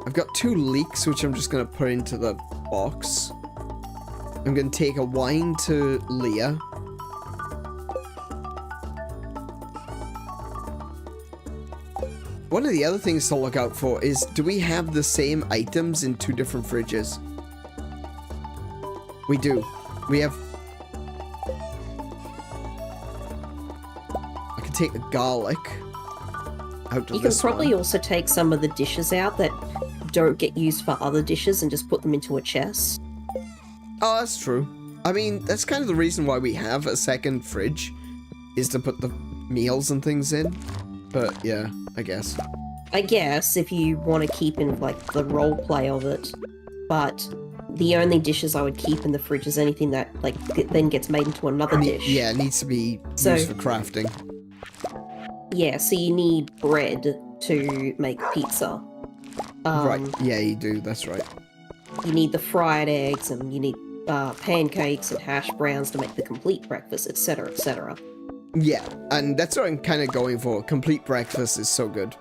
I've got 2 leeks, which I'm just gonna put into the box. I'm gonna take a wine to Leah. One of the other things to look out for is, do we have the same items in 2 different fridges? We do. We have... I can take the garlic out of You can probably also take some of the dishes out that don't get used for other dishes and just put them into a chest. Oh, that's true. I mean, that's kind of the reason why we have a second fridge, is to put the meals and things in. But yeah, I guess. I guess, if you want to keep in, like, the role play of it. But the only dishes I would keep in the fridge is anything that, like, then gets made into another dish. Yeah, it needs to be used for crafting. Yeah, so you need bread to make pizza. Right, yeah, you do, that's right. You need the fried eggs, and you need pancakes and hash browns to make the complete breakfast, etc., etc. Yeah, and that's what I'm kind of going for. Complete breakfast is so good.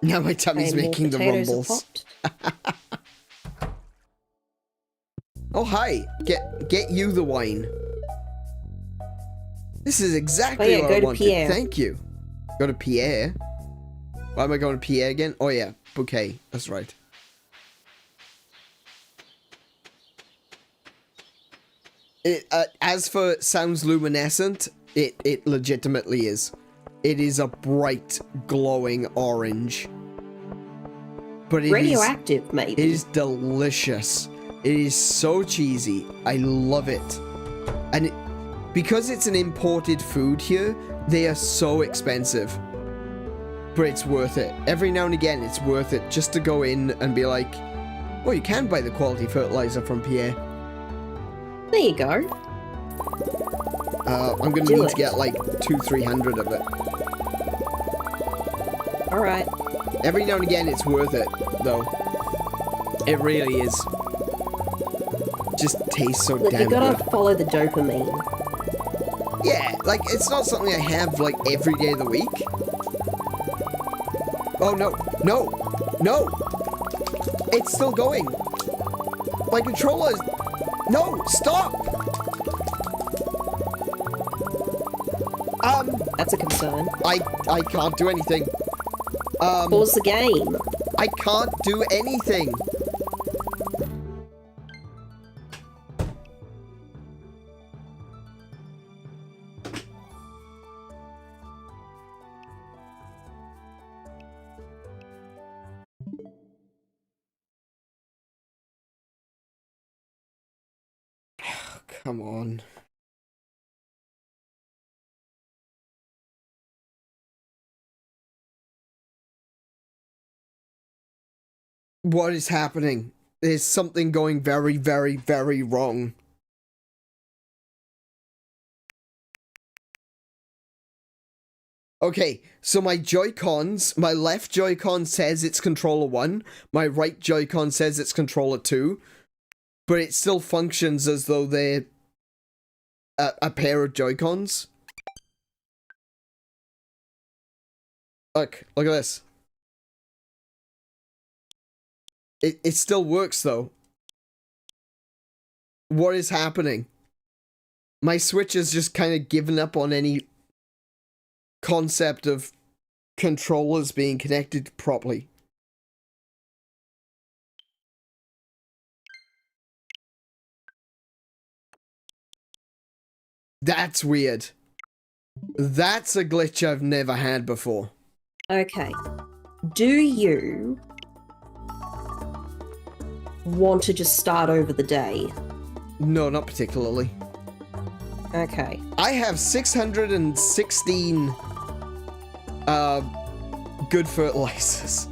Now my tummy's making the rumbles. Oh, hi. Get you the wine. This is exactly what I wanted. Pierre. Thank you. Go to Pierre. Why am I going to Pierre again? Oh, yeah. Bouquet. That's right. As for sounds luminescent, it legitimately is. It is a bright, glowing orange. But it radioactive, maybe. It is delicious. It is so cheesy. I love it. And because it's an imported food here, they are so expensive. But it's worth it. Every now and again, it's worth it just to go in and be like, well, you can buy the quality fertilizer from Pierre. There you go. I'm gonna need to get like 200-300 of it. Alright. Every now and again, it's worth it, though. It really is. Just tastes so damn good. You gotta follow the dopamine. Yeah, like, it's not something I have, like, every day of the week. Oh, no. No! No! It's still going. My controller is... No! Stop! That's a concern. I can't do anything. Pause the game. I can't do anything. Come on. What is happening? There's something going very, very, very wrong. Okay, so my Joy-Cons, my left Joy-Con says it's controller 1, my right Joy-Con says it's controller 2, but it still functions as though they're a pair of Joy-Cons. Look at this. It still works, though. What is happening? My Switch has just kind of given up on any concept of controllers being connected properly. That's weird. That's a glitch I've never had before. Okay. Do you want to just start over the day? No, not particularly. Okay. I have 616 good fertilizers.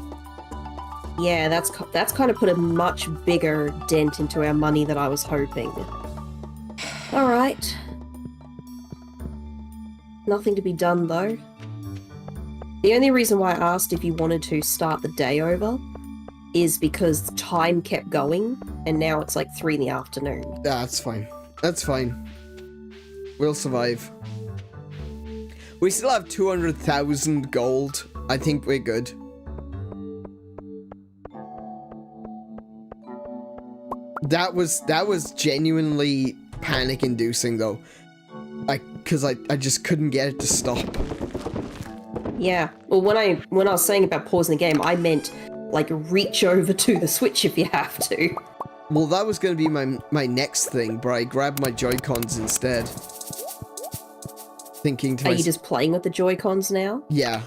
Yeah, that's kind of put a much bigger dent into our money than I was hoping. All right. Nothing to be done, though. The only reason why I asked if you wanted to start the day over is because time kept going, and now it's like 3 in the afternoon. That's fine. That's fine. We'll survive. We still have 200,000 gold. I think we're good. That was genuinely panic-inducing, though. Because I just couldn't get it to stop. Yeah. Well, when I was saying about pausing the game, I meant, like, reach over to the Switch if you have to. Well, that was going to be my next thing, but I grabbed my Joy-Cons instead. Thinking to Are you just playing with the Joy-Cons now? Yeah.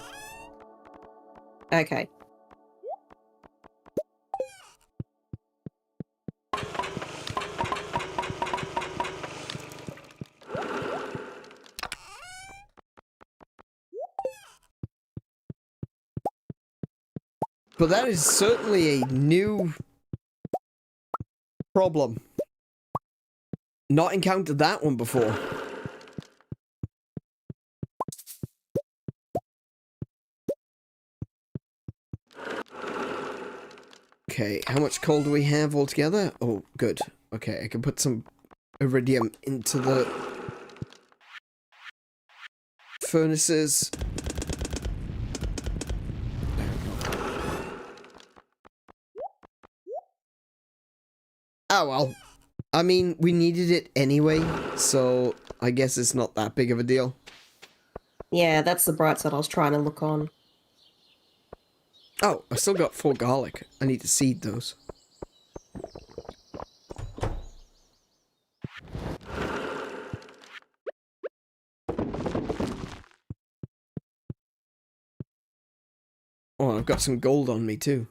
Okay. But that is certainly a new problem. Not encountered that one before. Okay, how much coal do we have altogether? Oh, good. Okay, I can put some iridium into the furnaces. Oh, well. I mean, we needed it anyway, so I guess it's not that big of a deal. Yeah, that's the bright side I was trying to look on. Oh, I still got 4 garlic. I need to seed those. Oh, I've got some gold on me too.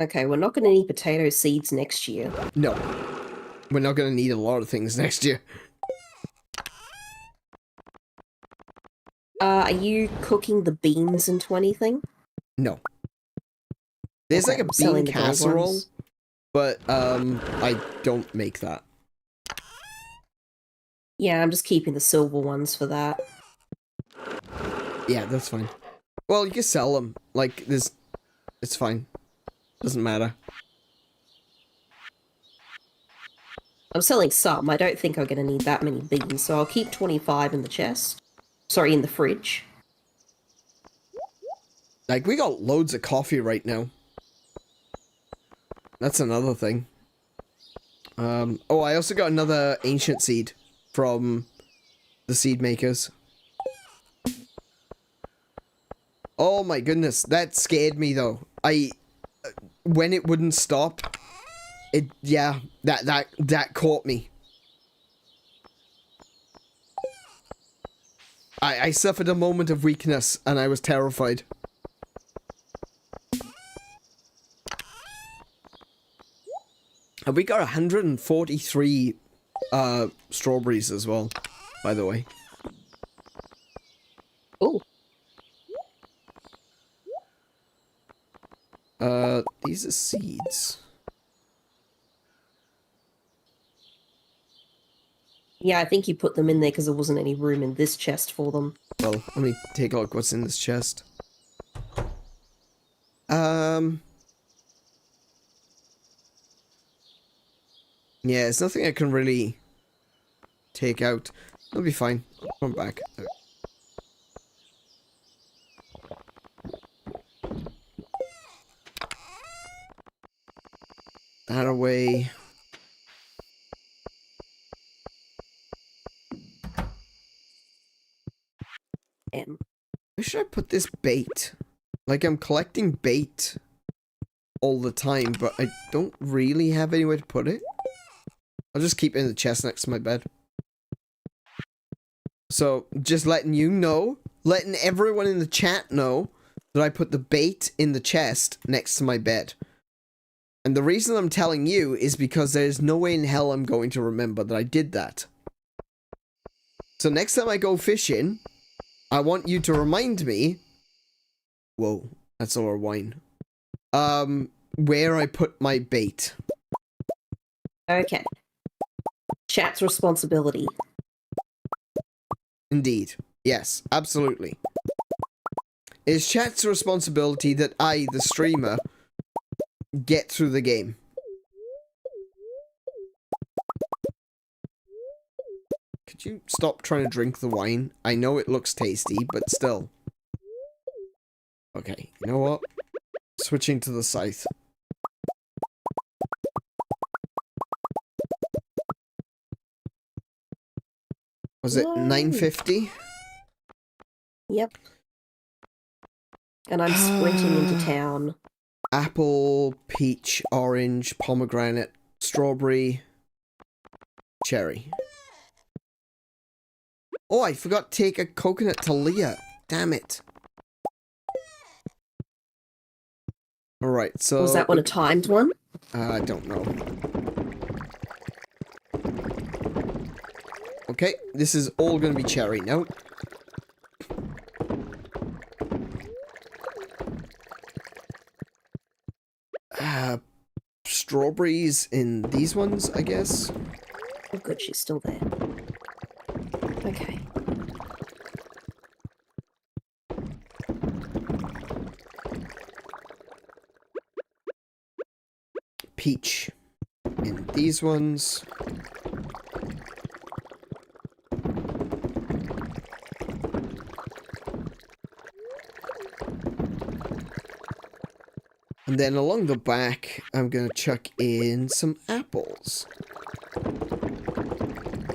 Okay, we're not going to need potato seeds next year. No. We're not going to need a lot of things next year. Are you cooking the beans into anything? No. There's like a bean casserole, but I don't make that. Yeah, I'm just keeping the silver ones for that. Yeah, that's fine. Well, you can sell them. Like, it's fine. Doesn't matter. I'm selling some. I don't think I'm going to need that many beans, so I'll keep 25 in the chest. Sorry, in the fridge. Like, we got loads of coffee right now. That's another thing. Oh, I also got another ancient seed from the seed makers. Oh my goodness, that scared me though. When it wouldn't stop, yeah, that caught me. I suffered a moment of weakness and I was terrified. And we got 143 strawberries as well, by the way. Oh. These are seeds. Yeah, I think you put them in there because there wasn't any room in this chest for them. Well, let me take a look what's in this chest. Yeah, it's nothing I can really take out. It'll be fine. I'll come back. That away. Where should I put this bait? Like, I'm collecting bait all the time, but I don't really have anywhere to put it. I'll just keep it in the chest next to my bed. So, just letting you know, letting everyone in the chat know that I put the bait in the chest next to my bed. And the reason I'm telling you is because there's no way in hell I'm going to remember that I did that. So next time I go fishing, I want you to remind me... Whoa, that's all our wine. Where I put my bait. Okay. Chat's responsibility. Indeed. Yes, absolutely. It's chat's responsibility that I, the streamer, get through the game. Could you stop trying to drink the wine? I know it looks tasty, but still. Okay, you know what? Switching to the scythe. Was it 950? Yep. And I'm sprinting into town. Apple, peach, orange, pomegranate, strawberry, cherry. Oh, I forgot to take a coconut to Leah. Damn it. Alright, so... Was that one a timed one? I don't know. Okay, this is all gonna be cherry now. Strawberries in these ones, I guess. Oh good, she's still there. Okay. Peach in these ones. And then along the back, I'm going to chuck in some apples.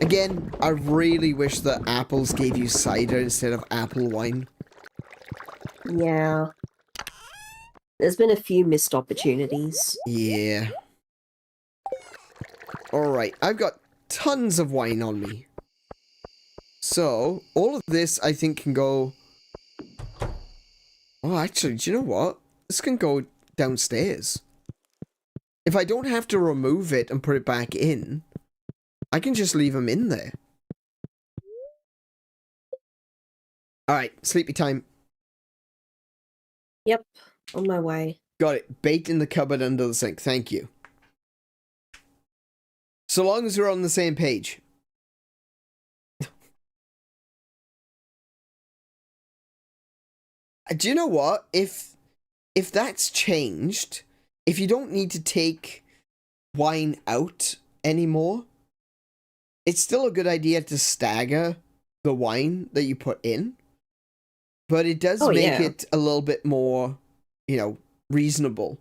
Again, I really wish that apples gave you cider instead of apple wine. Yeah. There's been a few missed opportunities. Yeah. Alright, I've got tons of wine on me. So, all of this I think can go... Oh, actually, do you know what? This can go downstairs. If I don't have to remove it and put it back in, I can just leave them in there. Alright, sleepy time. Yep, on my way. Got it. Bait in the cupboard under the sink. Thank you. So long as we're on the same page. Do you know what? If that's changed, if you don't need to take wine out anymore, it's still a good idea to stagger the wine that you put in. But it does make it a little bit more, you know, reasonable.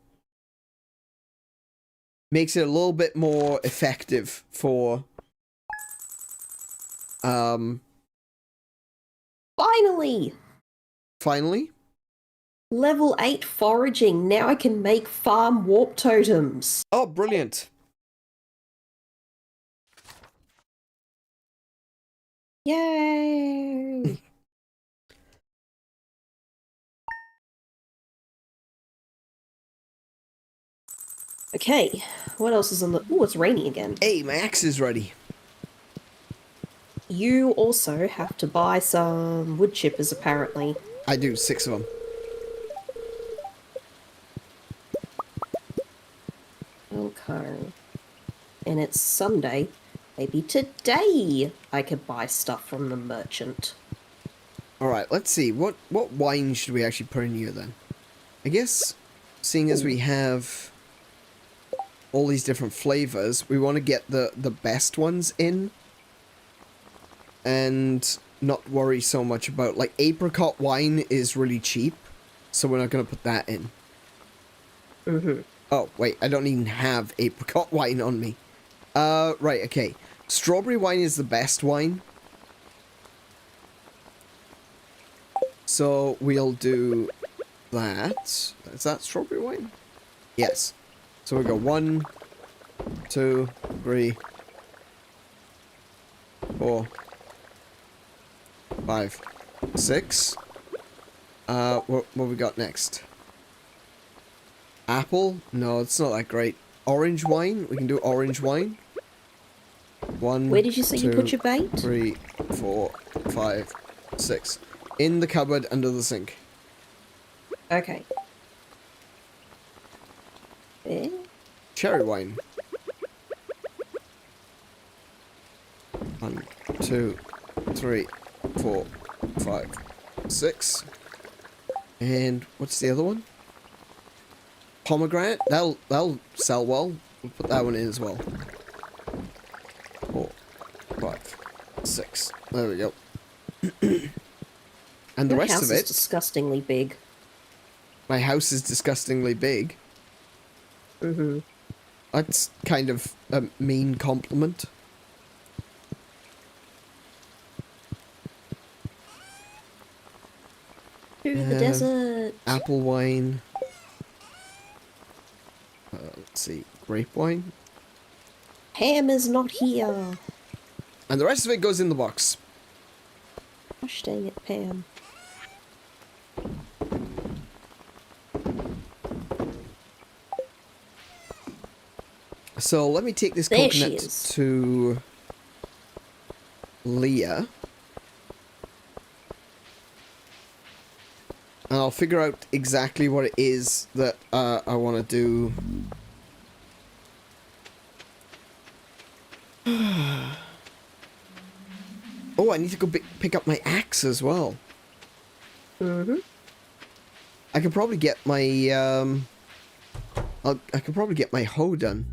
Makes it a little bit more effective for... Finally! Finally? Level 8 foraging. Now I can make farm warp totems. Oh, brilliant. Yay! Okay, what else is on the... Ooh, it's raining again. Hey, my axe is ready. You also have to buy some wood chippers, apparently. I do, 6 of them. Okay. And it's Sunday. Maybe today I could buy stuff from the merchant. Alright, let's see. What wine should we actually put in here, then? I guess, seeing as we have all these different flavors, we want to get the best ones in. And not worry so much about... Like, apricot wine is really cheap, so we're not going to put that in. Mm-hmm. Oh, wait, I don't even have apricot wine on me. Right, okay. Strawberry wine is the best wine. So, we'll do that. Is that strawberry wine? Yes. So we'll go 1, 2, 3, 4, 5, 6. What we got next? Apple? No, it's not that great. Orange wine? We can do orange wine. 1, Where did you say 2, you put your bait? 3, 4, 5, 6. In the cupboard under the sink. Okay. Cherry wine. 1, 2, 3, 4, 5, 6. And what's the other one? Pomegranate. That'll sell well. We'll put that one in as well. 4, 5, 6. There we go. And the rest of it. Your house is disgustingly big. My house is disgustingly big. Mm-hmm. That's kind of a mean compliment. To the desert. Apple wine. Let's see. Grape wine. Ham is not here. And the rest of it goes in the box. Gosh dang it, Pam. So let me take this coconut to Leah. And I'll figure out exactly what it is that I want to do. Oh, I need to go pick up my axe as well. Mm-hmm. I could probably get my I could probably get my hoe done.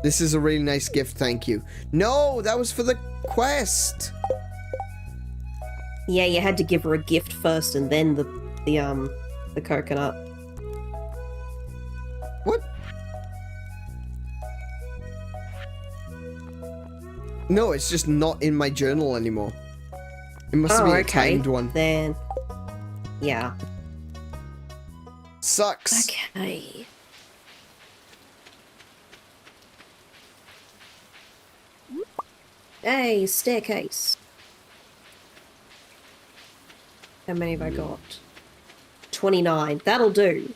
This is a really nice gift, thank you. No, that was for the quest. Yeah, you had to give her a gift first and then the coconut. What? No, it's just not in my journal anymore. It must be a timed one. Then, yeah. Sucks. Okay. Hey, staircase. How many have I got? 29. That'll do.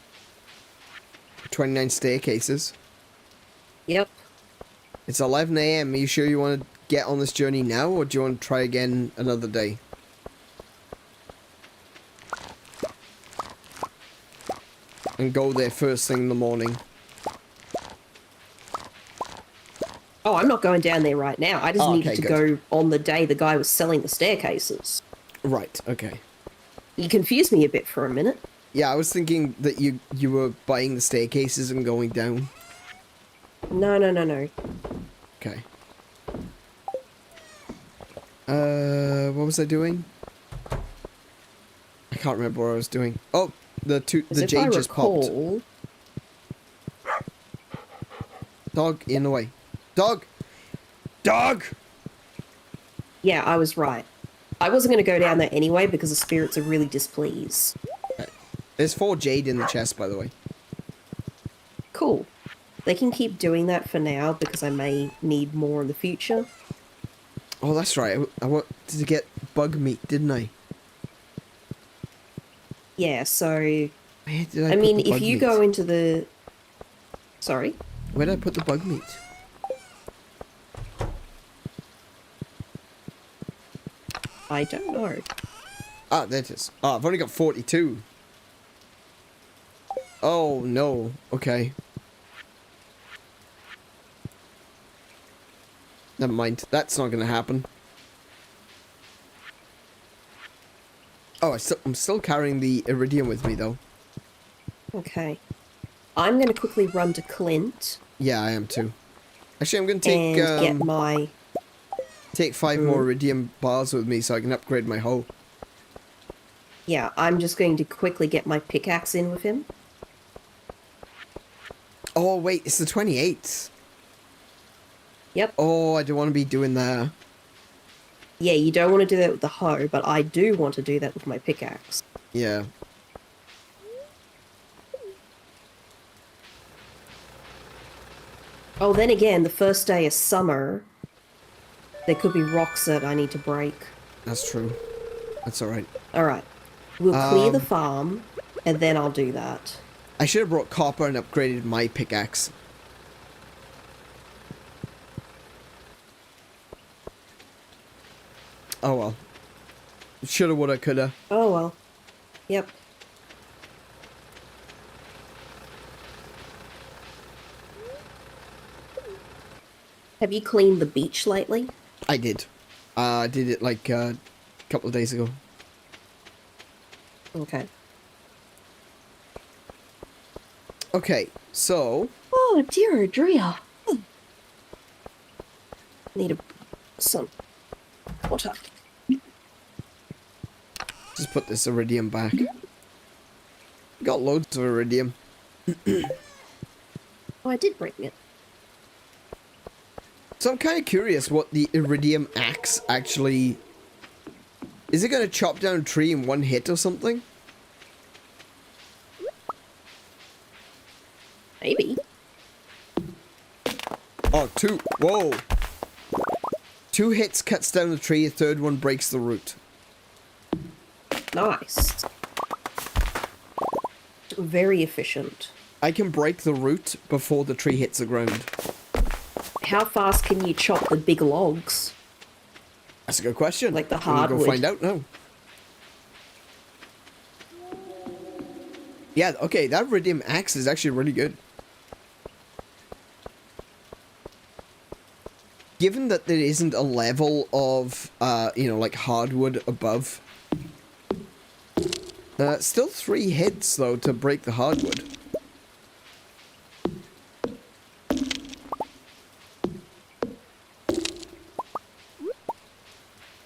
29 staircases. Yep. It's 11 AM. Are you sure you want to get on this journey now, or do you want to try again another day? And go there first thing in the morning. Oh, I'm not going down there right now. I just needed to go on the day the guy was selling the staircases. Right, okay. You confused me a bit for a minute. Yeah, I was thinking that you were buying the staircases and going down. No. Okay. What was I doing? I can't remember what I was doing. Oh, the jade just popped. Dog, in the way. Dog! Dog! Yeah, I was right. I wasn't going to go down there anyway because the spirits are really displeased. Okay. There's 4 jade in the chest, by the way. Cool. They can keep doing that for now because I may need more in the future. Oh, that's right. I wanted to get bug meat, didn't I? Yeah, so... Where did I I mean, put the if bug you meat? go into the... Sorry? Where did I put the bug meat? I don't know. Ah, there it is. Ah, I've only got 42. Oh, no. Okay. Never mind. That's not going to happen. Oh, I'm still carrying the iridium with me, though. Okay. I'm going to quickly run to Clint. Yeah, I am too. Actually, I'm going to take... And get my... Take 5 more iridium bars with me so I can upgrade my hoe. Yeah, I'm just going to quickly get my pickaxe in with him. Oh, wait, it's the 28th. Yep. Oh, I don't want to be doing that. Yeah, you don't want to do that with the hoe, but I do want to do that with my pickaxe. Yeah. Oh, then again, the first day of summer, there could be rocks that I need to break. That's true. That's alright. Alright. We'll clear the farm, and then I'll do that. I should have brought copper and upgraded my pickaxe. Oh well. Shoulda, woulda, coulda. Oh well. Yep. Have you cleaned the beach lately? I did. I did it like a couple of days ago. Okay. Okay, so... Oh, dear Adria. Need some water. Just put this iridium back. Got loads of iridium. Oh, I did bring it. So I'm kind of curious what the iridium axe actually... Is it going to chop down a tree in one hit or something? Maybe. Oh, two. Whoa. 2 hits cuts down the tree, a third one breaks the root. Nice. Very efficient. I can break the root before the tree hits the ground. How fast can you chop the big logs? That's a good question. Like the We'll hardwood. go find out now. Yeah, okay, that iridium axe is actually really good. Given that there isn't a level of, you know, like hardwood above. Still 3 hits, though, to break the hardwood.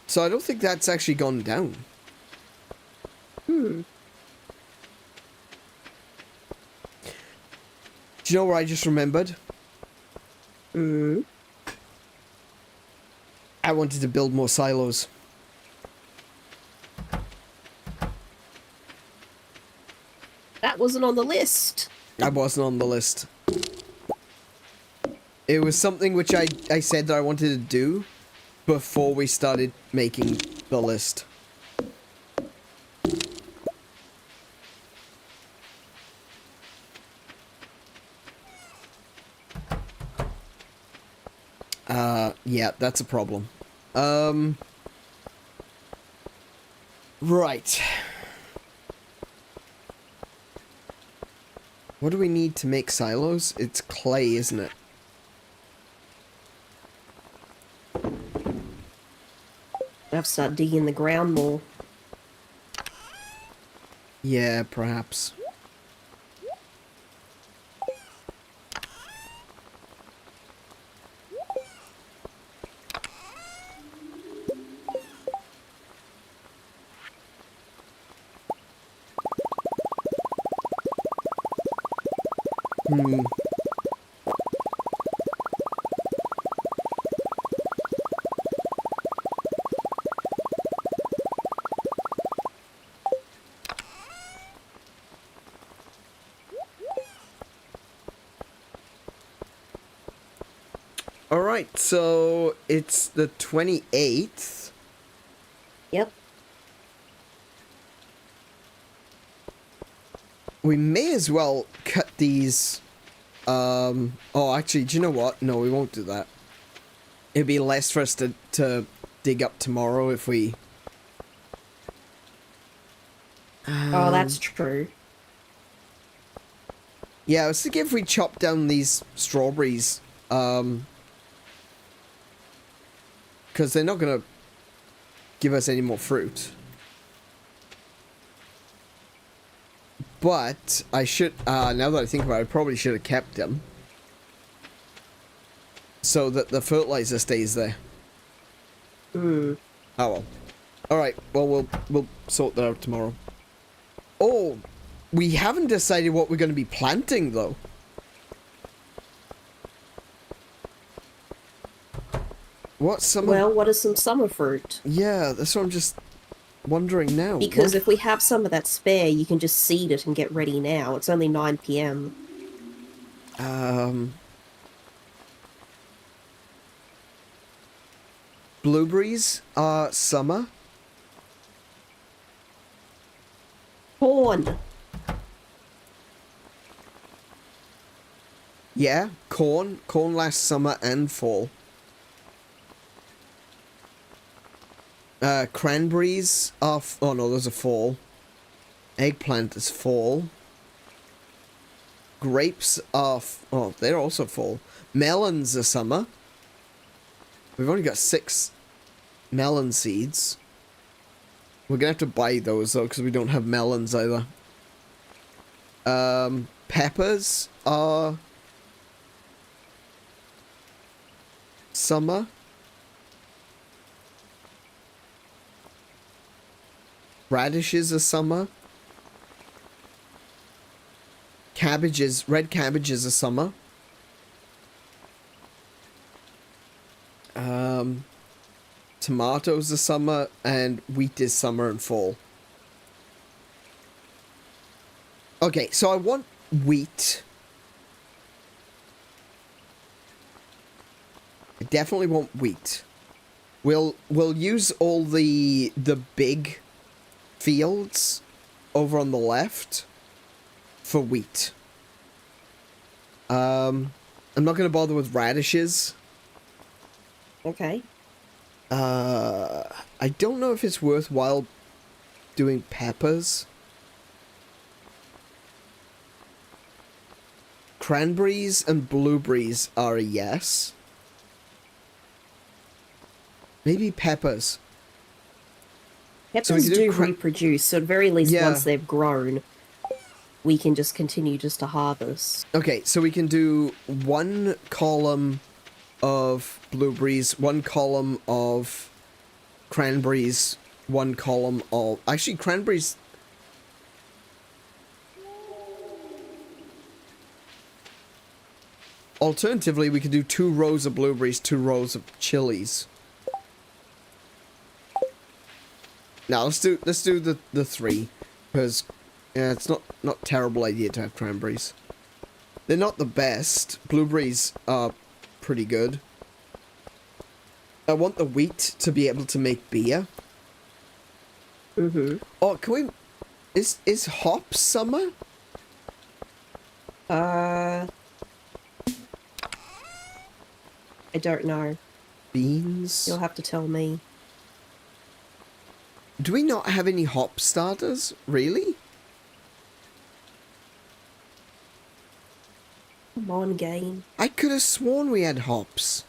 So I don't think that's actually gone down. Hmm. Do you know where I just remembered? Hmm. I wanted to build more silos. That wasn't on the list. That wasn't on the list. It was something which I said that I wanted to do before we started making the list. Yeah, that's a problem. Right. What do we need to make silos? It's clay, isn't it? I have to start digging the ground more. Yeah, perhaps. Alright, so it's the 28th. Yep. We may as well cut these. Oh, actually, do you know what? No, we won't do that. It'd be less for us to dig up tomorrow if we... Oh, that's true. Yeah, I was thinking if we chop down these strawberries, because they're not going to give us any more fruit. But I should, now that I think about it, I probably should have kept them. So that the fertilizer stays there. Hmm. Oh well. Alright, well, we'll sort that out tomorrow. Oh, we haven't decided what we're going to be planting, though. What summer? Well, what is some summer fruit? Yeah, that's what I'm just wondering now. Because if we have some of that spare, you can just seed it and get ready now. It's only 9 PM. Blueberries are summer. Corn. Yeah, corn. Corn lasts summer and fall. Cranberries are... oh no, those are fall. Eggplant is fall. Grapes are... oh, they're also fall. Melons are summer. We've only got 6 melon seeds. We're gonna have to buy those though, because we don't have melons either. Peppers are... summer. Radishes are summer. Cabbages, red cabbages are summer. Tomatoes are summer, and wheat is summer and fall. Okay, so I want wheat. I definitely want wheat. We'll use all the big fields over on the left for wheat. I'm not going to bother with radishes. Okay. I don't know if it's worthwhile doing peppers. Cranberries and blueberries are a yes. Maybe peppers. Peppers do reproduce, so at very least once they've grown, we can just continue just to harvest. Okay, so we can do 1 column of blueberries, 1 column of cranberries, 1 column of... actually, cranberries... alternatively, we could do 2 rows of blueberries, 2 rows of chilies. Now let's do the 3, because it's not terrible idea to have cranberries. They're not the best. Blueberries are pretty good. I want the wheat to be able to make beer. Mm-hmm. Oh, can we... is hops summer? I don't know. Beans? You'll have to tell me. Do we not have any hop starters? Really? Come on, game. I could have sworn we had hops.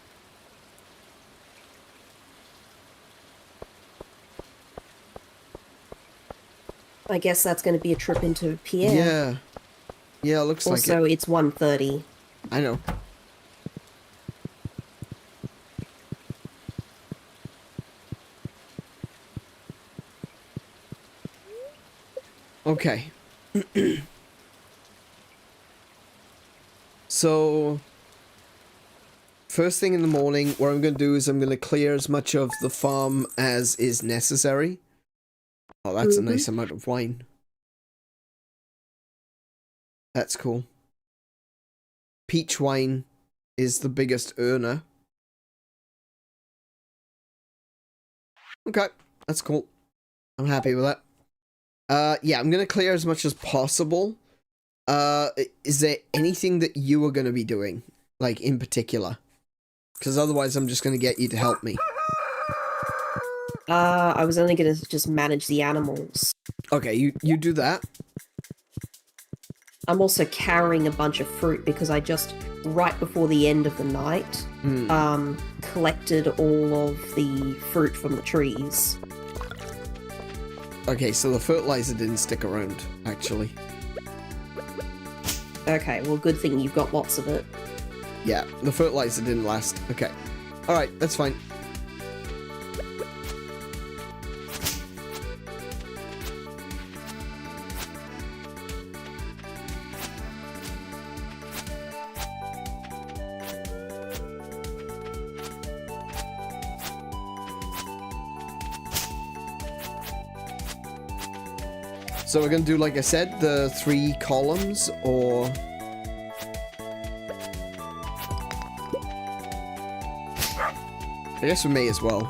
I guess that's going to be a trip into Pierre. Yeah. Yeah, it looks like it. Also, it's 1:30. I know. Okay. So, first thing in the morning, what I'm going to do is I'm going to clear as much of the farm as is necessary. Oh, that's a nice amount of wine. That's cool. Peach wine is the biggest earner. Okay, that's cool. I'm happy with that. Yeah, I'm gonna clear as much as possible. Is there anything that you are gonna be doing, like, in particular? Because otherwise I'm just gonna get you to help me. I was only gonna just manage the animals. Okay, you do that. I'm also carrying a bunch of fruit because I just, right before the end of the night, collected all of the fruit from the trees. Okay, so the fertilizer didn't stick around, actually. Okay, well, good thing you've got lots of it. Yeah, the fertilizer didn't last. Okay. Alright, that's fine. So we're gonna do, like I said, the 3 columns, or... I guess we may as well.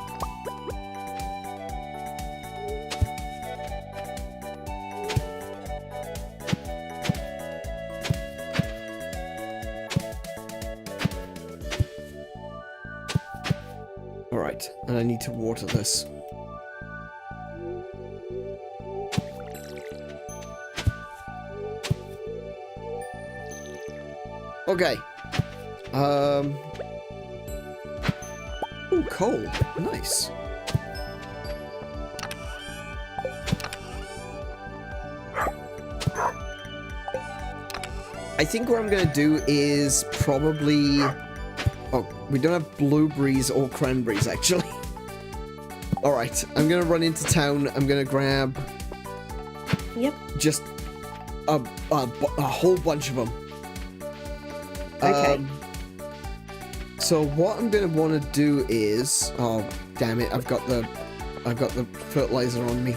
Alright, and I need to water this. Okay. Ooh, coal. Nice. I think what I'm gonna do is probably... Oh, we don't have blueberries or cranberries, actually. Alright, I'm gonna run into town. I'm gonna grab... Yep. Just a whole bunch of them. Okay. So what I'm gonna want to do is... Oh, damn it, I've got the fertilizer on me.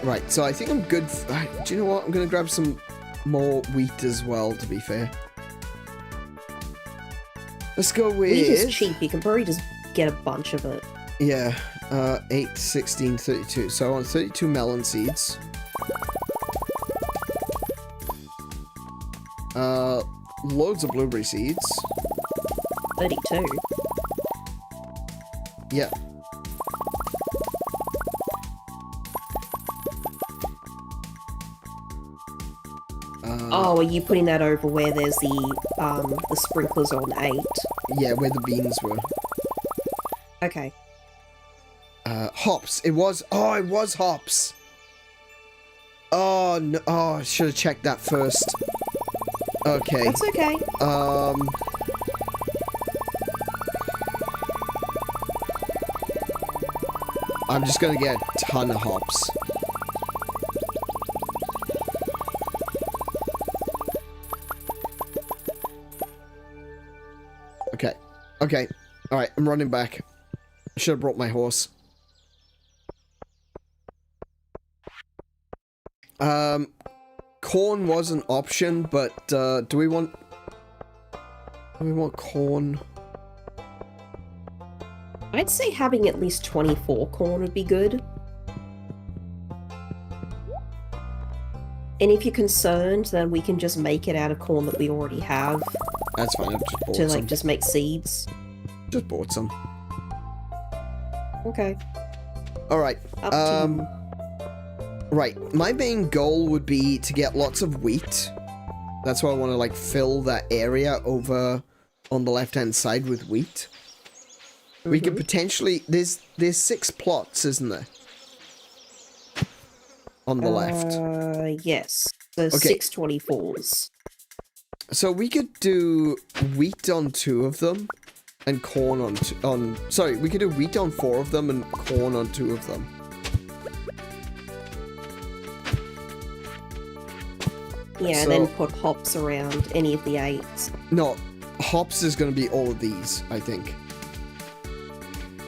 Right, so I think I'm good. Do you know what? I'm gonna grab some more wheat as well, to be fair. Let's go with... Wheat is cheap. You can probably just get a bunch of it. Yeah. 8, 16, 32. So I want 32 melon seeds. Loads of blueberry seeds. 32. Yeah. Oh, are you putting that over where there's the sprinklers on 8? Yeah, where the beans were. Okay. Hops. It was... Oh, it was hops. Oh, no. Oh, I should have checked that first. Okay. That's okay. I'm just gonna get a ton of hops. Okay. Okay. Alright, I'm running back. I should have brought my horse. Corn was an option, but, do we want corn? I'd say having at least 24 corn would be good. And if you're concerned, then we can just make it out of corn that we already have. That's fine, I've just bought some. To, some. just make seeds. Just bought some. Okay. Alright, Up to you. Right, my main goal would be to get lots of wheat. That's why I want to, like, fill that area over on the left-hand side with wheat. Mm-hmm. We could potentially... There's 6 plots, isn't there? On the left. Yes. There's okay. 6 24s. So we could do wheat on 2 of them, and corn on... Sorry, we could do wheat on 4 of them, and corn on 2 of them. Yeah, so, and then put hops around any of the 8s. No, hops is going to be all of these, I think.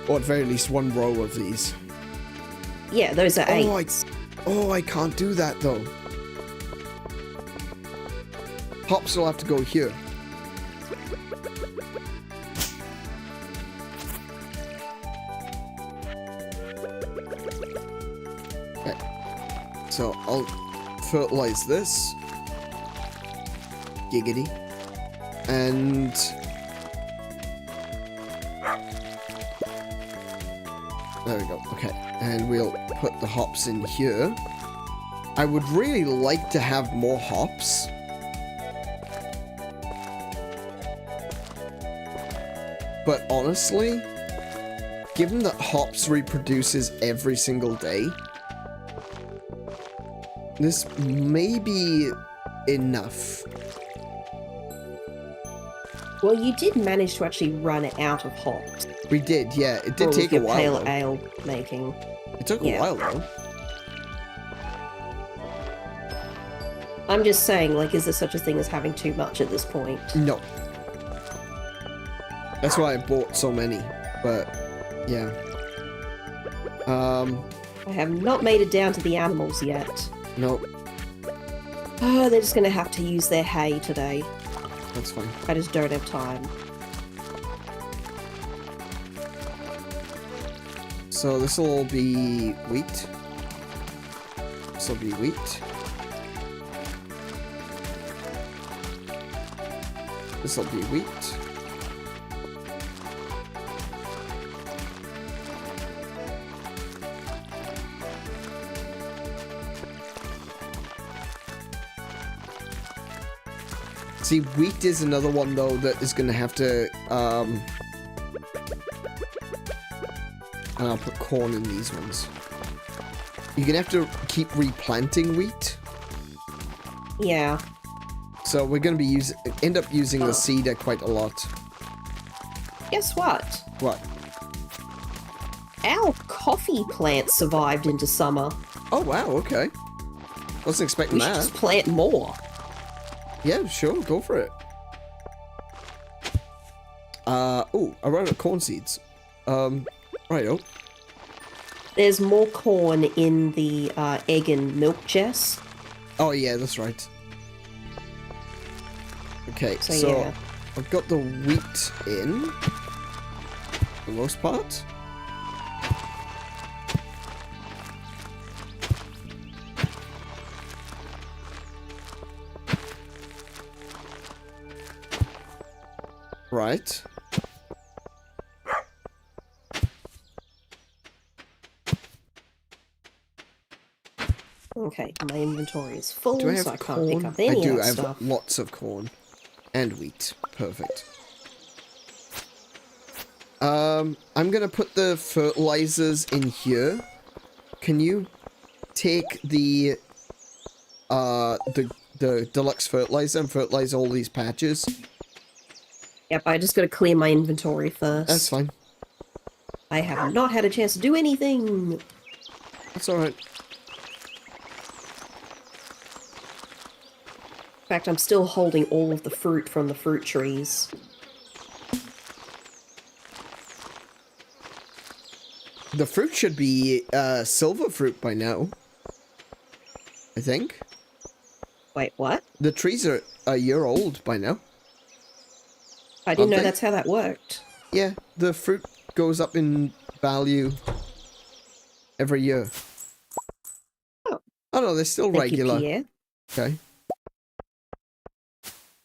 Or at very least 1 row of these. Yeah, those are 8s. I can't do that, though. Hops will have to go here. Okay. So, I'll fertilize this. Giggity. And... There we go. Okay. And we'll put the hops in here. I would really like to have more hops. But honestly, given that hops reproduces every single day, this may be enough. Well, you did manage to actually run out of hops. We did, yeah. It did take a while. Pale ale making. It took a while, though. I'm just saying, like, is there such a thing as having too much at this point? No. That's why I bought so many, but, yeah. I have not made it down to the animals yet. Nope. Oh, they're just gonna have to use their hay today. That's fine. I just don't have time. So this will all be wheat. This will be wheat. This will be wheat. See, wheat is another one, though, that is going to have to, and I'll put corn in these ones. You're going to have to keep replanting wheat. Yeah. So we're going to be end up using the seeder quite a lot. Guess what? What? Our coffee plant survived into summer. Oh, wow, okay. Wasn't expecting that. We should just plant more. Yeah, sure, go for it. Oh, I ran out of corn seeds. Righto. There's more corn in the egg and milk chest. Oh, yeah, that's right. Okay, so yeah. I've got the wheat in, for the most part. Right. Okay, my inventory is full, Do I have so I corn? can't pick up any I do. of that I have stuff. lots of corn and wheat. Perfect. I'm gonna put the fertilizers in here. Can you take the deluxe fertilizer and fertilize all these patches? Yep, I just gotta clear my inventory first. That's fine. I have not had a chance to do anything. That's alright. In fact, I'm still holding all of the fruit from the fruit trees. The fruit should be silver fruit by now. I think. Wait, what? The trees are a year old by now. I didn't know that's how that worked. Yeah, the fruit goes up in value every year. Oh. Oh no, they're still Thank regular. You, okay.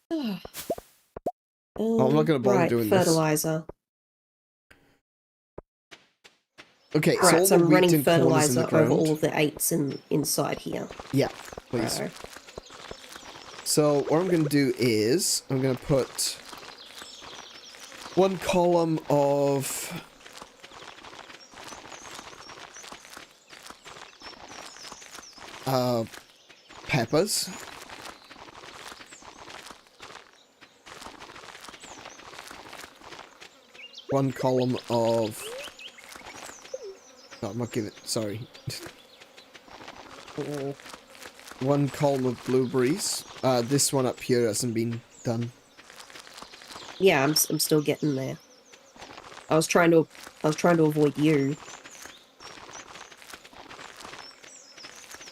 I'm not gonna bother doing fertilizer. Okay, right, so I'm running in fertilizer the over all of the 8s inside here. Yeah, please. Righto. So what I'm gonna do is I'm gonna put one column of peppers. One column of... No, I'm not giving... Sorry. One column of blueberries. This one up here hasn't been done. Yeah, I'm still getting there. I was trying to avoid you.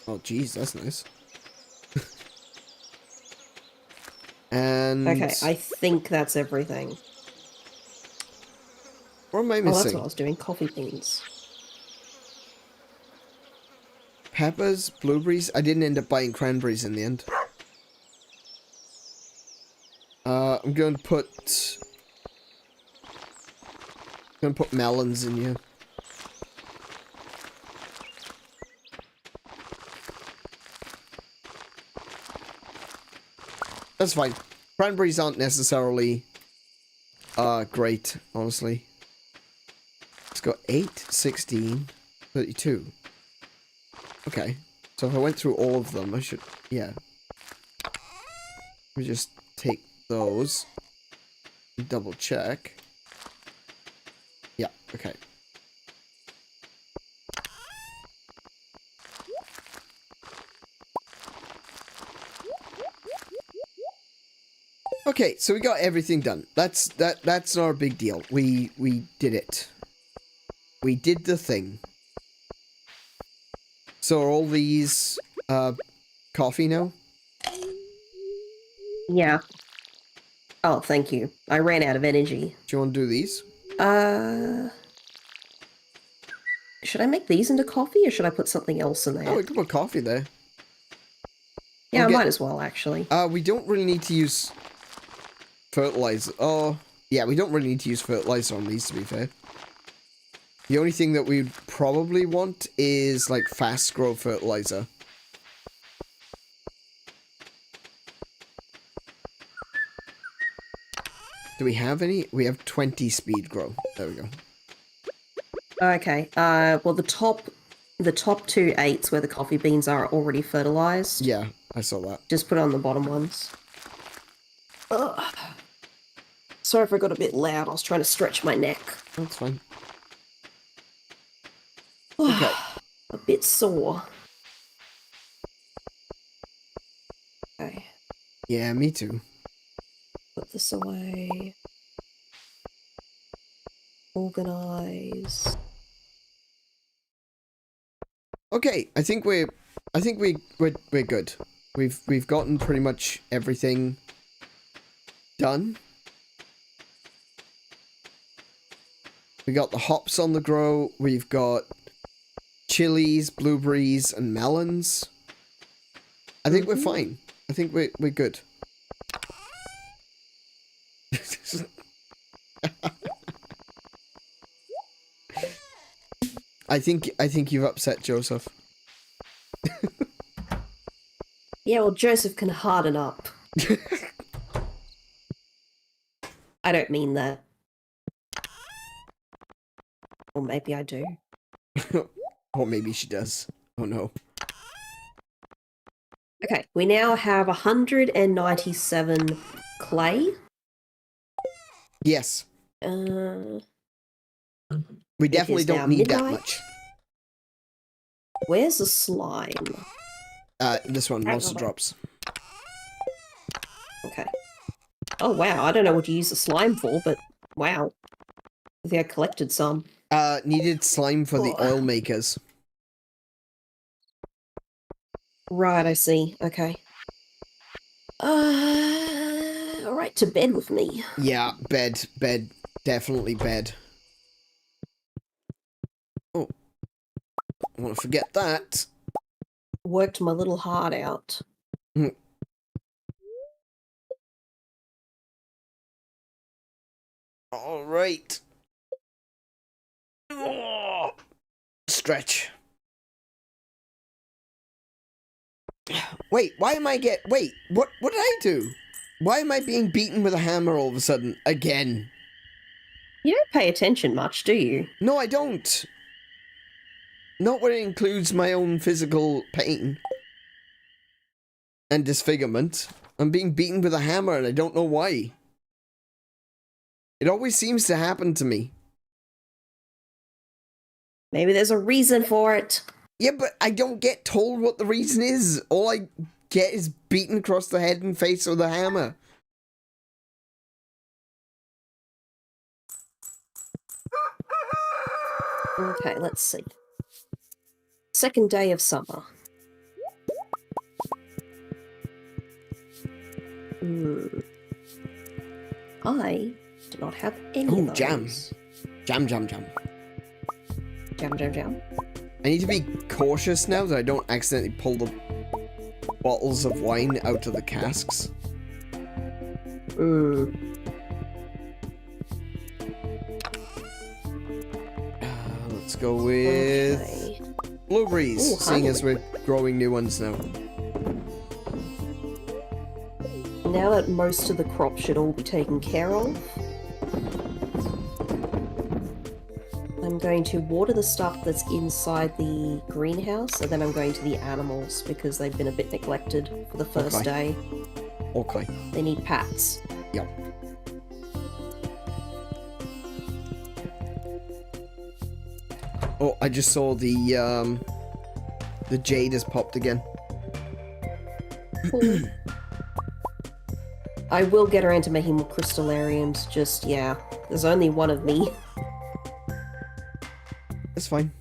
Oh, jeez, that's nice. And... Okay, I think that's everything. What am I missing? Oh, that's what I was doing. Coffee beans. Peppers, blueberries. I didn't end up buying cranberries in the end. I'm going to put melons in here. That's fine. Cranberries aren't necessarily great, honestly. Let's go 8, 16, 32. Okay. So if I went through all of them, I should... Yeah. Let me just take those. Double check. Yeah, okay. Okay, so we got everything done. That's not our big deal. We did it. We did the thing. So are all these coffee now? Yeah. Oh, thank you. I ran out of energy. Do you want to do these? Should I make these into coffee or should I put something else in there? Oh, we can put coffee there. Yeah, I might as well, actually. We don't really need to use fertilizer. Oh, yeah, we don't really need to use fertilizer on these, to be fair. The only thing that we'd probably want is, like, fast grow fertilizer. Do we have any? We have 20 speed grow. There we go. Okay. Well, the top 2 8s where the coffee beans are already fertilized. Yeah, I saw that. Just put on the bottom ones. Ugh. Sorry if I got a bit loud. I was trying to stretch my neck. That's fine. Okay. A bit sore. Okay. Yeah, me too. Put this away. Organize. Okay, I think we're good. We've gotten pretty much everything done. We got the hops on the grow. We've got chilies, blueberries, and melons. I think we're fine. I think we're good. I think you've upset Joseph. Yeah, well, Joseph can harden up. I don't mean that. Or maybe I do. Or maybe she does. Oh no. Okay, we now have 197 clay. Yes. We definitely don't need that much. Where's the slime? This one, monster drops. Okay. Oh wow, I don't know what you use the slime for, but wow. I think I collected some. Needed slime for the oil makers. Right, I see. Okay. Alright, to bed with me. Yeah, bed. Definitely bed. Oh. I want to forget that. Worked my little heart out. Alright. Oh. Stretch. Wait, why am I wait, what did I do? Why am I being beaten with a hammer all of a sudden? Again. You don't pay attention much, do you? No, I don't. Not when it includes my own physical pain. And disfigurement. I'm being beaten with a hammer and I don't know why. It always seems to happen to me. Maybe there's a reason for it. Yeah, but I don't get told what the reason is. All I get is beaten across the head and face with a hammer. Okay, let's see. Second day of summer. I do not have any of those. Jam. Jam. Jam. I need to be cautious now that I don't accidentally pull the bottles of wine out of the casks. Let's go with blueberries, seeing as we're growing new ones now. Now that most of the crop should all be taken care of, I'm going to water the stuff that's inside the greenhouse, and then I'm going to the animals because they've been a bit neglected for the first day. Okay. They need pats. Yep. Oh, I just saw the jade has popped again. Cool. I will get around to making more crystallariums, just, yeah, there's only one of me. That's fine.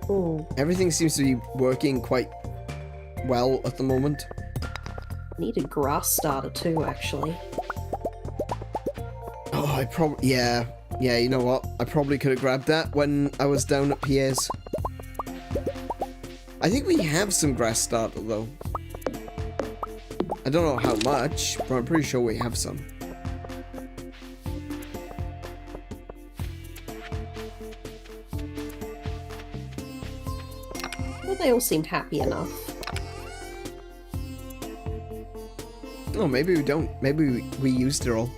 Ooh. Everything seems to be working quite well at the moment. Need a grass starter too, actually. Oh, I probably... Yeah, you know what? I probably could have grabbed that when I was down at Pierre's. I think we have some grass starter, though. I don't know how much, but I'm pretty sure we have some. Well, they all seemed happy enough. Oh, maybe we don't. Maybe we used it all.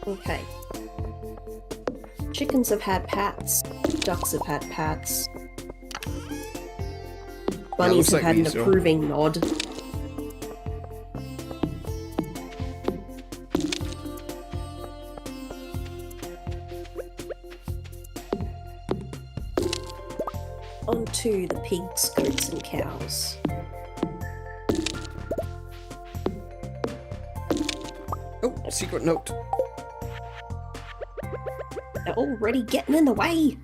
Okay. Chickens have had pats. Ducks have had pats. Bunnies have had an approving nod. On to the pigs, goats, and cows. Oh, secret note. They're already getting in the way.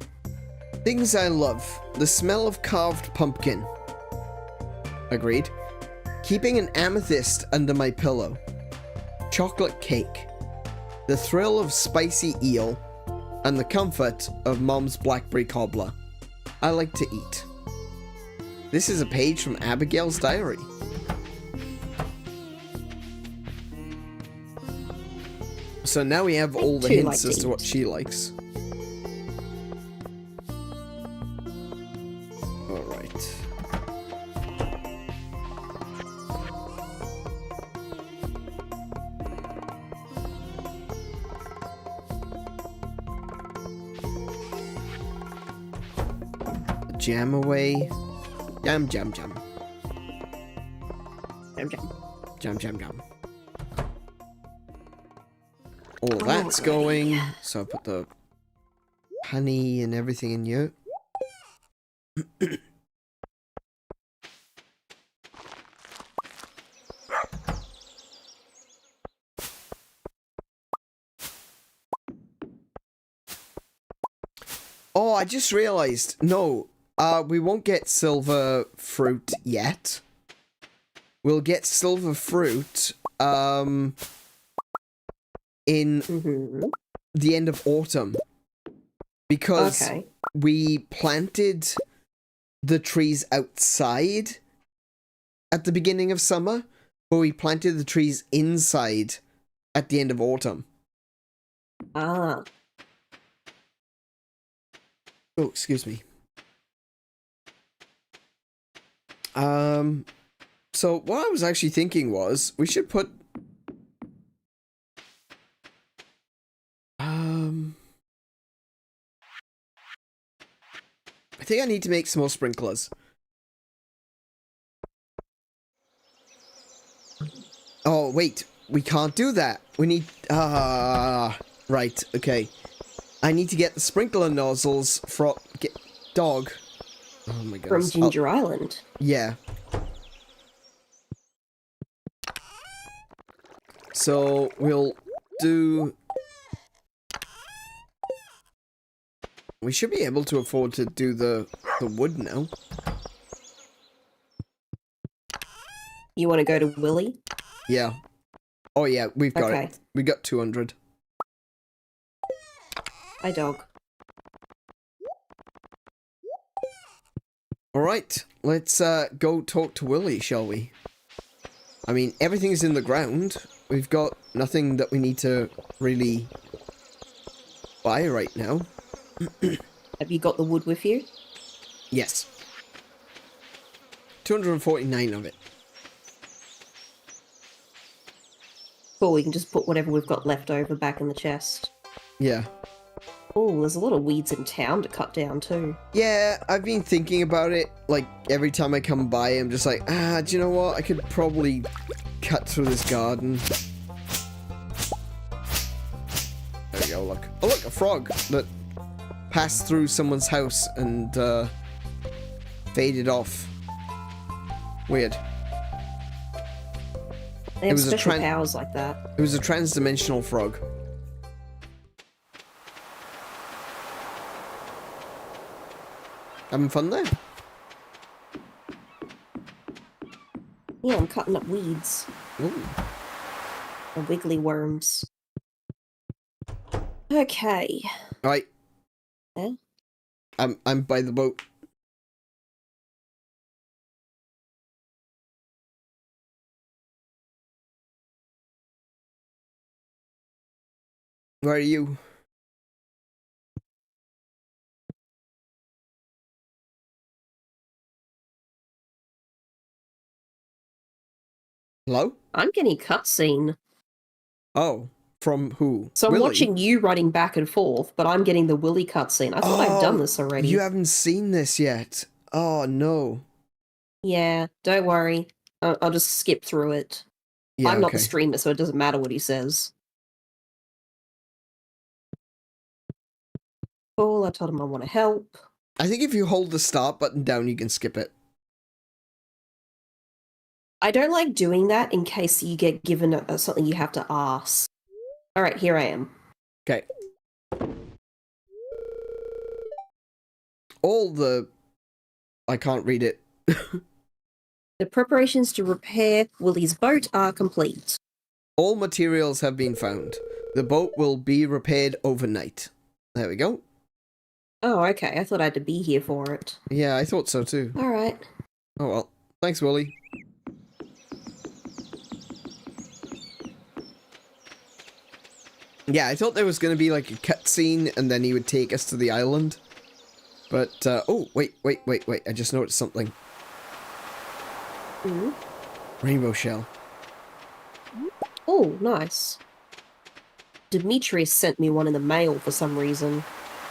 Things I love. The smell of carved pumpkin. Agreed. Keeping an amethyst under my pillow. Chocolate cake. The thrill of spicy eel. And the comfort of Mom's blackberry cobbler. I like to eat. This is a page from Abigail's diary. So now we have all the hints as to what she likes. Alright. Jam away. Jam, jam, jam. Jam, jam. Jam, jam, jam. All that's going. So I put the honey and everything in here. Oh, I just realized. No, we won't get silver fruit yet. We'll get silver fruit, in the end of autumn. Because we planted the trees outside at the beginning of summer, but we planted the trees inside at the end of autumn. Ah. Oh, excuse me. So what I was actually thinking was we should put I think I need to make some more sprinklers. Oh, wait. We can't do that. We need... right, okay. I need to get the sprinkler nozzles from... Dog. Oh my god. From Ginger Island. Yeah. So, we'll do... We should be able to afford to do the wood now. You want to go to Willy? Yeah. Oh yeah, we've got it. We got 200. Hi, dog. Alright, let's go talk to Willy, shall we? I mean, everything's in the ground. We've got nothing that we need to really buy right now. Have you got the wood with you? Yes. 249 of it. Cool, we can just put whatever we've got left over back in the chest. Yeah. Oh, there's a lot of weeds in town to cut down too. Yeah, I've been thinking about it. Like, every time I come by, I'm just like, do you know what? I could probably cut through this garden. There we go, look. Oh, look, a frog that passed through someone's house and faded off. Weird. They have special powers like that. It was a trans-dimensional frog. Having fun there? Yeah, I'm cutting up weeds. Ooh. The wiggly worms. Okay. Right. Yeah? I'm by the boat. Where are you? Hello? I'm getting cutscene. Oh, from who? So I'm Willy? watching you running back and forth, but I'm getting the Willy cutscene. I thought I'd done this already. You haven't seen this yet. Oh, no. Yeah, don't worry. I'll just skip through it. Yeah, I'm not the streamer, so it doesn't matter what he says. Cool, I told him I want to help. I think if you hold the start button down, you can skip it. I don't like doing that in case you get given something you have to ask. Alright, here I am. Okay. All the... I can't read it. The preparations to repair Willy's boat are complete. All materials have been found. The boat will be repaired overnight. There we go. Oh, okay. I thought I had to be here for it. Yeah, I thought so too. Alright. Oh well. Thanks, Willy. Yeah, I thought there was going to be like a cutscene and then he would take us to the island. But, oh, wait. I just noticed something. Mm-hmm. Rainbow shell. Oh, nice. Demetrius sent me one in the mail for some reason.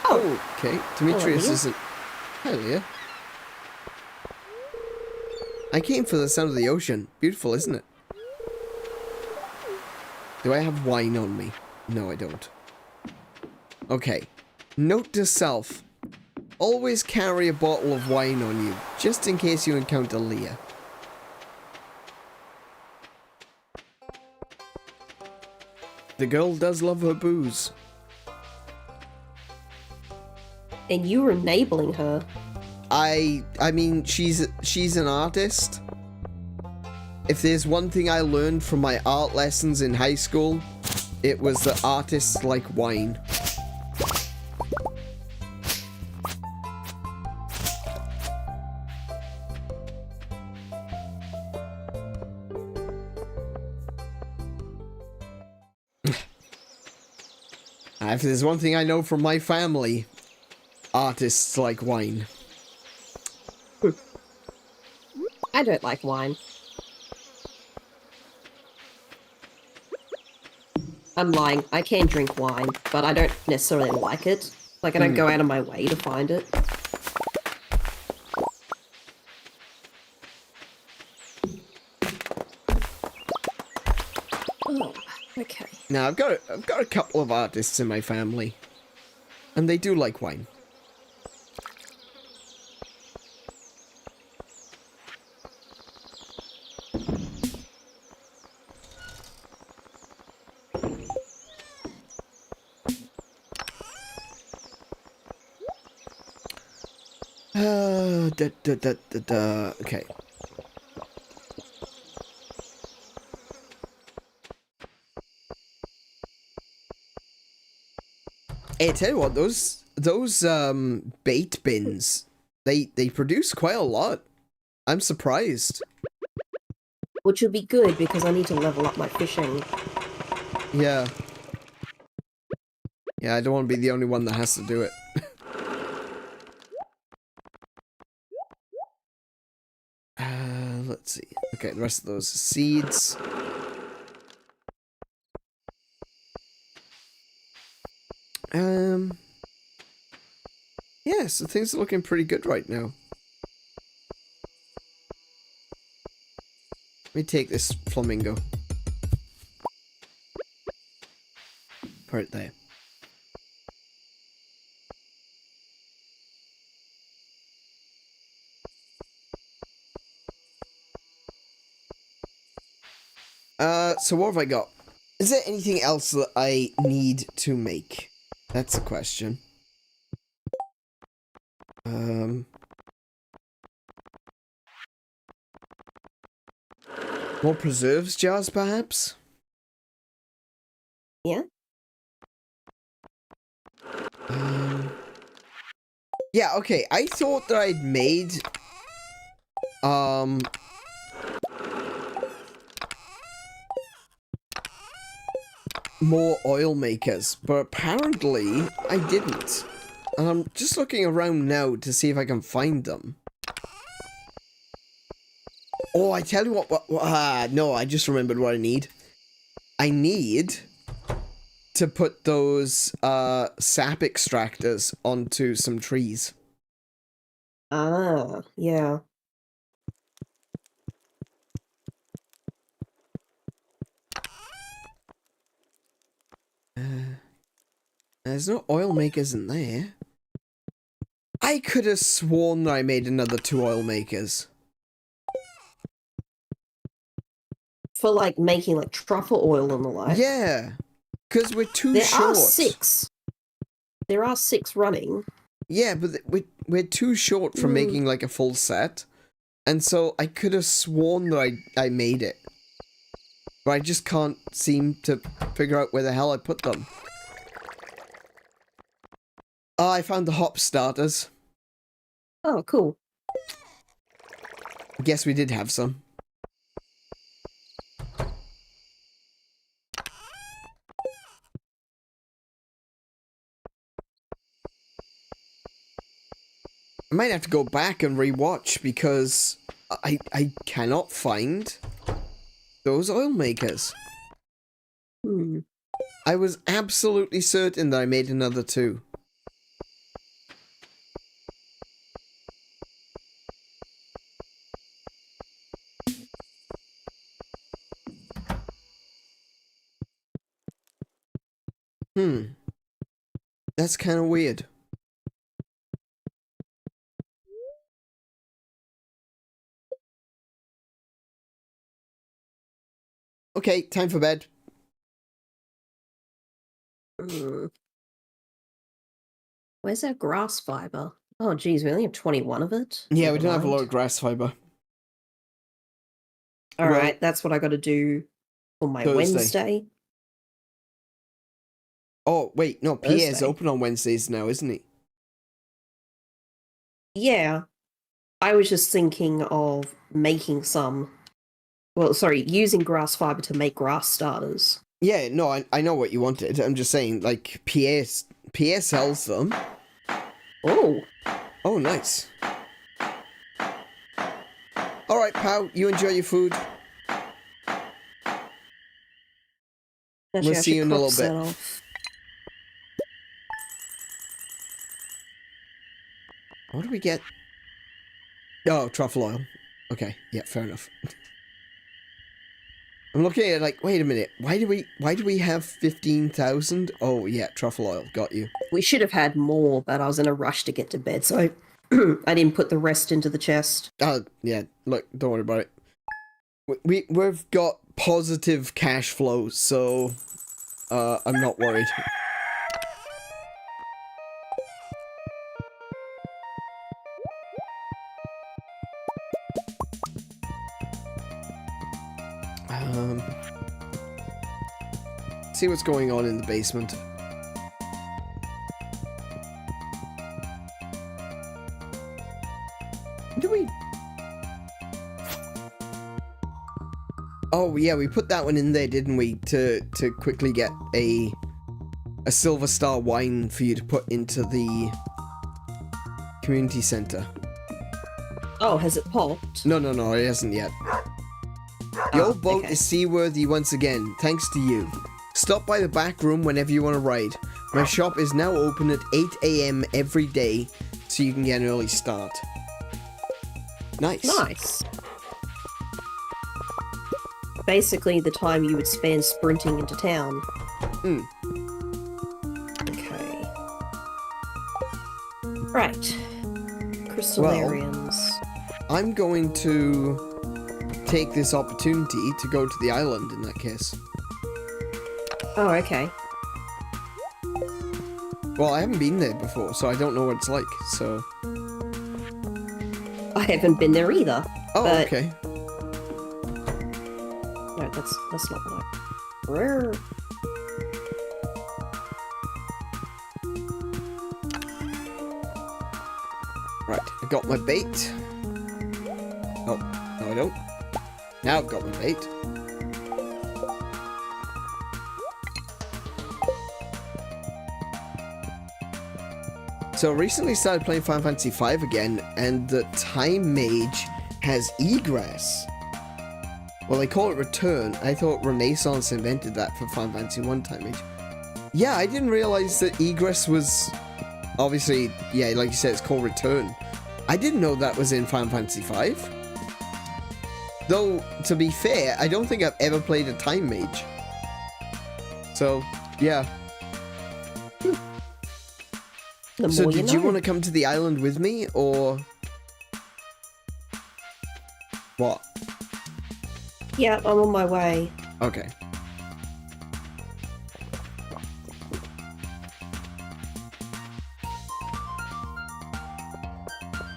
Oh, okay. Demetrius isn't... Hi, Leah. I came for the sound of the ocean. Beautiful, isn't it? Do I have wine on me? No, I don't. Okay. Note to self. Always carry a bottle of wine on you, just in case you encounter Leah. The girl does love her booze. And you were enabling her. I mean, she's an artist. If there's one thing I learned from my art lessons in high school, it was that artists like wine. If there's one thing I know from my family, artists like wine. I don't like wine. I'm lying. I can drink wine, but I don't necessarily like it. Like, I don't go out of my way to find it. Oh, okay. Now I've got a couple of artists in my family, and they do like wine. Okay. Hey, I tell you what, those bait bins, they produce quite a lot. I'm surprised. Which would be good because I need to level up my fishing. Yeah. Yeah, I don't want to be the only one that has to do it. Let's see. Okay, the rest of those are seeds. Yeah, so things are looking pretty good right now. Let me take this flamingo. Put it there. So what have I got? Is there anything else that I need to make? That's the question. More preserves jars, perhaps? Yeah? Yeah, okay, I thought that I'd made... more oil makers, but apparently I didn't. And I'm just looking around now to see if I can find them. Oh, I tell you what no, I just remembered what I need. I need to put those sap extractors onto some trees. Ah, yeah. There's no oil makers in there. I could have sworn that I made another 2 oil makers. For, like, making, like, truffle oil and the like. Yeah. Because we're too short. There are 6. There are 6 running. Yeah, but we're too short for making, like, a full set. And so I could have sworn that I made it. But I just can't seem to figure out where the hell I put them. Oh, I found the hop starters. Oh, cool. Guess we did have some. I might have to go back and rewatch because I cannot find those oil makers. I was absolutely certain that I made another 2. That's kind of weird. Okay, time for bed. Where's our grass fiber? Oh, geez, we only have 21 of it. Yeah, we don't have a lot of grass fiber. All right, that's what I got to do for my Wednesday. Oh, wait, no, Pierre's open on Wednesdays now, isn't he? Yeah. I was just thinking of making some... Well, sorry, using grass fiber to make grass starters. Yeah, no, I know what you wanted. I'm just saying, like, Pierre sells them. Oh. Oh, nice. Alright, pal, you enjoy your food. Actually, we'll see you in a little bit. Off. What do we get? Oh, truffle oil. Okay, yeah, fair enough. I'm looking at it like, wait a minute, why do we have 15,000? Oh yeah, truffle oil, got you. We should have had more, but I was in a rush to get to bed, so I didn't put the rest into the chest. Yeah, look, don't worry about it. We've got positive cash flow, so I'm not worried. See what's going on in the basement. Do we? Oh yeah, we put that one in there, didn't we? To quickly get a silver star wine for you to put into the community center. Oh, has it popped? No, it hasn't yet. The old boat is seaworthy once again, thanks to you. Stop by the back room whenever you want to ride. My shop is now open at 8 AM every day, so you can get an early start. Nice. Nice. Basically the time you would spend sprinting into town. Okay. Right. Crystallarians. Well, I'm going to take this opportunity to go to the island in that case. Oh, okay. Well, I haven't been there before, so I don't know what it's like, so... I haven't been there either. Oh, but... okay. No, that's not what I... Rare. Right, I got my bait. Oh, no I don't. Now I've got my bait. So I recently started playing Final Fantasy V again, and the Time Mage has egress. Well, they call it return. I thought Renaissance invented that for Final Fantasy 1 timage. Yeah, I didn't realize that egress was... Obviously, yeah, like you said, it's called return. I didn't know that was in Final Fantasy 5. Though, to be fair, I don't think I've ever played a time mage. So, yeah. So did you want to come to the island with me, or... What? Yeah, I'm on my way. Okay.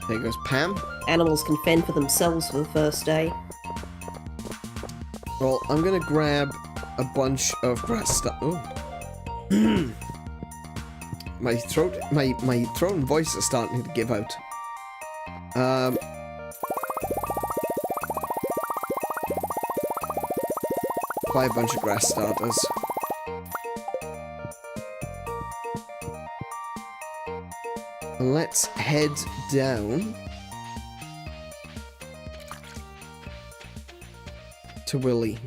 There goes Pam. Animals can fend for themselves for the first day. Well, I'm gonna grab a bunch of grass stuff. Oh. My throat and voice are starting to give out. Buy a bunch of grass starters. And let's head down to Willy.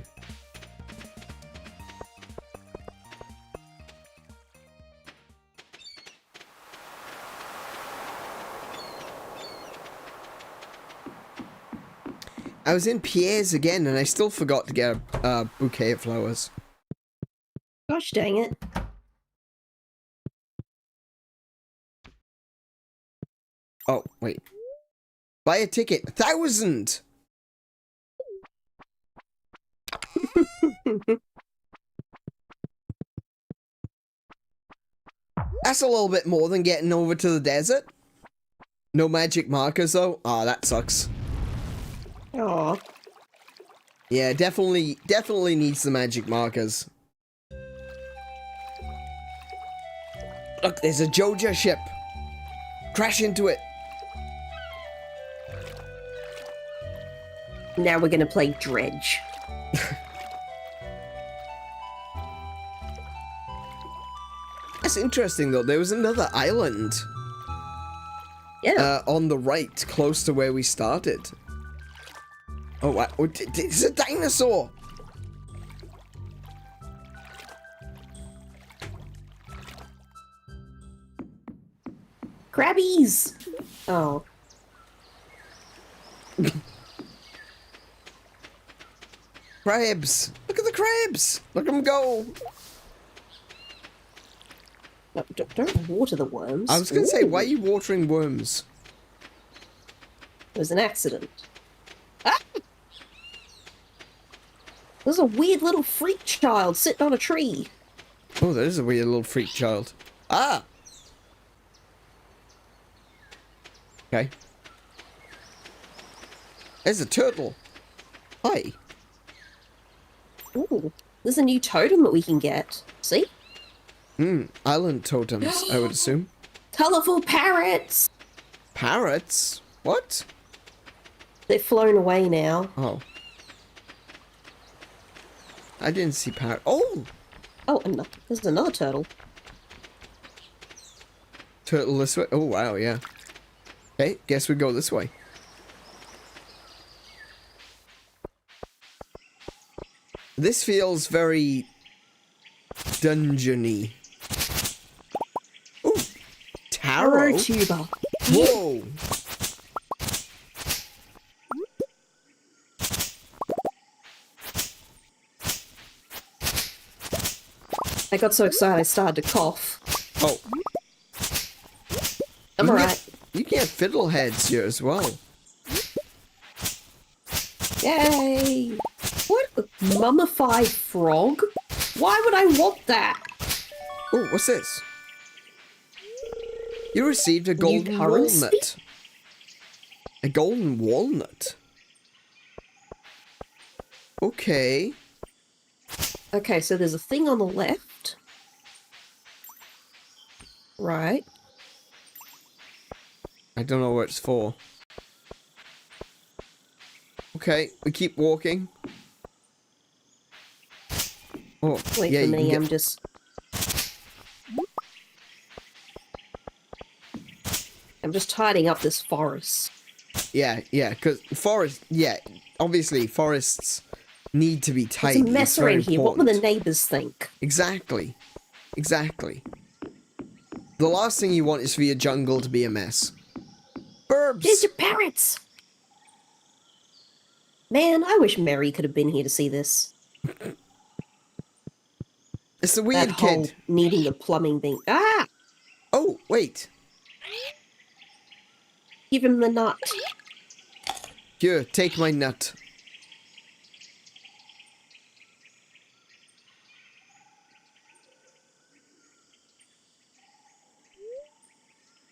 I was in Pierre's again, and I still forgot to get a bouquet of flowers. Gosh dang it. Oh, wait. Buy a ticket. 1,000! That's a little bit more than getting over to the desert. No magic markers, though. Ah, that sucks. Aw. Yeah, definitely needs the magic markers. Look, there's a Joja ship. Crash into it. Now we're gonna play Dredge. That's interesting, though. There was another island. Yeah. On the right, close to where we started. Oh, wow. It's a dinosaur! Crabbies! Oh. Crabs! Look at the crabs! Look at them go! No, don't water the worms. I was going to say, why are you watering worms? It was an accident. Ah! There's a weird little freak child sitting on a tree. Oh, there is a weird little freak child. Ah! Okay. There's a turtle. Hi. Ooh, there's a new totem that we can get. See? Island totems, I would assume. Colourful parrots! Parrots? What? They're flown away now. Oh. I didn't see parrot. Oh! Oh, and there's another turtle. Turtle this way? Oh, wow, yeah. Okay, guess we go this way. This feels very dungeony. Ooh, taro. Tuber. Whoa. I got so excited I started to cough. Oh. I'm alright. You get fiddleheads here as well. Yay! What? Mummified frog? Why would I want that? Oh, what's this? You received a golden walnut. A golden walnut? Okay. Okay, so there's a thing on the left. Right. I don't know what it's for. Okay, we keep walking. Oh, wait yeah, for me, I'm just... I'm just tidying up this forest. Yeah, because forest, yeah, obviously forests need to be tidy. There's a mess around here. What will the neighbors think? Exactly. Exactly. The last thing you want is for your jungle to be a mess. Burbs! There's your parrots! Man, I wish Mary could have been here to see this. It's a weird that whole kid. Needing the plumbing thing. Ah! Oh, wait. Give him the nut. Here, take my nut.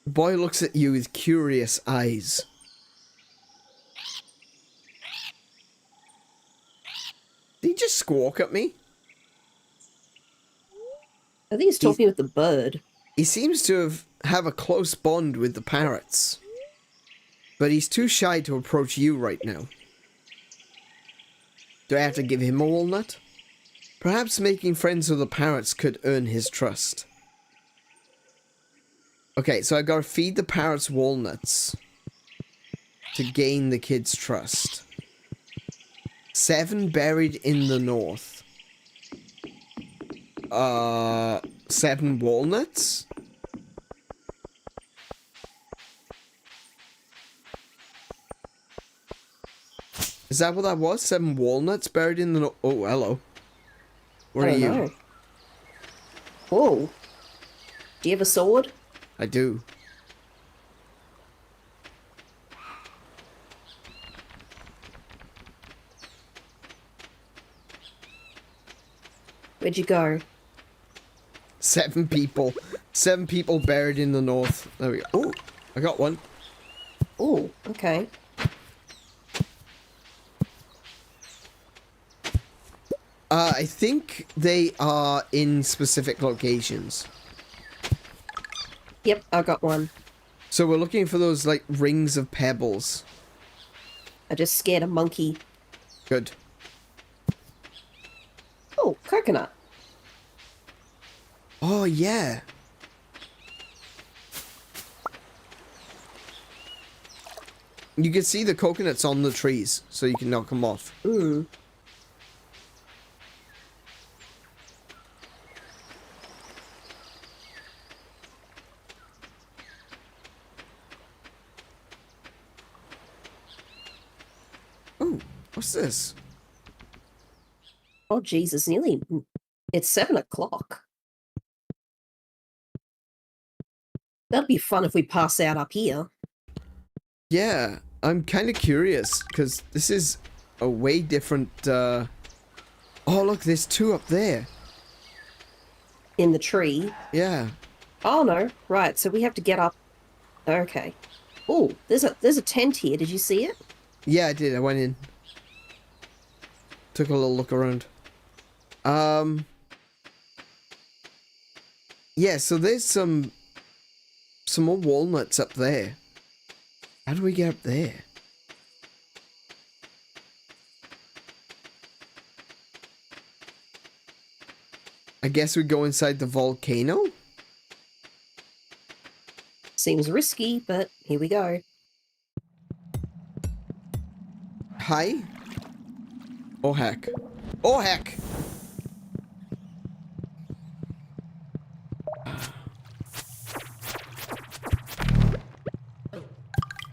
The boy looks at you with curious eyes. Did he just squawk at me? I think he's talking with the bird. He seems to have a close bond with the parrots. But he's too shy to approach you right now. Do I have to give him a walnut? Perhaps making friends with the parrots could earn his trust. Okay, so I gotta feed the parrots walnuts to gain the kid's trust. 7 buried in the north. 7 walnuts? Is that what that was? 7 walnuts buried in the north? Oh, hello. Where are you? Know. Oh. Do you have a sword? I do. Where'd you go? 7 people. 7 people buried in the north. There we go. Oh, I got one. Oh, okay. I think they are in specific locations. Yep, I got one. So we're looking for those, like, rings of pebbles. I just scared a monkey. Good. Oh, coconut. Oh, yeah. You can see the coconuts on the trees, so you can knock them off. Mm. Oh, what's this? Oh, Jesus, nearly... It's 7 o'clock. That'd be fun if we pass out up here. Yeah, I'm kind of curious, because this is a way different, Oh, look, there's 2 up there. In the tree? Yeah. Oh, no. Right, so we have to get up. Okay. Oh, there's a tent here. Did you see it? Yeah, I did. I went in. Took a little look around. Yeah, so there's some more walnuts up there. How do we get up there? I guess we go inside the volcano? Seems risky, but here we go. Hi? Oh, heck. Oh, heck!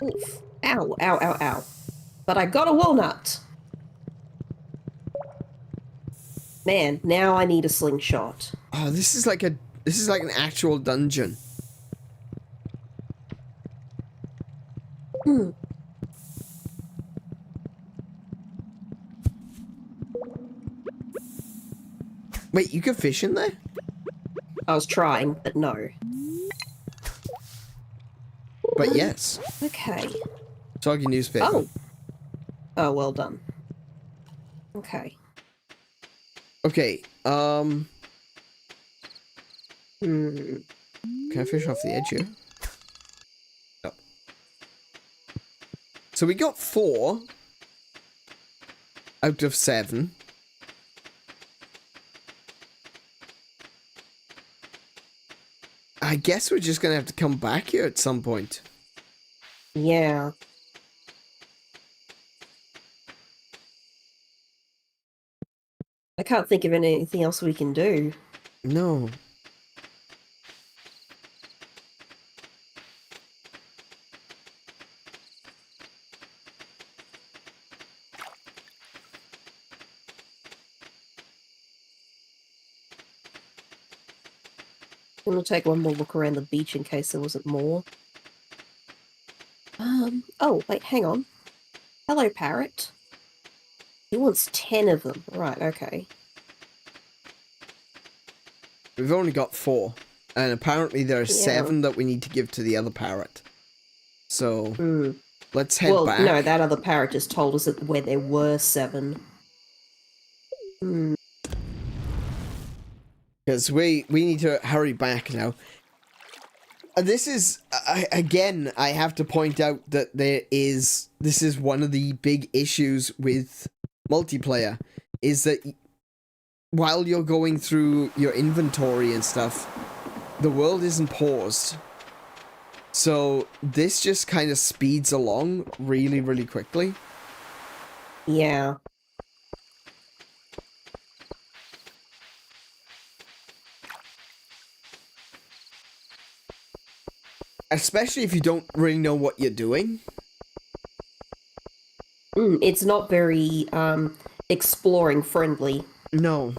Oof. Ow, ow, ow, ow. But I got a walnut. Man, now I need a slingshot. Oh, this is like an actual dungeon. Hmm. Wait, you can fish in there? I was trying, but no. But yes. Okay. Soggy newspaper. Oh. Oh, well done. Okay. Okay, Hmm. Can I fish off the edge here? No. So we got 4 out of 7. I guess we're just gonna have to come back here at some point. Yeah. I can't think of anything else we can do. No. I'm gonna take one more look around the beach in case there wasn't more. Oh, wait, hang on. Hello, parrot. He wants 10 of them. Right, okay. We've only got 4. And apparently there are 7 that we need to give to the other parrot. So, let's head back. Well, no, that other parrot just told us that where there were 7. Because we need to hurry back now. This is, again, I have to point out that this is one of the big issues with multiplayer, is that while you're going through your inventory and stuff, the world isn't paused. So this just kind of speeds along really, really quickly. Yeah. Especially if you don't really know what you're doing. It's not very, exploring friendly. No.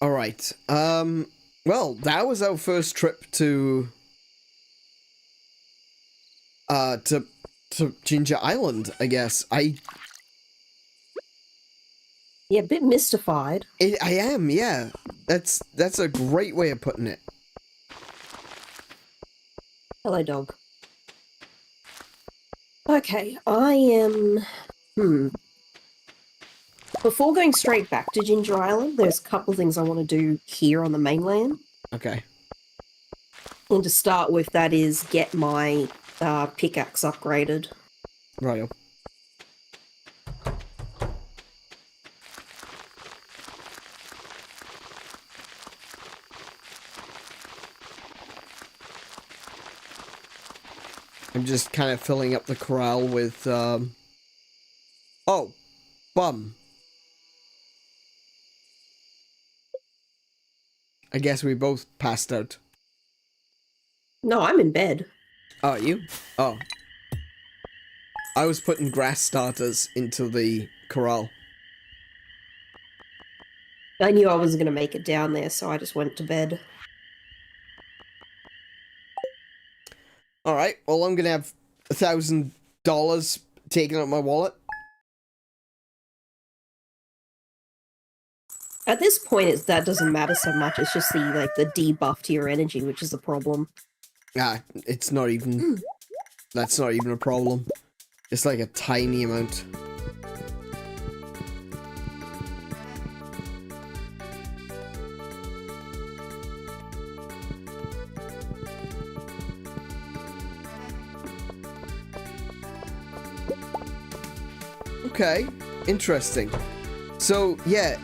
Alright, well, that was our first trip to Ginger Island, I guess. Yeah, a bit mystified. I am, yeah. That's a great way of putting it. Hello, dog. Okay, I am... Before going straight back to Ginger Island, there's a couple of things I want to do here on the mainland. Okay. And to start with, that is get my pickaxe upgraded. Right. I'm just kind of filling up the corral with, oh, bum. I guess we both passed out. No, I'm in bed. Oh, you? Oh. I was putting grass starters into the corral. I knew I wasn't going to make it down there, so I just went to bed. Alright, well, I'm gonna have $1,000 taken out of my wallet. At this point, that doesn't matter so much. It's just the debuff to your energy, which is the problem. Ah, it's not even... That's not even a problem. It's like a tiny amount. Okay, interesting. So, yeah,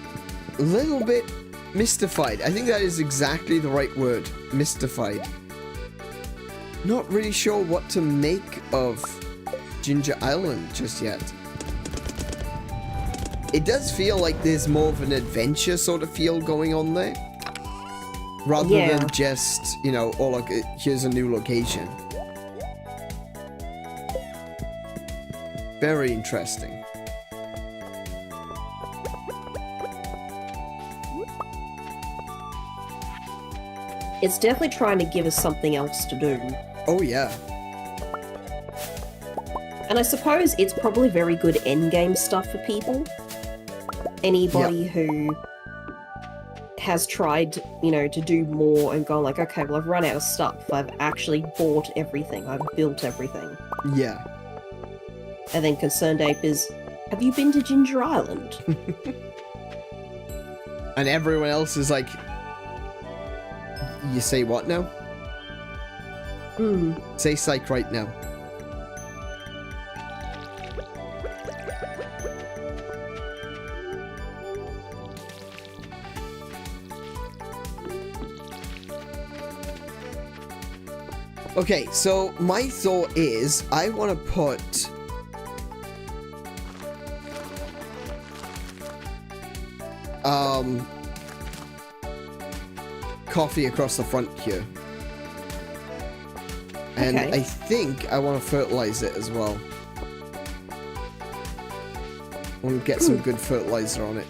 a little bit mystified. I think that is exactly the right word. Mystified. Not really sure what to make of Ginger Island just yet. It does feel like there's more of an adventure sort of feel going on there. Rather than just, you know, oh look, here's a new location. Very interesting. It's definitely trying to give us something else to do. Oh, yeah. And I suppose it's probably very good endgame stuff for people. Anybody who has tried, you know, to do more and gone like, okay, well, I've run out of stuff. I've actually bought everything. I've built everything. Yeah. And then Concerned Ape is, have you been to Ginger Island? And everyone else is like, you say what now? Say psych right now. Okay, so my thought is I want to put coffee across the front here. And okay. I think I want to fertilize it as well. I want to get some good fertilizer on it.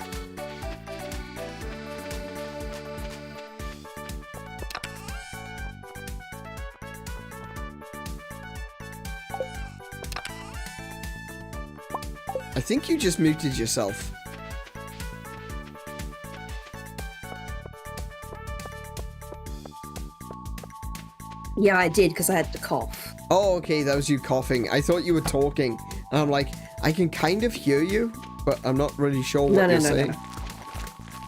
I think you just muted yourself. Yeah, I did, because I had to cough. Oh, okay, that was you coughing. I thought you were talking. And I'm like, I can kind of hear you, but I'm not really sure what you're saying.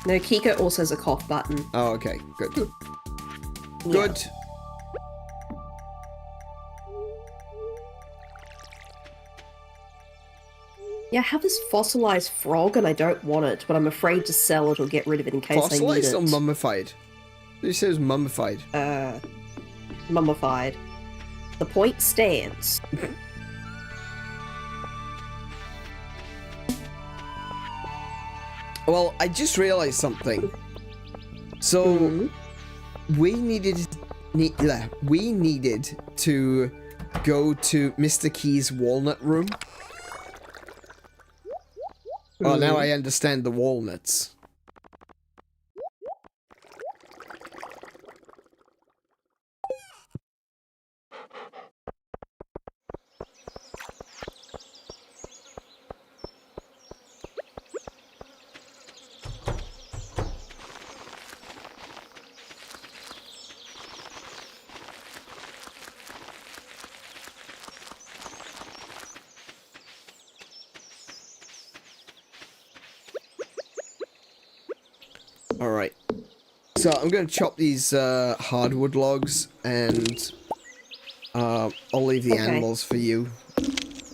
No, Kiko also has a cough button. Oh, okay, good. Yeah. Good. Yeah, I have this fossilized frog and I don't want it, but I'm afraid to sell it or get rid of it in case I need it. Fossilized or mummified? It says mummified. Mummified. The point stands. Well, I just realized something. So, we needed to go to Mr. Key's walnut room. Oh, now I understand the walnuts. Alright. So I'm going to chop these hardwood logs and I'll leave the animals for you.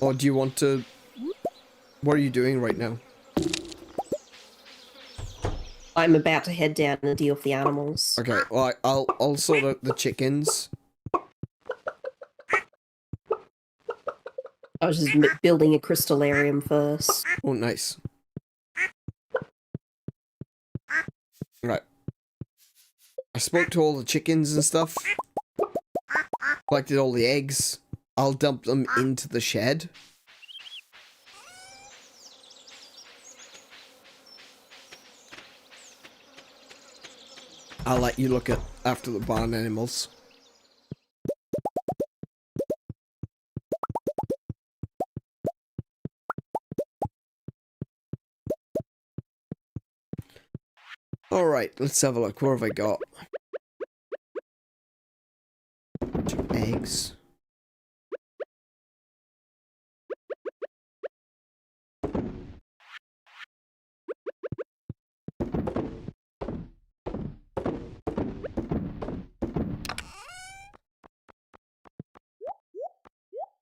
Or do you want to... What are you doing right now? I'm about to head down and deal with the animals. Okay, well, I'll sort out the chickens. I was just building a crystallarium first. Oh, nice. Right. I spoke to all the chickens and stuff. Collected all the eggs. I'll dump them into the shed. I'll let you look after the barn animals. Alright, let's have a look. What have I got? Eggs.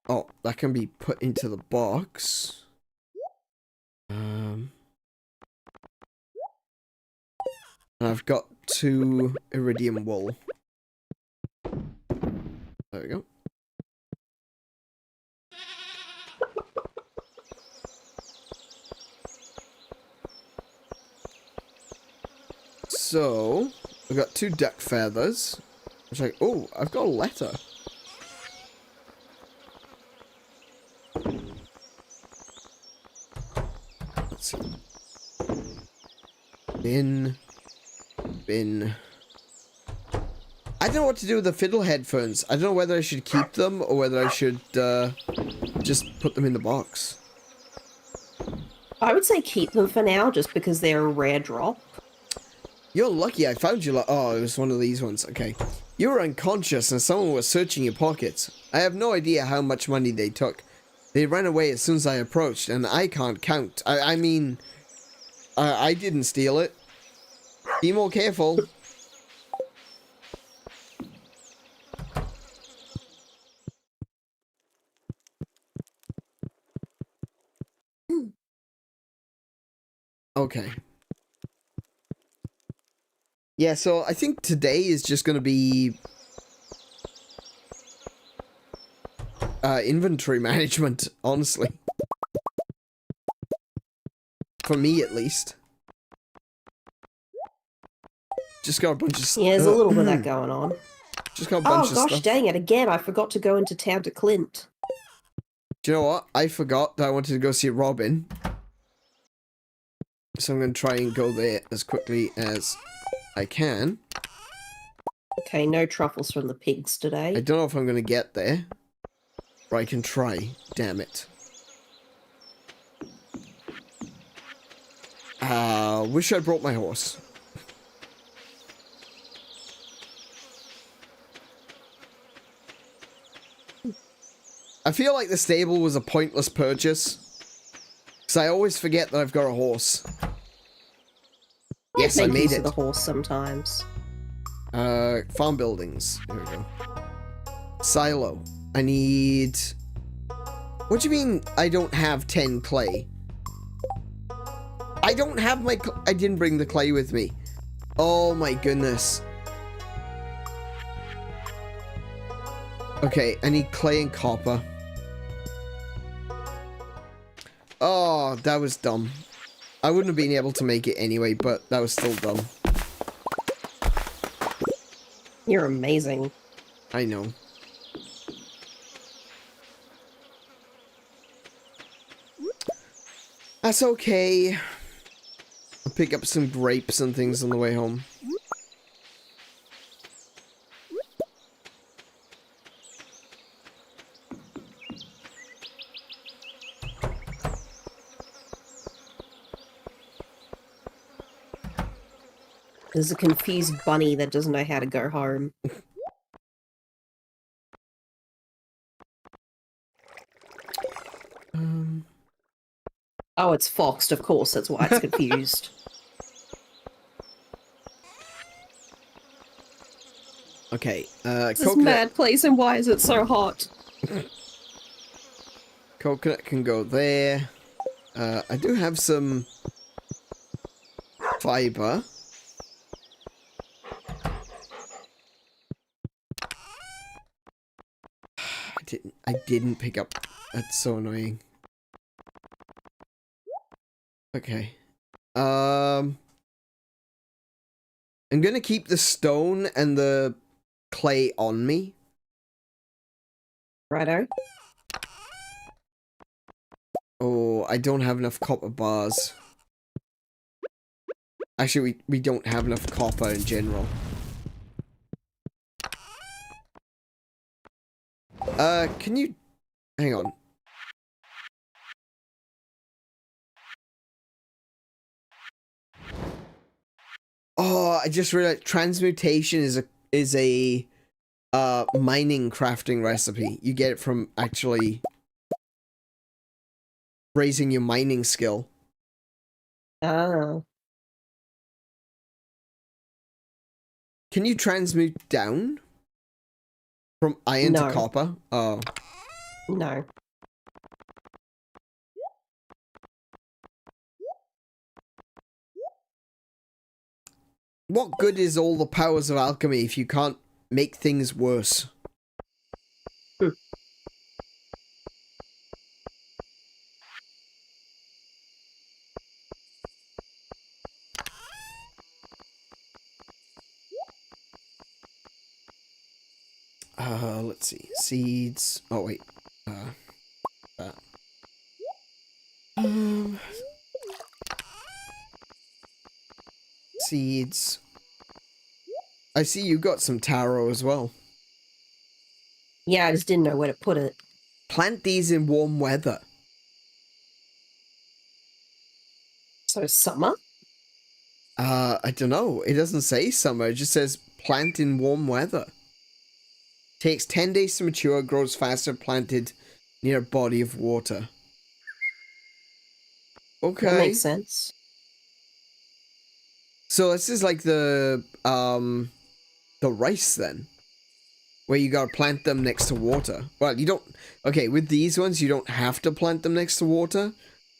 Oh, that can be put into the box. I've got 2 iridium wool. There we go. So, I've got 2 duck feathers. It's like, oh, I've got a letter. Let's see. Bin. I don't know what to do with the fiddle headphones. I don't know whether I should keep them or whether I should just put them in the box. I would say keep them for now, just because they're a rare drop. You're lucky I found you. Oh, it was one of these ones. Okay. You were unconscious and someone was searching your pockets. I have no idea how much money they took. They ran away as soon as I approached, and I can't count. I mean, I didn't steal it. Be more careful. Okay. Yeah, so I think today is just going to be inventory management, honestly. For me, at least. Just got a bunch of stuff. Yeah, there's a little bit of that going on. Just got a bunch of stuff. Oh gosh, dang it, again, I forgot to go into town to Clint. Do you know what? I forgot that I wanted to go see Robin. So I'm going to try and go there as quickly as I can. Okay, no truffles from the pigs today. I don't know if I'm going to get there. But I can try. Damn it. Wish I brought my horse. I feel like the stable was a pointless purchase. Because I always forget that I've got a horse. Yes, I made it. The horse sometimes. Farm buildings. There we go. Silo. I need... What do you mean I don't have 10 clay? I don't have my... I didn't bring the clay with me. Oh my goodness. Okay, I need clay and copper. Oh, that was dumb. I wouldn't have been able to make it anyway, but that was still dumb. You're amazing. I know. That's okay. I'll pick up some grapes and things on the way home. There's a confused bunny that doesn't know how to go home. Oh, it's foxed, of course, that's why it's confused. Okay, This coconut... mad place, and why is it so hot? Coconut can go there. I do have some fiber. I didn't pick up. That's so annoying. Okay. I'm gonna keep the stone and the clay on me. Righto. Oh, I don't have enough copper bars. Actually, we don't have enough copper in general. Can you... Hang on. Oh, I just realized transmutation is a mining crafting recipe. You get it from actually raising your mining skill. Oh. Can you transmute down? From iron to copper? Oh. No. What good is all the powers of alchemy if you can't make things worse? Let's see. Seeds. Oh, wait. That. Seeds. I see you got some taro as well. Yeah, I just didn't know where to put it. Plant these in warm weather. So summer? I don't know. It doesn't say summer. It just says plant in warm weather. Takes 10 days to mature, grows faster, planted near a body of water. Okay. That makes sense. So this is like the rice then. Where you gotta plant them next to water. Well, you don't... Okay, with these ones, you don't have to plant them next to water.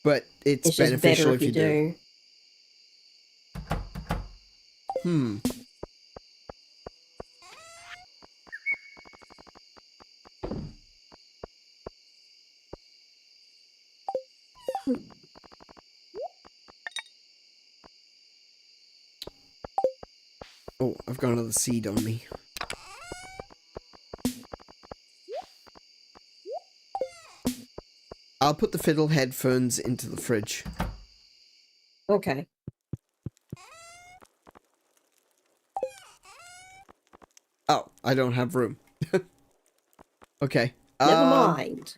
But it's beneficial if you do. Oh, I've got another seed on me. I'll put the fiddle headphones into the fridge. Okay. Oh, I don't have room. Okay. Never mind.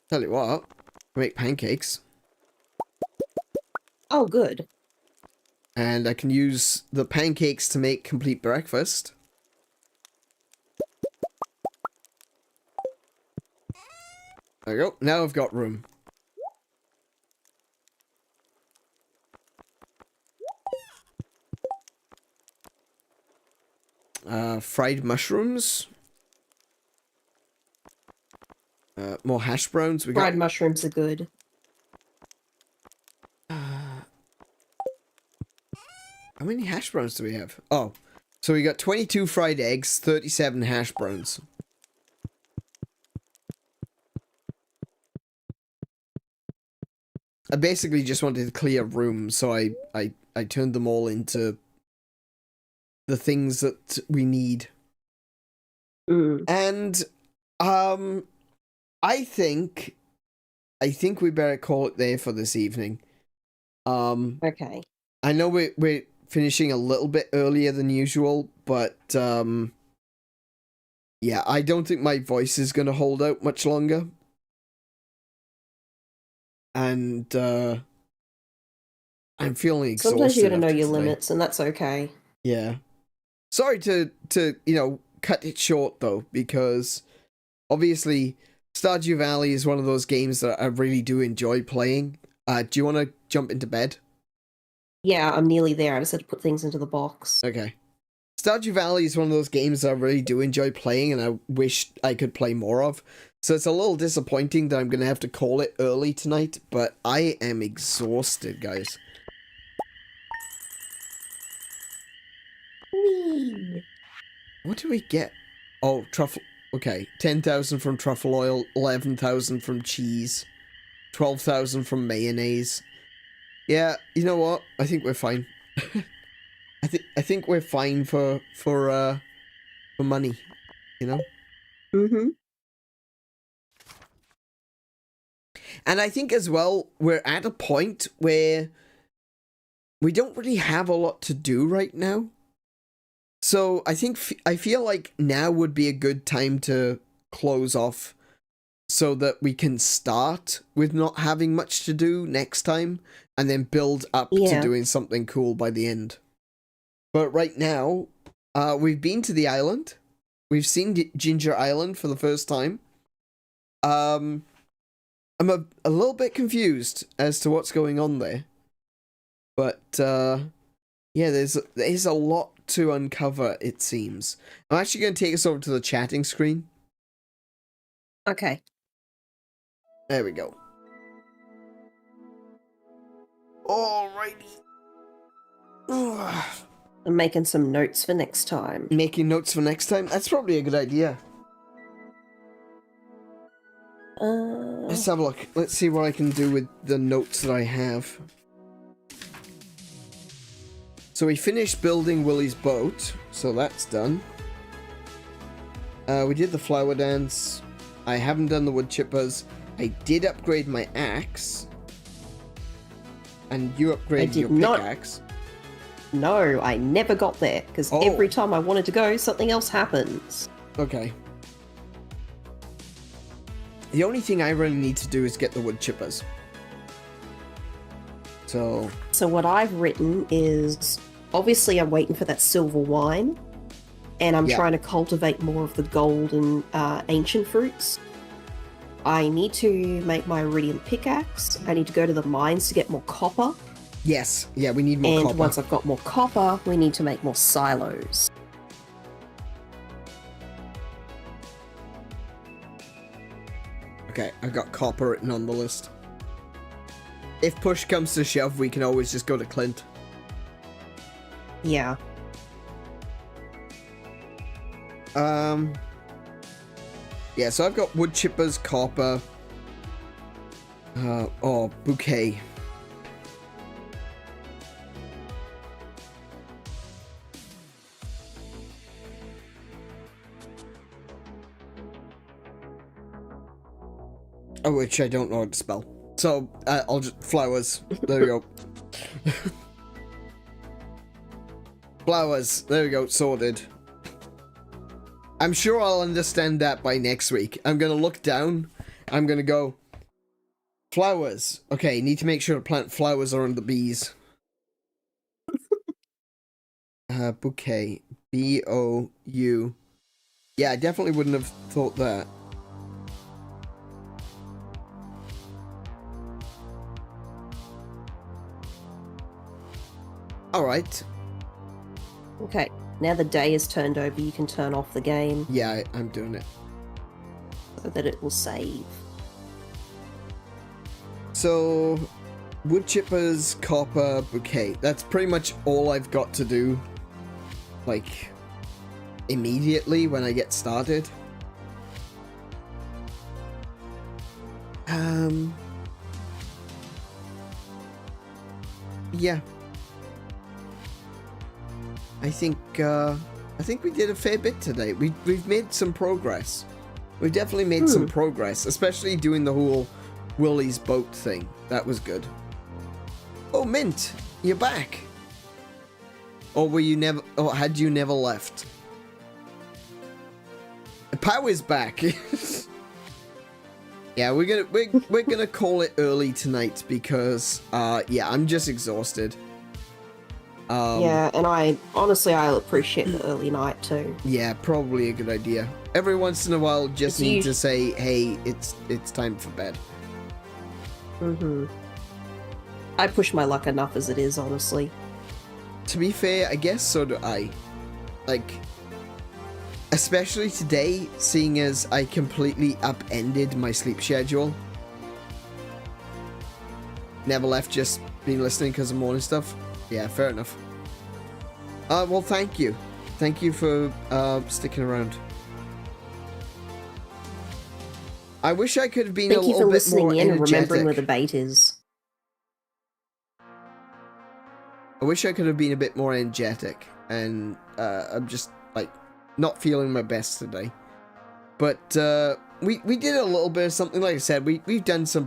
Tell you what, make pancakes. Oh, good. And I can use the pancakes to make complete breakfast. There we go. Now I've got room. Fried mushrooms. More hash browns. Fried mushrooms are good. How many hash browns do we have? Oh, so we got 22 fried eggs, 37 hash browns. I basically just wanted to clear room, so I turned them all into the things that we need. And I think we better call it there for this evening. Okay. I know we're finishing a little bit earlier than usual, but yeah, I don't think my voice is gonna hold out much longer. And I'm feeling exhausted. Sometimes you gotta know your limits, and that's okay. Yeah. Sorry to you know, cut it short though, because obviously Stardew Valley is one of those games that I really do enjoy playing. Do you want to jump into bed? Yeah, I'm nearly there. I just had to put things into the box. Okay. Stardew Valley is one of those games that I really do enjoy playing, and I wish I could play more of. So it's a little disappointing that I'm going to have to call it early tonight, but I am exhausted, guys. Whee! What do we get? Oh, truffle. Okay, 10,000 from truffle oil, 11,000 from cheese, 12,000 from mayonnaise. Yeah, you know what? I think we're fine. I think we're fine for money, you know? Mm-hmm. And I think as well, we're at a point where we don't really have a lot to do right now. So I feel like now would be a good time to close off so that we can start with not having much to do next time and then build up to doing something cool by the end. But right now, we've been to the island. We've seen Ginger Island for the first time. I'm a little bit confused as to what's going on there. But, yeah, there's a lot to uncover, it seems. I'm actually going to take us over to the chatting screen. Okay. There we go. Alrighty. I'm making some notes for next time. Making notes for next time? That's probably a good idea. Let's have a look. Let's see what I can do with the notes that I have. So we finished building Willie's boat, so that's done. We did the flower dance. I haven't done the wood chippers. I did upgrade my axe. And you upgraded your pickaxe. No, I never got there, because every time I wanted to go, something else happens. Okay. The only thing I really need to do is get the wood chippers. So what I've written is, obviously I'm waiting for that silver wine, and I'm trying to cultivate more of the gold and ancient fruits. I need to make my iridium pickaxe. I need to go to the mines to get more copper. Yes, yeah, we need more copper. And once I've got more copper, we need to make more silos. Okay, I've got copper written on the list. If push comes to shove, we can always just go to Clint. Yeah. Yeah, so I've got wood chippers, copper. Bouquet. Which I don't know how to spell. So, I'll just... Flowers. There we go. Flowers. There we go. Sorted. I'm sure I'll understand that by next week. I'm going to look down. I'm going to go... Flowers. Okay, need to make sure to plant flowers around the bees. Bouquet. B-O-U. Yeah, I definitely wouldn't have thought that. Alright. Okay, now the day is turned over, you can turn off the game. Yeah, I'm doing it. So that it will save. So, woodchippers, copper, bouquet. That's pretty much all I've got to do, like, immediately when I get started. Yeah. I think we did a fair bit today. We've made some progress. We've definitely made some progress, especially doing the whole Willie's boat thing. That was good. Oh, Mint, you're back. Or were you never? Or had you never left? Power's back. Yeah, we're gonna call it early tonight because yeah, I'm just exhausted. Yeah, and I'll appreciate the early night too. Yeah, probably a good idea. Every once in a while, just need to say, hey, it's time for bed. I push my luck enough as it is, honestly. To be fair, I guess so do I. Like, especially today, seeing as I completely upended my sleep schedule. Never left, just been listening because of morning stuff. Yeah, fair enough. Well, thank you. Thank you for sticking around. I wish I could have been a little bit more energetic. Thank you for listening in and remembering where the bait is. I wish I could have been a bit more energetic, and I'm just, like, not feeling my best today. But we did a little bit of something. Like I said, we've done some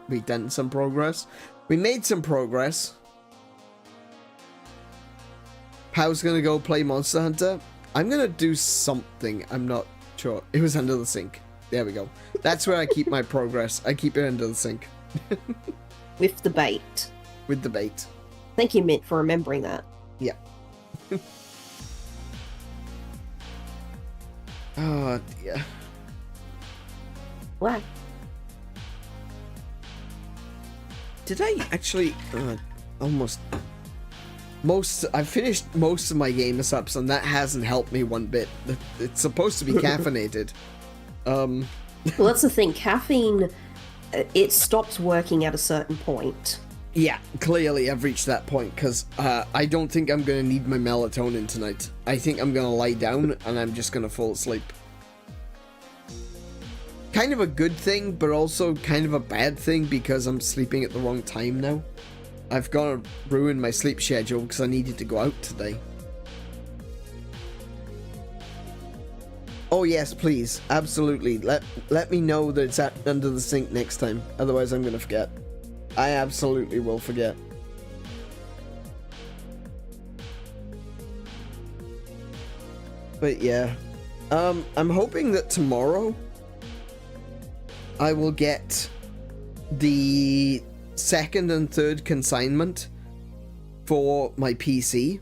we've done some progress. We made some progress. Pow's gonna go play Monster Hunter. I'm gonna do something. I'm not sure. It was under the sink. There we go. That's where I keep my progress. I keep it under the sink. With the bait. With the bait. Thank you, Mint, for remembering that. Yeah. Oh, dear. What? Did I actually... I've finished most of my game ups, and that hasn't helped me one bit. It's supposed to be caffeinated. Well, that's the thing. Caffeine, it stops working at a certain point. Yeah, clearly I've reached that point, because I don't think I'm going to need my melatonin tonight. I think I'm going to lie down, and I'm just going to fall asleep. Kind of a good thing, but also kind of a bad thing, because I'm sleeping at the wrong time now. I've got to ruin my sleep schedule, because I needed to go out today. Oh yes, please, absolutely. Let me know that it's under the sink next time, otherwise I'm going to forget. I absolutely will forget. But yeah, I'm hoping that tomorrow I will get the second and third consignment for my PC.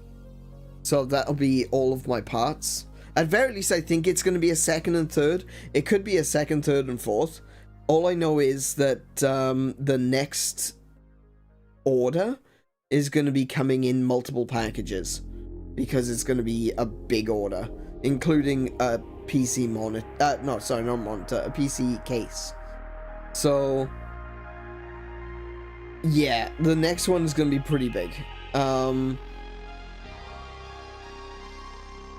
So that'll be all of my parts. At very least, I think it's going to be a second and third. It could be a second, third, and fourth. All I know is that the next order is going to be coming in multiple packages, because it's going to be a big order, including a PC monitor. No, sorry, not monitor, a PC case. So, yeah, the next one is going to be pretty big.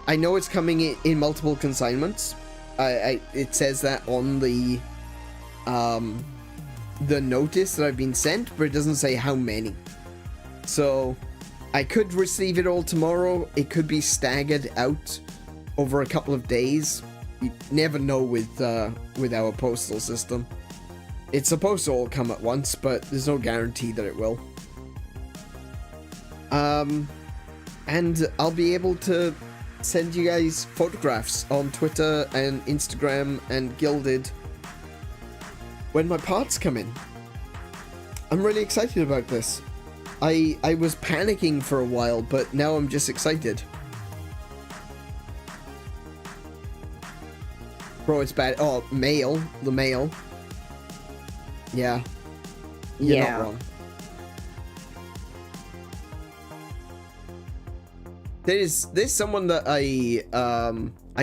I know it's coming in multiple consignments. It says that on the notice that I've been sent, but it doesn't say how many. So I could receive it all tomorrow. It could be staggered out over a couple of days. You never know with our postal system. It's supposed to all come at once, but there's no guarantee that it will. And I'll be able to send you guys photographs on Twitter and Instagram and Gilded when my parts come in. I'm really excited about this. I was panicking for a while, but now I'm just excited. Bro, it's bad. Oh, mail. The mail. Yeah. You're not wrong. There's someone that I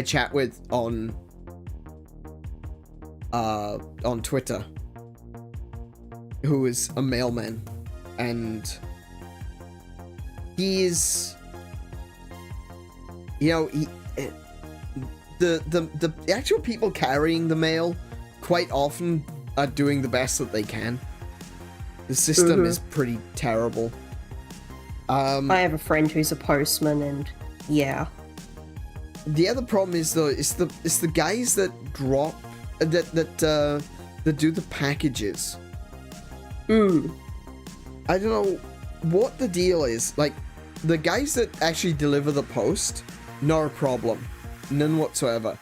chat with on Twitter who is a mailman, and he's, you know, the actual people carrying the mail quite often are doing the best that they can. The system is pretty terrible. I have a friend who's a postman, and yeah. The other problem is though, it's the guys that drop that do the packages. I don't know what the deal is. Like, the guys that actually deliver the post, not a problem, none whatsoever.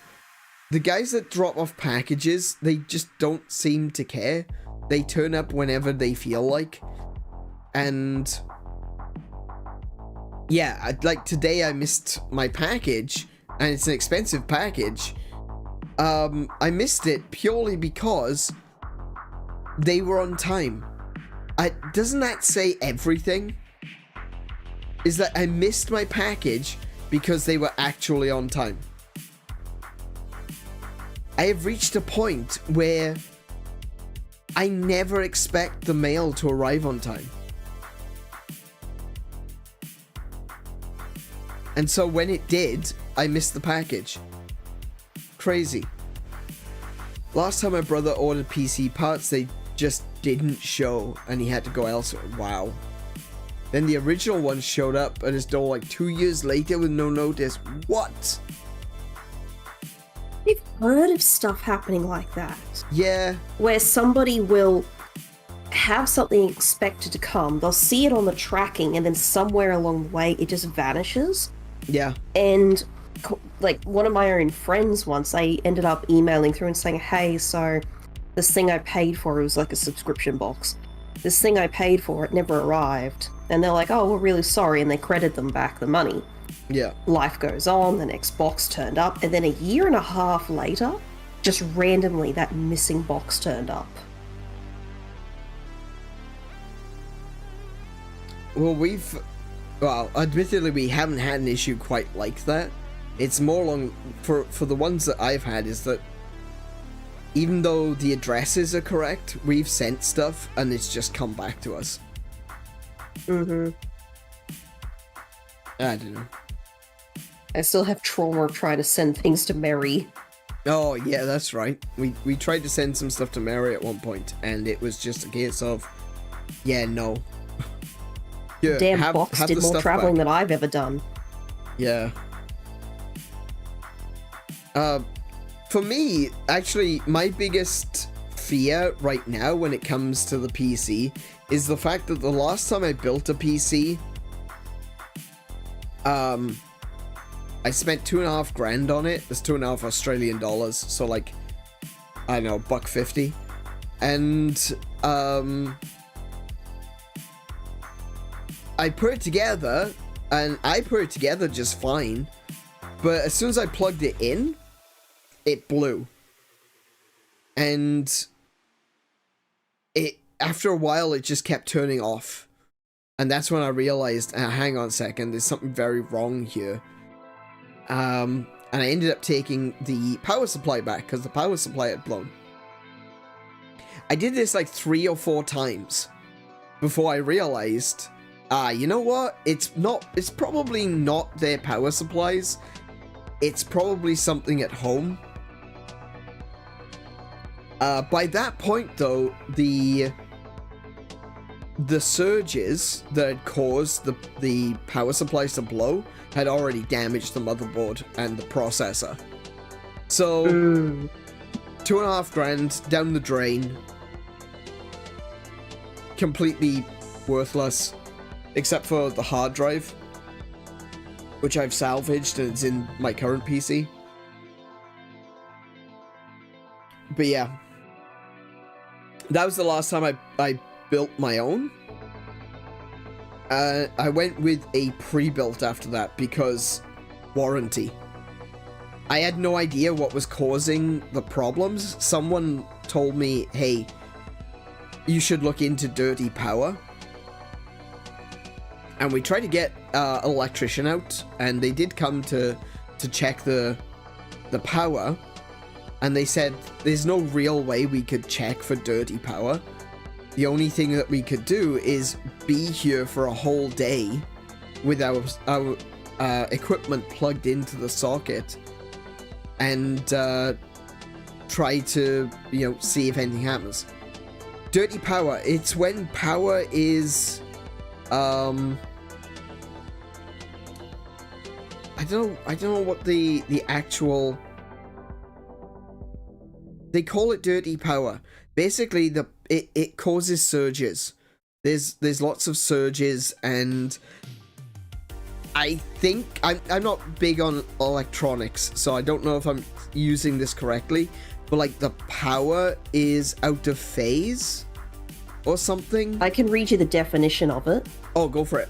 The guys that drop off packages, they just don't seem to care. They turn up whenever they feel like, and yeah, like today I missed my package, and it's an expensive package. I missed it purely because they were on time. Doesn't that say everything? Is that I missed my package because they were actually on time. I have reached a point where I never expect the mail to arrive on time. And so when it did, I missed the package. Crazy. Last time my brother ordered PC parts, they just didn't show, and he had to go elsewhere. Wow. Then the original one showed up at his door like 2 years later with no notice. What? I've heard of stuff happening like that. Yeah. Where somebody will have something expected to come, they'll see it on the tracking, and then somewhere along the way it just vanishes. Yeah. And like one of my own friends once, I ended up emailing through and saying, hey, so this thing I paid for, it was like a subscription box. This thing I paid for, it never arrived. And they're like, oh, we're really sorry, and they credit them back the money. Yeah. Life goes on, the next box turned up, and then a year and a half later, just randomly that missing box turned up. Well, admittedly, we haven't had an issue quite like that. It's more along, for the ones that I've had, is that even though the addresses are correct, we've sent stuff and it's just come back to us. I don't know. I still have trauma of trying to send things to Mary. Oh, yeah, that's right. We tried to send some stuff to Mary at one point, and it was just a case of, yeah, no. Yeah, damn box did more traveling than I've ever done. Yeah. For me, actually, my biggest fear right now when it comes to the PC is the fact that the last time I built a PC, I spent $2,500 on it. That's $2.5 Australian dollars, so like, I don't know, $1.50. And I put it together, and I put it together just fine, but as soon as I plugged it in, it blew. And after a while, it just kept turning off. And that's when I realized, hang on a second, there's something very wrong here. And I ended up taking the power supply back, because the power supply had blown. I did this like 3 or 4 times before I realized, you know what? It's probably not their power supplies. It's probably something at home. By that point, though, the surges that had caused the power supplies to blow had already damaged the motherboard and the processor. So, $2,500 down the drain. completely worthless, except for the hard drive, which I've salvaged and it's in my current PC. But yeah, that was the last time I built my own. I went with a pre-built after that because warranty. I had no idea what was causing the problems. Someone told me, hey, you should look into dirty power. And we tried to get an electrician out, and they did come to check the power. And they said there's no real way we could check for dirty power. The only thing that we could do is be here for a whole day with our equipment plugged into the socket and try to, you know, see if anything happens. Dirty power, it's when power is I don't know what the actual, they call it dirty power. Basically, it causes surges. There's lots of surges, and I think I'm not big on electronics, so I don't know if I'm using this correctly, but like the power is out of phase or something. I can read you the definition of it. Oh, go for it.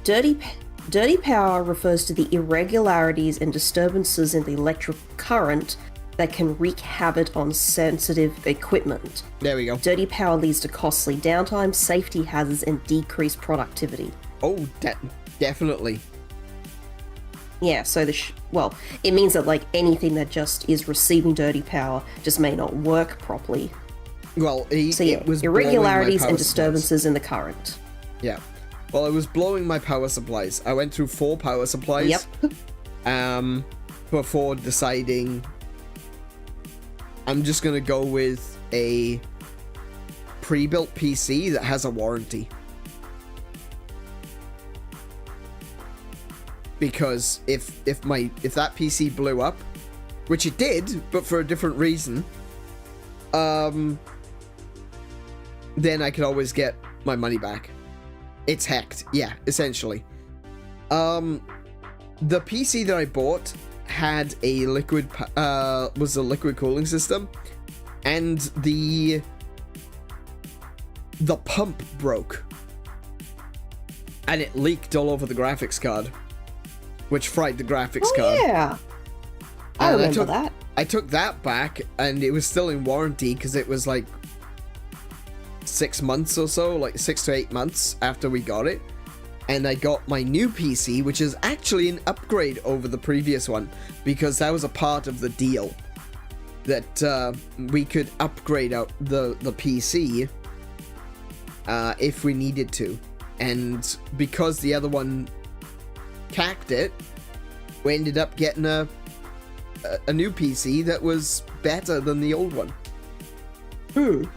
Dirty power refers to the irregularities and disturbances in the electric current that can wreak havoc on sensitive equipment. There we go. Dirty power leads to costly downtime, safety hazards, and decreased productivity. Oh, definitely. Yeah, so well, it means that like anything that just is receiving dirty power just may not work properly. Well, it was irregularities and disturbances in the current. Yeah. Well, it was blowing my power supplies. I went through 4 power supplies. Yep. Before deciding I'm just gonna go with a pre-built PC that has a warranty. Because if that PC blew up, which it did, but for a different reason, then I could always get my money back. It's hacked, yeah, essentially. The PC that I bought had a liquid cooling system, and the pump broke, and it leaked all over the graphics card, which fried the graphics card. Yeah, I remember that. I took that back, and it was still in warranty because it was like 6 months or so, like 6 to 8 months after we got it. And I got my new PC, which is actually an upgrade over the previous one, because that was a part of the deal, that we could upgrade out the PC if we needed to. And because the other one cacked it, we ended up getting a new PC that was better than the old one. And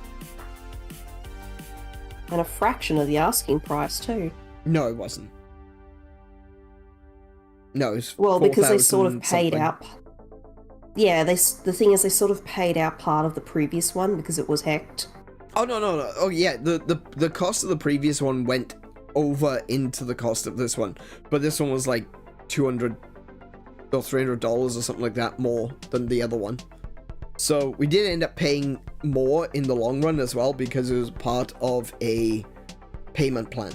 a fraction of the asking price too. No, it wasn't. No, it was well, because they sort of paid something. out. Yeah, the thing is, they sort of paid out part of the previous one because it was hacked. Oh no. Oh yeah, the cost of the previous one went over into the cost of this one, but this one was like $200 or $300 or something like that more than the other one. So we did end up paying more in the long run as well, because it was part of a payment plan.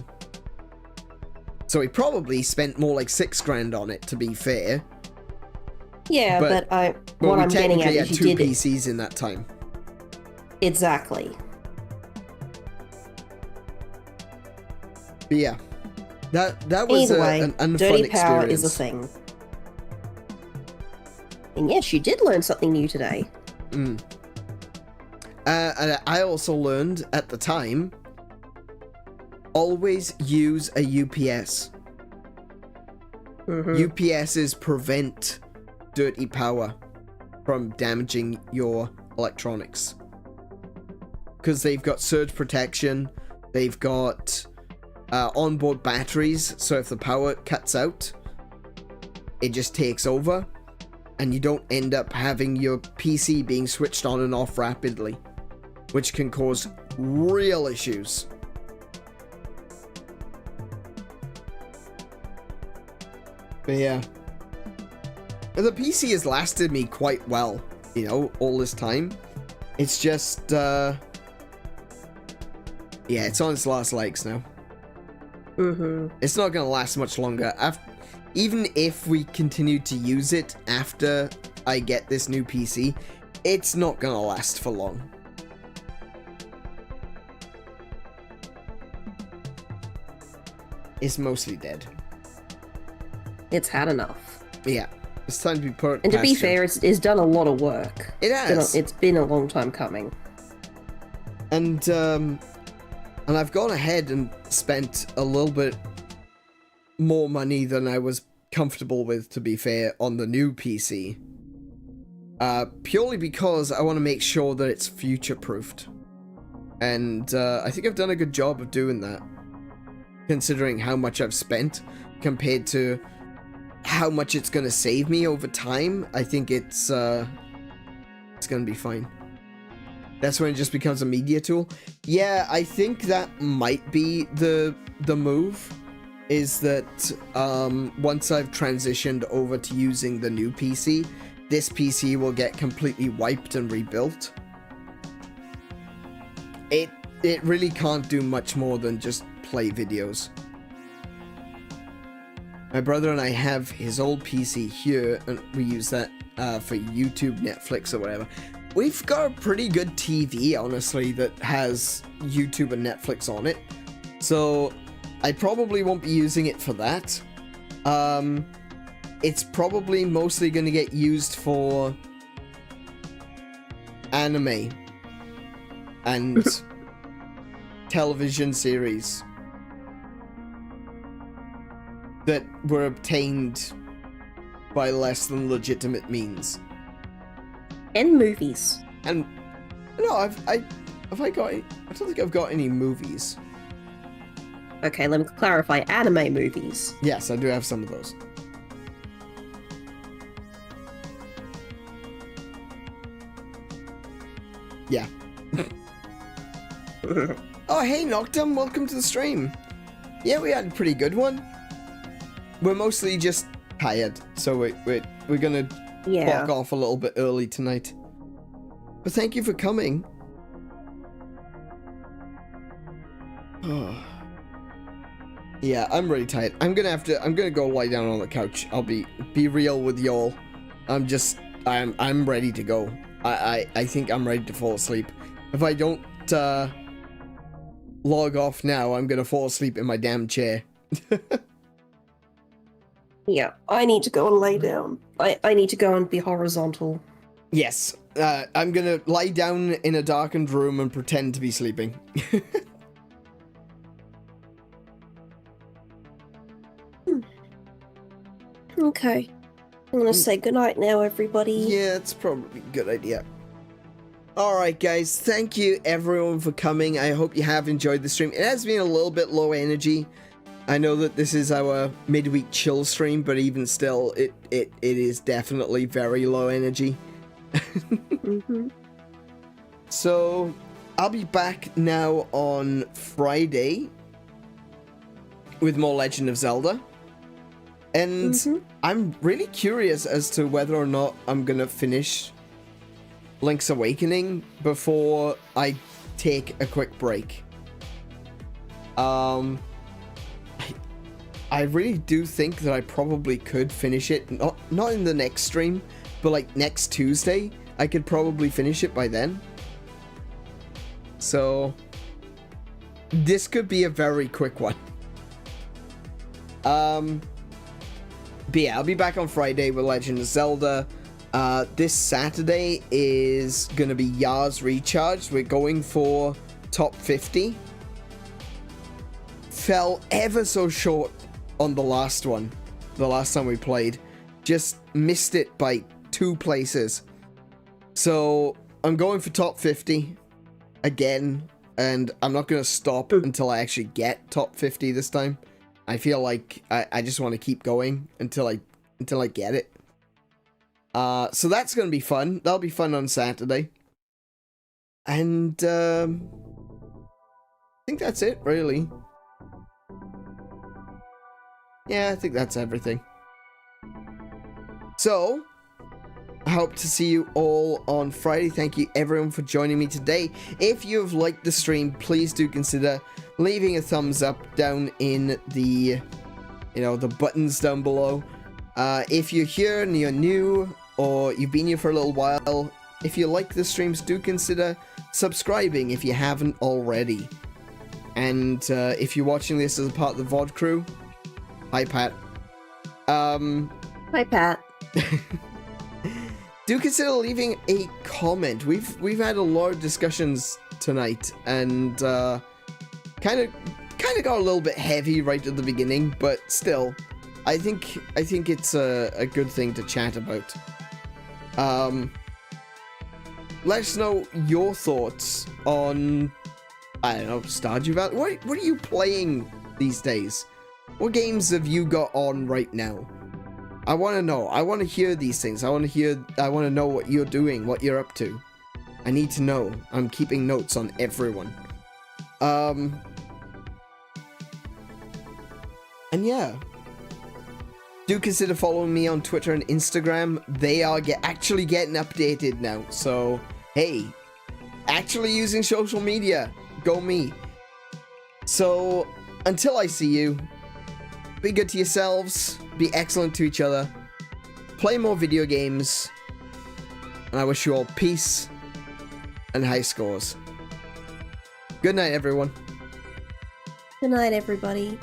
So we probably spent more like $6,000 on it, to be fair. Yeah, but what I'm getting at is you did PCs in that time. Exactly. But yeah, that was either way, an unfun dirty power experience. is a thing. And yes, you did learn something new today. And I also learned at the time, always use a UPS. UPSs prevent dirty power from damaging your electronics, because they've got surge protection, they've got onboard batteries, so if the power cuts out, it just takes over, and you don't end up having your PC being switched on and off rapidly, which can cause real issues. But yeah. The PC has lasted me quite well, you know, all this time. It's just, yeah, it's on its last legs now. It's not going to last much longer. Even if we continue to use it after I get this new PC, it's not going to last for long. It's mostly dead. It's had enough. Yeah. It's time to be put. And to be fair, it's done a lot of work. It has. It's been a long time coming. And I've gone ahead and spent a little bit more money than I was comfortable with, to be fair, on the new PC. Purely because I want to make sure that it's future-proofed. And I think I've done a good job of doing that, considering how much I've spent compared to how much it's going to save me over time. I think it's going to be fine. That's when it just becomes a media tool. Yeah, I think that might be the move, is that once I've transitioned over to using the new PC, this PC will get completely wiped and rebuilt. It really can't do much more than just play videos. My brother and I have his old PC here, and we use that for YouTube, Netflix, or whatever. We've got a pretty good TV, honestly, that has YouTube and Netflix on it. So I probably won't be using it for that. It's probably mostly going to get used for anime and television series that were obtained by less than legitimate means. And movies. And no, I don't think I've got any movies. Okay, let me clarify. Anime movies. Yes, I do have some of those. Yeah. Oh, hey, Noctum, welcome to the stream. Yeah, we had a pretty good one. We're mostly just tired, so we're gonna walk off a little bit early tonight. But thank you for coming. Oh. Yeah, I'm really tired. I'm gonna go lie down on the couch. I'll be real with y'all. I'm ready to go. I think I'm ready to fall asleep. If I don't log off now, I'm gonna fall asleep in my damn chair. Yeah, I need to go and lay down. I need to go and be horizontal. Yes, I'm gonna lie down in a darkened room and pretend to be sleeping. Okay. I'm gonna say goodnight now, everybody. Yeah, it's probably a good idea. Alright guys, thank you everyone for coming. I hope you have enjoyed the stream. It has been a little bit low energy. I know that this is our midweek chill stream, but even still, it is definitely very low energy. So, I'll be back now on Friday with more Legend of Zelda. And I'm really curious as to whether or not I'm gonna finish Link's Awakening before I take a quick break. I really do think that I probably could finish it, not in the next stream, but like next Tuesday, I could probably finish it by then. So, this could be a very quick one. But yeah, I'll be back on Friday with Legend of Zelda. This Saturday is gonna be Yars Recharged. We're going for top 50. Fell ever so short on the last one, the last time we played. Just missed it by 2 places. So I'm going for top 50 again, and I'm not going to stop until I actually get top 50 this time. I feel like I just want to keep going until I get it. So that's going to be fun. That'll be fun on Saturday. And I think that's it, really. Yeah, I think that's everything. So, I hope to see you all on Friday. Thank you everyone for joining me today. If you've liked the stream, please do consider leaving a thumbs up down in the, the buttons down below. If you're here and you're new, or you've been here for a little while, if you like the streams, do consider subscribing if you haven't already. And if you're watching this as a part of the VOD crew, hi Pat. Hi Pat. Do consider leaving a comment. We've had a lot of discussions tonight, and kind of got a little bit heavy right at the beginning, but still, I think it's a good thing to chat about. Let us know your thoughts on, I don't know, Stardew Valley. What are you playing these days? What games have you got on right now? I want to know. I want to hear these things. I want to know what you're doing, what you're up to. I need to know. I'm keeping notes on everyone. And yeah. Do consider following me on Twitter and Instagram. They are actually getting updated now. So, hey, actually using social media. Go me. So, until I see you, be good to yourselves. Be excellent to each other. Play more video games. And I wish you all peace and high scores. Good night, everyone. Good night, everybody.